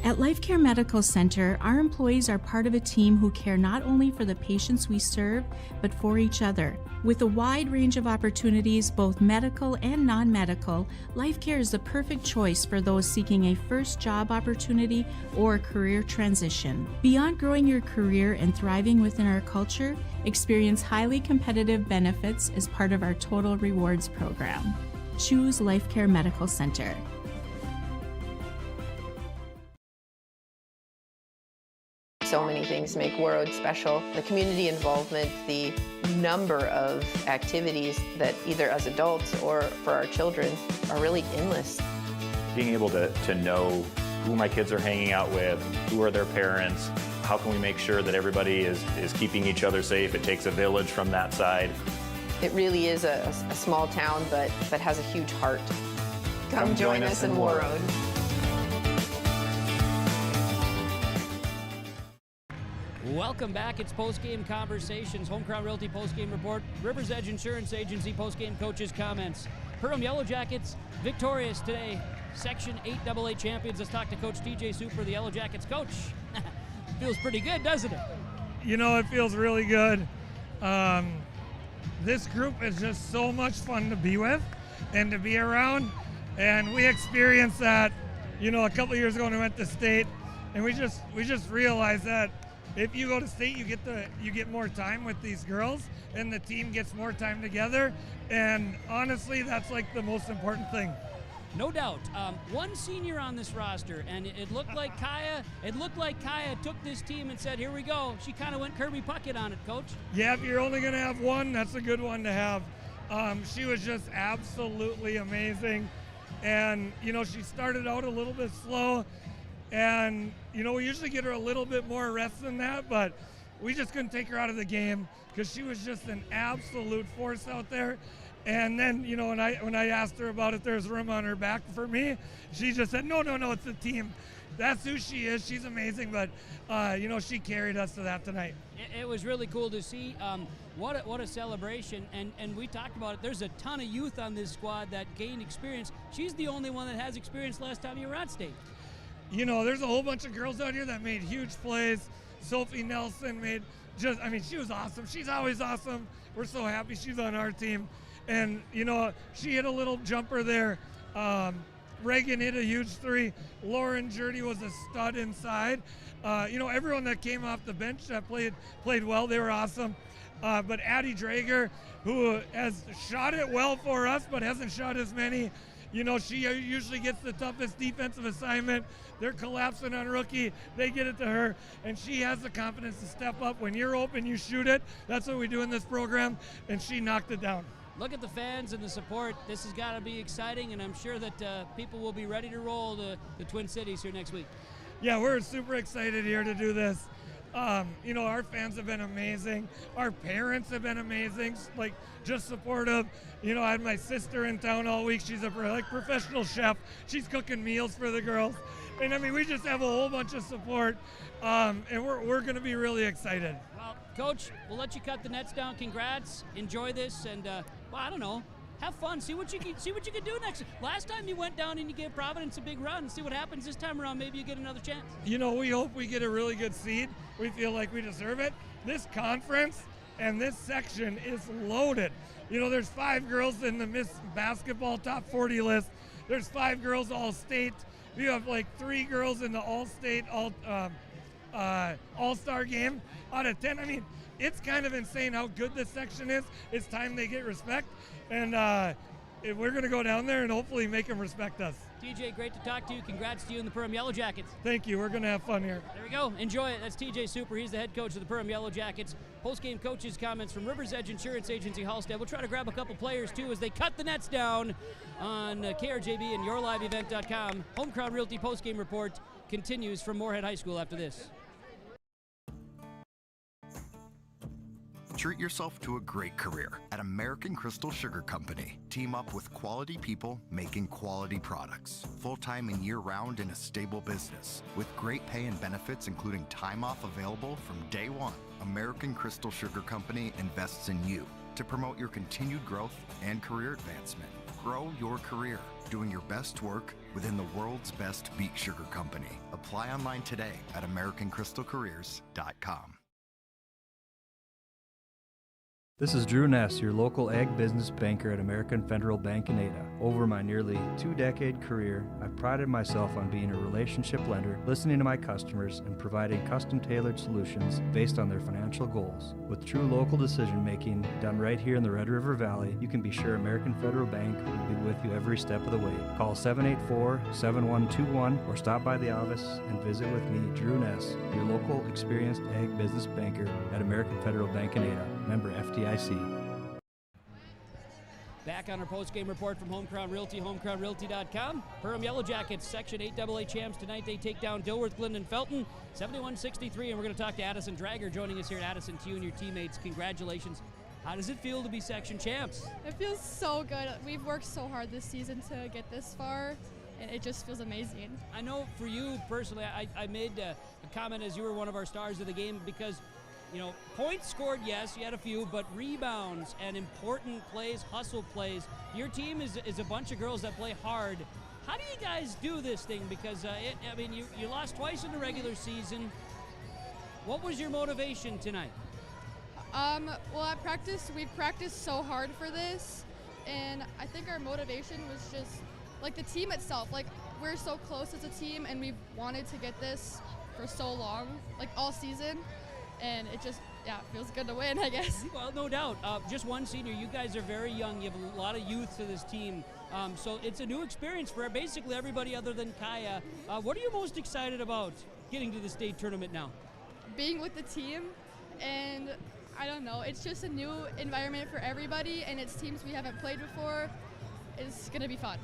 At Life Care Medical Center, our employees are part of a team who care not only for the patients we serve, but for each other. With a wide range of opportunities, both medical and non-medical, Life Care is the perfect choice for those seeking a first job opportunity or career transition. Beyond growing your career and thriving within our culture, experience highly competitive benefits as part of our Total Rewards program. Choose Life Care Medical Center. So many things make Warroad special. The community involvement, the number of activities that either as adults or for our children are really endless. Being able to know who my kids are hanging out with, who are their parents, how can we make sure that everybody is keeping each other safe? It takes a village from that side. It really is a small town, but has a huge heart. Come join us in Warroad. Welcome back. It's Postgame Conversations, Home Crown Realty Postgame Report, River's Edge Insurance Agency Postgame Coaches Comments. Perham Yellow Jackets victorious today. Section 8 AA champions. Let's talk to Coach TJ Super, the Yellow Jackets coach. Feels pretty good, doesn't it? You know, it feels really good. This group is just so much fun to be with and to be around. And we experienced that, you know, a couple of years ago when we went to state, and we just realized that if you go to state, you get more time with these girls, and the team gets more time together. And honestly, that's like the most important thing. No doubt. One senior on this roster, and it looked like Kaya. It looked like Kaya took this team and said, "Here we go." She kind of went Kirby Puckett on it, Coach. Yeah, if you're only going to have one, that's a good one to have. She was just absolutely amazing, and you know, she started out a little bit slow, and you know, we usually get her a little bit more rest than that, but we just couldn't take her out of the game because she was just an absolute force out there. And then, you know, when I asked her about if there's room on her back for me, she just said, no, it's the team. That's who she is. She's amazing, but, you know, she carried us to that tonight. It was really cool to see. What a celebration. And we talked about it. There's a ton of youth on this squad that gained experience. She's the only one that has experience last time you were at state. You know, there's a whole bunch of girls out here that made huge plays. Sophie Nelson she was awesome. She's always awesome. We're so happy she's on our team. And, you know, she hit a little jumper there. Reagan hit a huge three. Lauren Jurdy was a stud inside. You know, everyone that came off the bench that played well, they were awesome. But Addie Drager, who has shot it well for us, but hasn't shot as many. You know, she usually gets the toughest defensive assignment. They're collapsing on rookie. They get it to her, and she has the confidence to step up. When you're open, you shoot it. That's what we do in this program, and she knocked it down. Look at the fans and the support. This has got to be exciting, and I'm sure that people will be ready to roll the Twin Cities here next week. Yeah, we're super excited here to do this. You know, our fans have been amazing. Our parents have been amazing, like just supportive. You know, I had my sister in town all week. She's a professional chef. She's cooking meals for the girls. And I mean, we just have a whole bunch of support, and we're going to be really excited. Well, Coach, we'll let you cut the nets down. Congrats. Enjoy this, and well, I don't know. Have fun. See what you can do next. Last time you went down and you gave Providence a big run. See what happens this time around. Maybe you get another chance. You know, we hope we get a really good seed. We feel like we deserve it. This conference and this section is loaded. You know, there's 5 girls in the Miss Basketball Top 40 list. There's 5 girls All-State. You have like 3 girls in the All-State All-Star game out of 10. I mean, it's kind of insane how good this section is. It's time they get respect, and we're going to go down there and hopefully make them respect us. TJ, great to talk to you. Congrats to you and the Perham Yellow Jackets. Thank you. We're going to have fun here. There we go. Enjoy it. That's TJ Super. He's the head coach of the Perham Yellow Jackets. Post-game coaches' comments from River's Edge Insurance Agency Hallstead. We'll try to grab a couple players, too, as they cut the nets down on KRJB and YourLiveEvent.com. Home Crown Realty post-game report continues from Moorhead High School after this. Treat yourself to a great career at American Crystal Sugar Company. Team up with quality people making quality products. Full-time and year-round in a stable business. With great pay and benefits including time off available from day one. American Crystal Sugar Company invests in you to promote your continued growth and career advancement. Grow your career, doing your best work within the world's best beet sugar company. Apply online today at AmericanCrystalCareers.com. This is Drew Ness, your local ag business banker at American Federal Bank in Ada. Over my nearly 2-decade career, I've prided myself on being a relationship lender, listening to my customers, and providing custom-tailored solutions based on their financial goals. With true local decision-making done right here in the Red River Valley, you can be sure American Federal Bank will be with you every step of the way. Call 784-7121 or stop by the office and visit with me, Drew Ness, your local experienced ag business banker at American Federal Bank in Ada, member FDIC. Back on our post-game report from Home Crown Realty, homecrownrealty.com. Perham Yellow Jackets, Section 8AA champs tonight. They take down Dilworth-Glyndon-Felton, 71-63, and we're going to talk to Addison Drager joining us here at Addison. To you and your teammates, congratulations. How does it feel to be section champs? It feels so good. We've worked so hard this season to get this far, and it just feels amazing. I know for you personally, I made a comment as you were one of our stars of the game because, you know, points scored, yes, you had a few, but rebounds and important plays, hustle plays. Your team is a bunch of girls that play hard. How do you guys do this thing? Because, you lost twice in the regular season. What was your motivation tonight? Well, at practice, we've practiced so hard for this, and I think our motivation was just, like, the team itself. Like, we're so close as a team, and we've wanted to get this for so long, like, all season. And it just, feels good to win, I guess. Well, no doubt. Just one senior. You guys are very young. You have a lot of youth to this team. So it's a new experience for basically everybody other than Kaya. What are you most excited about getting to the state tournament now? Being with the team, and I don't know, it's just a new environment for everybody, and it's teams we haven't played before. It's going to be fun.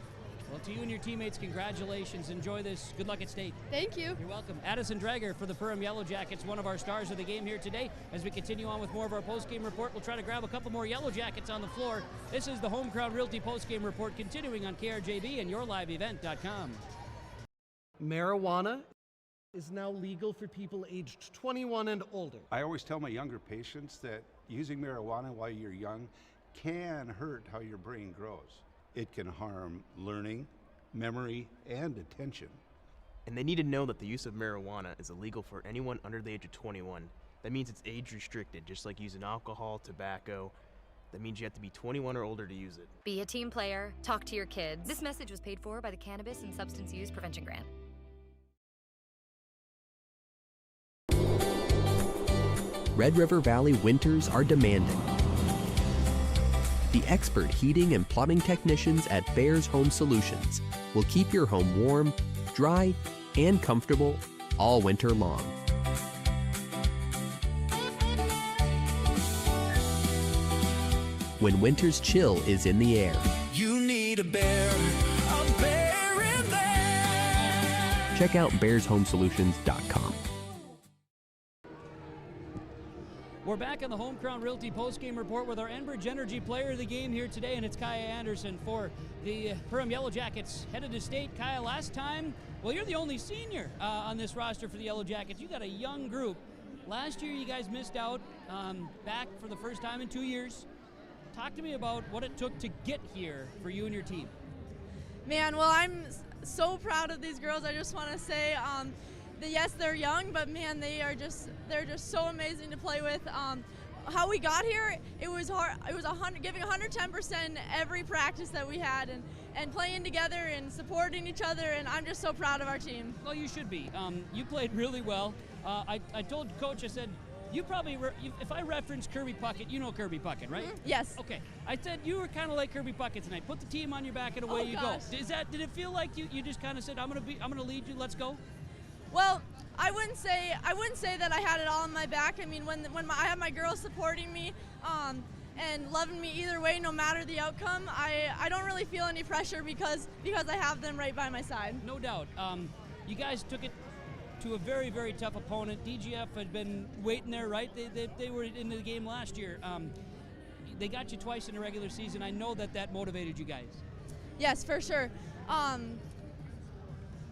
Well, to you and your teammates, congratulations. Enjoy this. Good luck at state. Thank you. You're welcome. Addison Drager for the Perham Yellow Jackets, one of our stars of the game here today. As we continue on with more of our post-game report, we'll try to grab a couple more Yellow Jackets on the floor. This is the Home Crown Realty post-game report continuing on KRJB and yourliveevent.com. Marijuana is now legal for people aged 21 and older. I always tell my younger patients that using marijuana while you're young can hurt how your brain grows. It can harm learning, memory, and attention. And they need to know that the use of marijuana is illegal for anyone under the age of 21. That means it's age restricted, just like using alcohol, tobacco. That means you have to be 21 or older to use it. Be a team player, talk to your kids. This message was paid for by the Cannabis and Substance Use Prevention Grant. Red River Valley winters are demanding. The expert heating and plumbing technicians at Bears Home Solutions will keep your home warm, dry, and comfortable all winter long. When winter's chill is in the air, you need a bear in there. Check out bearshomesolutions.com. We're back on the Home Crown Realty post-game report with our Enbridge Energy player of the game here today, and it's Kaya Anderson for the Perham Yellow Jackets. Headed to state, Kaya, last time, well, you're the only senior on this roster for the Yellow Jackets. You got a young group. Last year, you guys missed out back for the first time in 2 years. Talk to me about what it took to get here for you and your team. Man, well, I'm so proud of these girls. I just want to say, yes, they're young, but man, they're just so amazing to play with. How we got here, it was hard. It was giving 110% every practice that we had, and playing together and supporting each other. And I'm just so proud of our team. Well, you should be. You played really well. I told Coach, I said, you probably, if I reference Kirby Puckett, you know Kirby Puckett, right? Mm-hmm. Yes. Okay. I said you were kind of like Kirby Puckett tonight. Put the team on your back and away you go. Did it feel like you just kind of said, I'm gonna lead you, let's go? Well, I wouldn't say that I had it all on my back. I mean, when I have my girls supporting me and loving me either way, no matter the outcome, I don't really feel any pressure because I have them right by my side. No doubt. You guys took it to a very, very tough opponent. DGF had been waiting there, right? They were into the game last year. They got you twice in the regular season. I know that motivated you guys. Yes, for sure.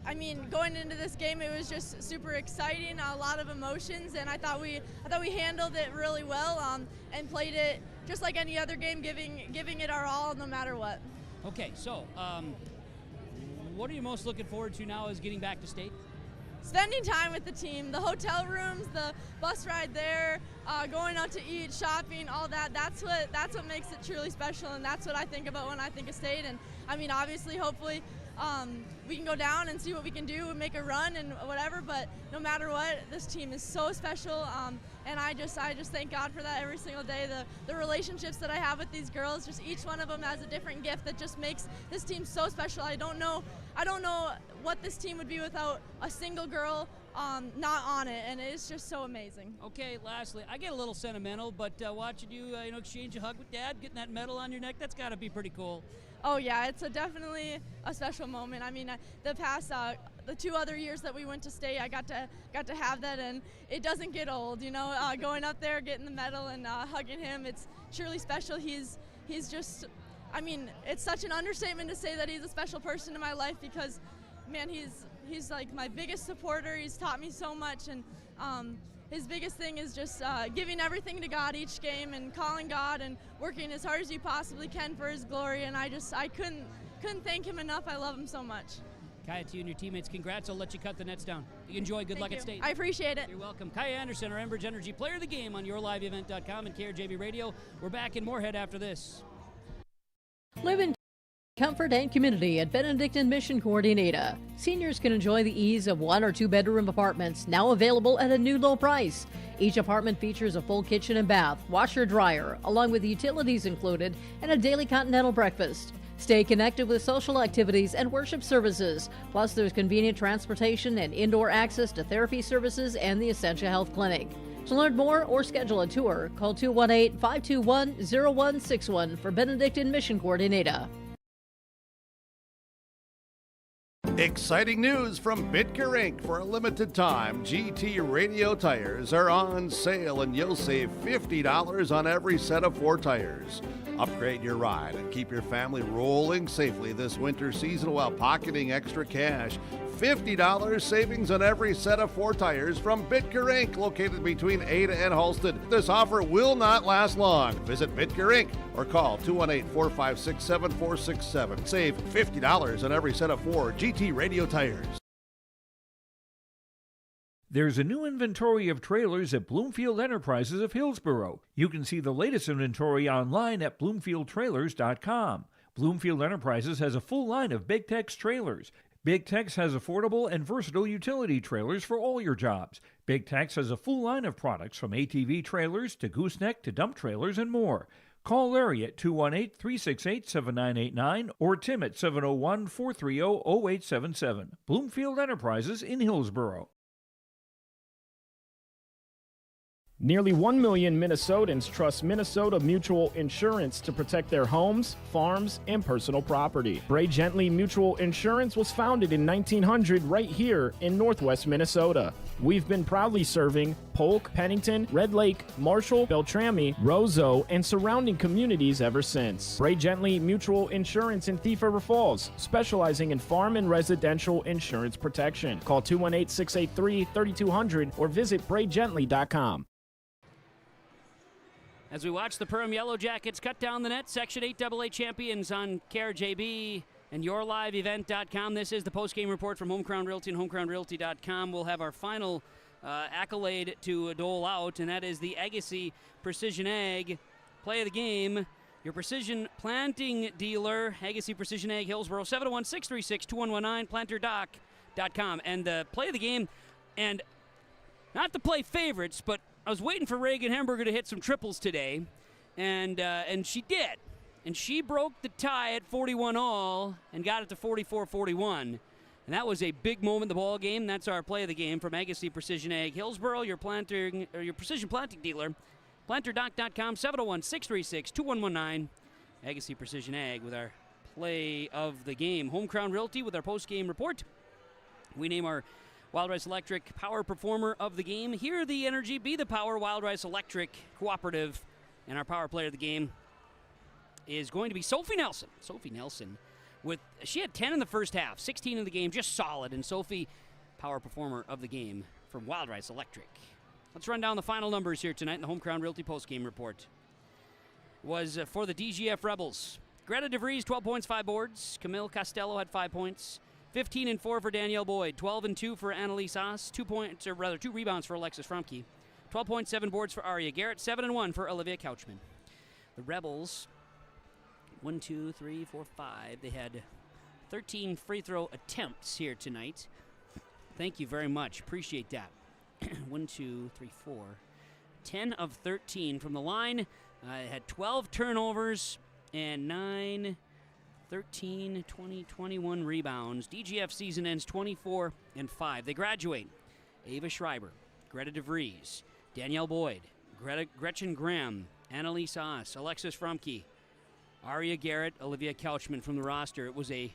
I mean, going into this game, it was just super exciting, a lot of emotions, and I thought we handled it really well and played it just like any other game, giving it our all no matter what. Okay, so what are you most looking forward to now is getting back to state? spending time with the team, the hotel rooms, the bus ride there, going out to eat, shopping, all that. That's what makes it truly special, and that's what I think about when I think of state. And I mean, obviously, hopefully, we can go down and see what we can do and make a run and whatever. But no matter what, this team is so special, and I just thank God for that every single day. The relationships that I have with these girls, just each one of them has a different gift that just makes this team so special. I don't know what this team would be without a single girl not on it, and it's just so amazing. Okay, lastly, I get a little sentimental, but watching you, exchange a hug with Dad, getting that medal on your neck, that's got to be pretty cool. Oh yeah, it's definitely a special moment. I mean, the past the 2 other years that we went to state, I got to have that, and it doesn't get old. Going up there, getting the medal, and hugging him, it's truly special. He's just, I mean, it's such an understatement to say that he's a special person in my life, because, man, he's like my biggest supporter. He's taught me so much, and his biggest thing is just giving everything to God each game and calling God and working as hard as you possibly can for His glory. And I couldn't thank him enough. I love him so much. Kaya, to you and your teammates, congrats. I'll let you cut the nets down. You enjoy. Good luck at state. I appreciate it. You're welcome. Kaya Anderson, our Enbridge Energy Player of the Game on YourLiveEvent.com and KRJB Radio. We're back in Moorhead after this. Live in comfort and community at Benedictine Mission Coordinator. Seniors can enjoy the ease of 1 or 2 bedroom apartments, now available at a new low price. Each apartment features a full kitchen and bath, washer dryer, along with utilities included, and a daily continental breakfast. Stay connected with social activities and worship services. Plus, there's convenient transportation and indoor access to therapy services and the Essentia Health Clinic. To learn more or schedule a tour, call 218-521-0161 for Benedictine Mission Coordinator. Exciting news from Bitker Inc. For a limited time, GT radio tires are on sale and you'll save $50 on every set of 4 tires. Upgrade your ride and keep your family rolling safely this winter season while pocketing extra cash. $50 savings on every set of 4 tires from Bitker Inc., located between Ada and Halsted. This offer will not last long. Visit Bitker Inc. or call 218-456-7467. Save $50 on every set of 4 GT radio tires. There's a new inventory of trailers at Bloomfield Enterprises of Hillsborough. You can see the latest inventory online at bloomfieldtrailers.com. Bloomfield Enterprises has a full line of Big Tex trailers. Big Tex has affordable and versatile utility trailers for all your jobs. Big Tex has a full line of products from ATV trailers to gooseneck to dump trailers and more. Call Larry at 218-368-7989 or Tim at 701-430-0877. Bloomfield Enterprises in Hillsborough. Nearly 1 million Minnesotans trust Minnesota Mutual Insurance to protect their homes, farms, and personal property. Bray Gently Mutual Insurance was founded in 1900 right here in Northwest Minnesota. We've been proudly serving Polk, Pennington, Red Lake, Marshall, Beltrami, Roseau, and surrounding communities ever since. Bray Gently Mutual Insurance in Thief River Falls, specializing in farm and residential insurance protection. Call 218-683-3200 or visit braygently.com. As we watch the Perham Yellow Jackets cut down the net, Section 8 AA champions on KRJB and YourLiveEvent.com. This is the postgame report from Home Crown Realty and HomeCrownRealty.com. We'll have our final accolade to dole out, and that is the Agassi Precision Ag Play of the Game. Your precision planting dealer, Agassi Precision Ag, Hillsborough, 701-636-2119, planterdoc.com. And the play of the game, and not to play favorites, but I was waiting for Reagan Hamburger to hit some triples today, and she did. And she broke the tie at 41 all and got it to 44-41. And that was a big moment in the ball game. That's our play of the game from Agassi Precision Ag Hillsborough, your precision planting dealer. Planterdoc.com, 701-636-2119. Agassi Precision Ag with our play of the game. Home Crown Realty with our post-game report. We name our Wild Rice Electric Power Performer of the Game. Hear the energy, be the power. Wild Rice Electric Cooperative. And our power player of the game is going to be Sophie Nelson. Sophie Nelson, she had 10 in the first half, 16 in the game, just solid. And Sophie, Power Performer of the Game from Wild Rice Electric. Let's run down the final numbers here tonight in the Home Crown Realty postgame report. Was for the DGF Rebels. Greta DeVries, 12 points, 5 boards. Camille Costello had 5 points. 15-4 for Danielle Boyd. 12-2 for Annalise Haas. 2 rebounds for Alexis Fromke. 12.7 boards for Aria Garrett. 7-1 for Olivia Couchman. The Rebels, 1, 2, 3, 4, 5. They had 13 free throw attempts here tonight. Thank you very much. Appreciate that. 1, 2, 3, 4. 10 of 13 from the line. Had 12 turnovers and 9, 13, 20, 21 rebounds. DGF season ends 24-5. They graduate. Ava Schreiber, Greta DeVries, Danielle Boyd, Gretchen Graham, Annalise Haas, Alexis Fromke, Aria Garrett, Olivia Couchman from the roster. It was a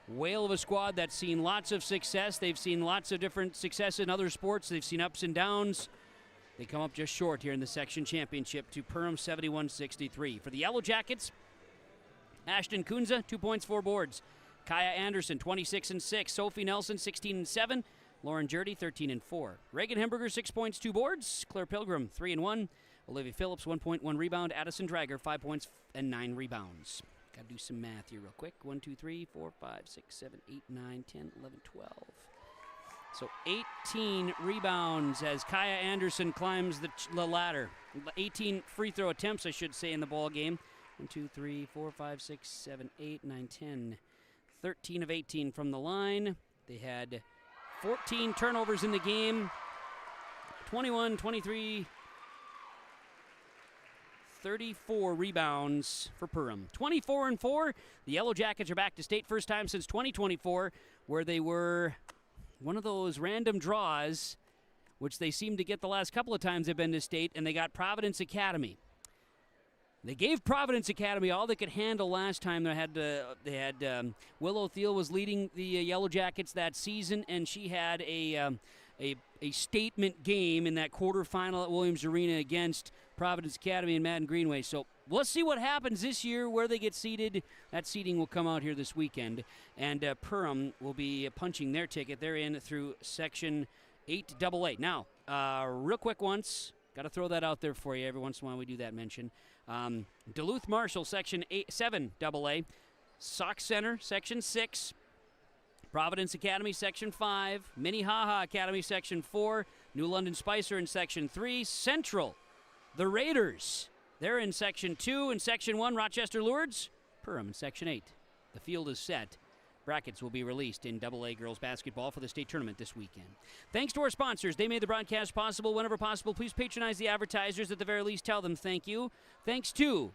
whale of a squad that's seen lots of success. They've seen lots of different success in other sports. They've seen ups and downs. They come up just short here in the section championship to Perham 71-63. For the Yellow Jackets, Ashton Kunza, 2 points, 4 boards. Kaya Anderson, 26-6. Sophie Nelson, 16-7. Lauren Jurdy, 13-4. Reagan Hemberger, 6 points, 2 boards. Claire Pilgrim, 3-1. Olivia Phillips, 1 point, 1 rebound. Addison Drager, 5 points and 9 rebounds. Got to do some math here real quick. 1, 2, 3, 4, 5, 6, 7, 8, 9, 10, 11, 12. So 18 rebounds as Kaya Anderson climbs the ladder. 18 free throw attempts, I should say, in the ball game. 1, 2, 3, 4, 5, 6, 7, 8, 9, 10. 13 of 18 from the line. They had 14 turnovers in the game. 21, 23, 34 rebounds for Perham. 24-4. The Yellow Jackets are back to state, first time since 2024, where they were one of those random draws, which they seem to get the last couple of times they've been to state, and they got Providence Academy. They gave Providence Academy all they could handle last time. They had Willow Thiel was leading the Yellow Jackets that season, and she had a statement game in that quarterfinal at Williams Arena against Providence Academy and Madden Greenway. So let's see what happens this year, where they get seeded. That seeding will come out here this weekend, and Perham will be punching their ticket. They're in through Section 8AA. Now, real quick once, got to throw that out there for you. Every once in a while we do that mention. Duluth Marshall, Section 7AA. Sauk Center, Section 6. Providence Academy, Section 5. Minnehaha Academy, Section 4. New London Spicer in Section 3. Central, the Raiders, they're in Section 2. In Section 1, Rochester Lourdes. Perham in Section 8. The field is set. Brackets will be released in AA girls basketball for the state tournament this weekend. Thanks to our sponsors. They made the broadcast possible. Whenever possible, please patronize the advertisers. At the very least, tell them thank you. Thanks to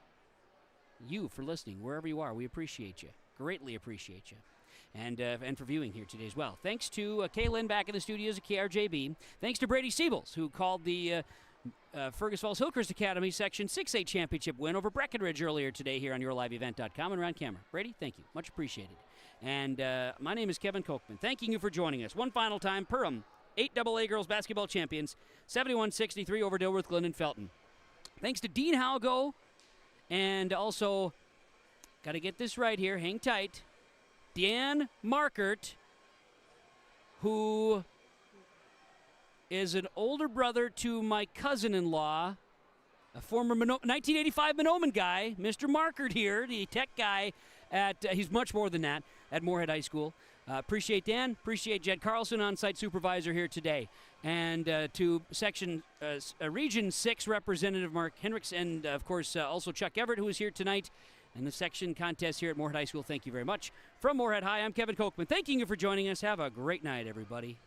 you for listening, wherever you are. We appreciate you. Greatly appreciate you. And for viewing here today as well. Thanks to Kay Lynn back in the studios at KRJB. Thanks to Brady Siebels, who called the Fergus Falls Hillcrest Academy Section 6A championship win over Breckenridge earlier today here on YourLiveEvent.com and around camera. Brady, thank you. Much appreciated. And my name is Kevin Kochman. Thanking you for joining us. One final time, Perham, 8AA girls basketball champions, 71-63 over Dilworth-Glyndon-Felton. Thanks to Dean Halgo, and also, got to get this right here, hang tight, Dan Markert, who is an older brother to my cousin-in-law, a former 1985 Monoman guy, Mr. Markert here, the tech guy at, he's much more than that, at Moorhead High School. Appreciate Dan, appreciate Jed Carlson, on-site supervisor here today. And to Region 6 Representative Mark Hendricks, and of course also Chuck Everett, who is here tonight. And the section contest here at Moorhead High School. Thank you very much. From Moorhead High, I'm Kevin Kochman. Thanking you for joining us. Have a great night, everybody.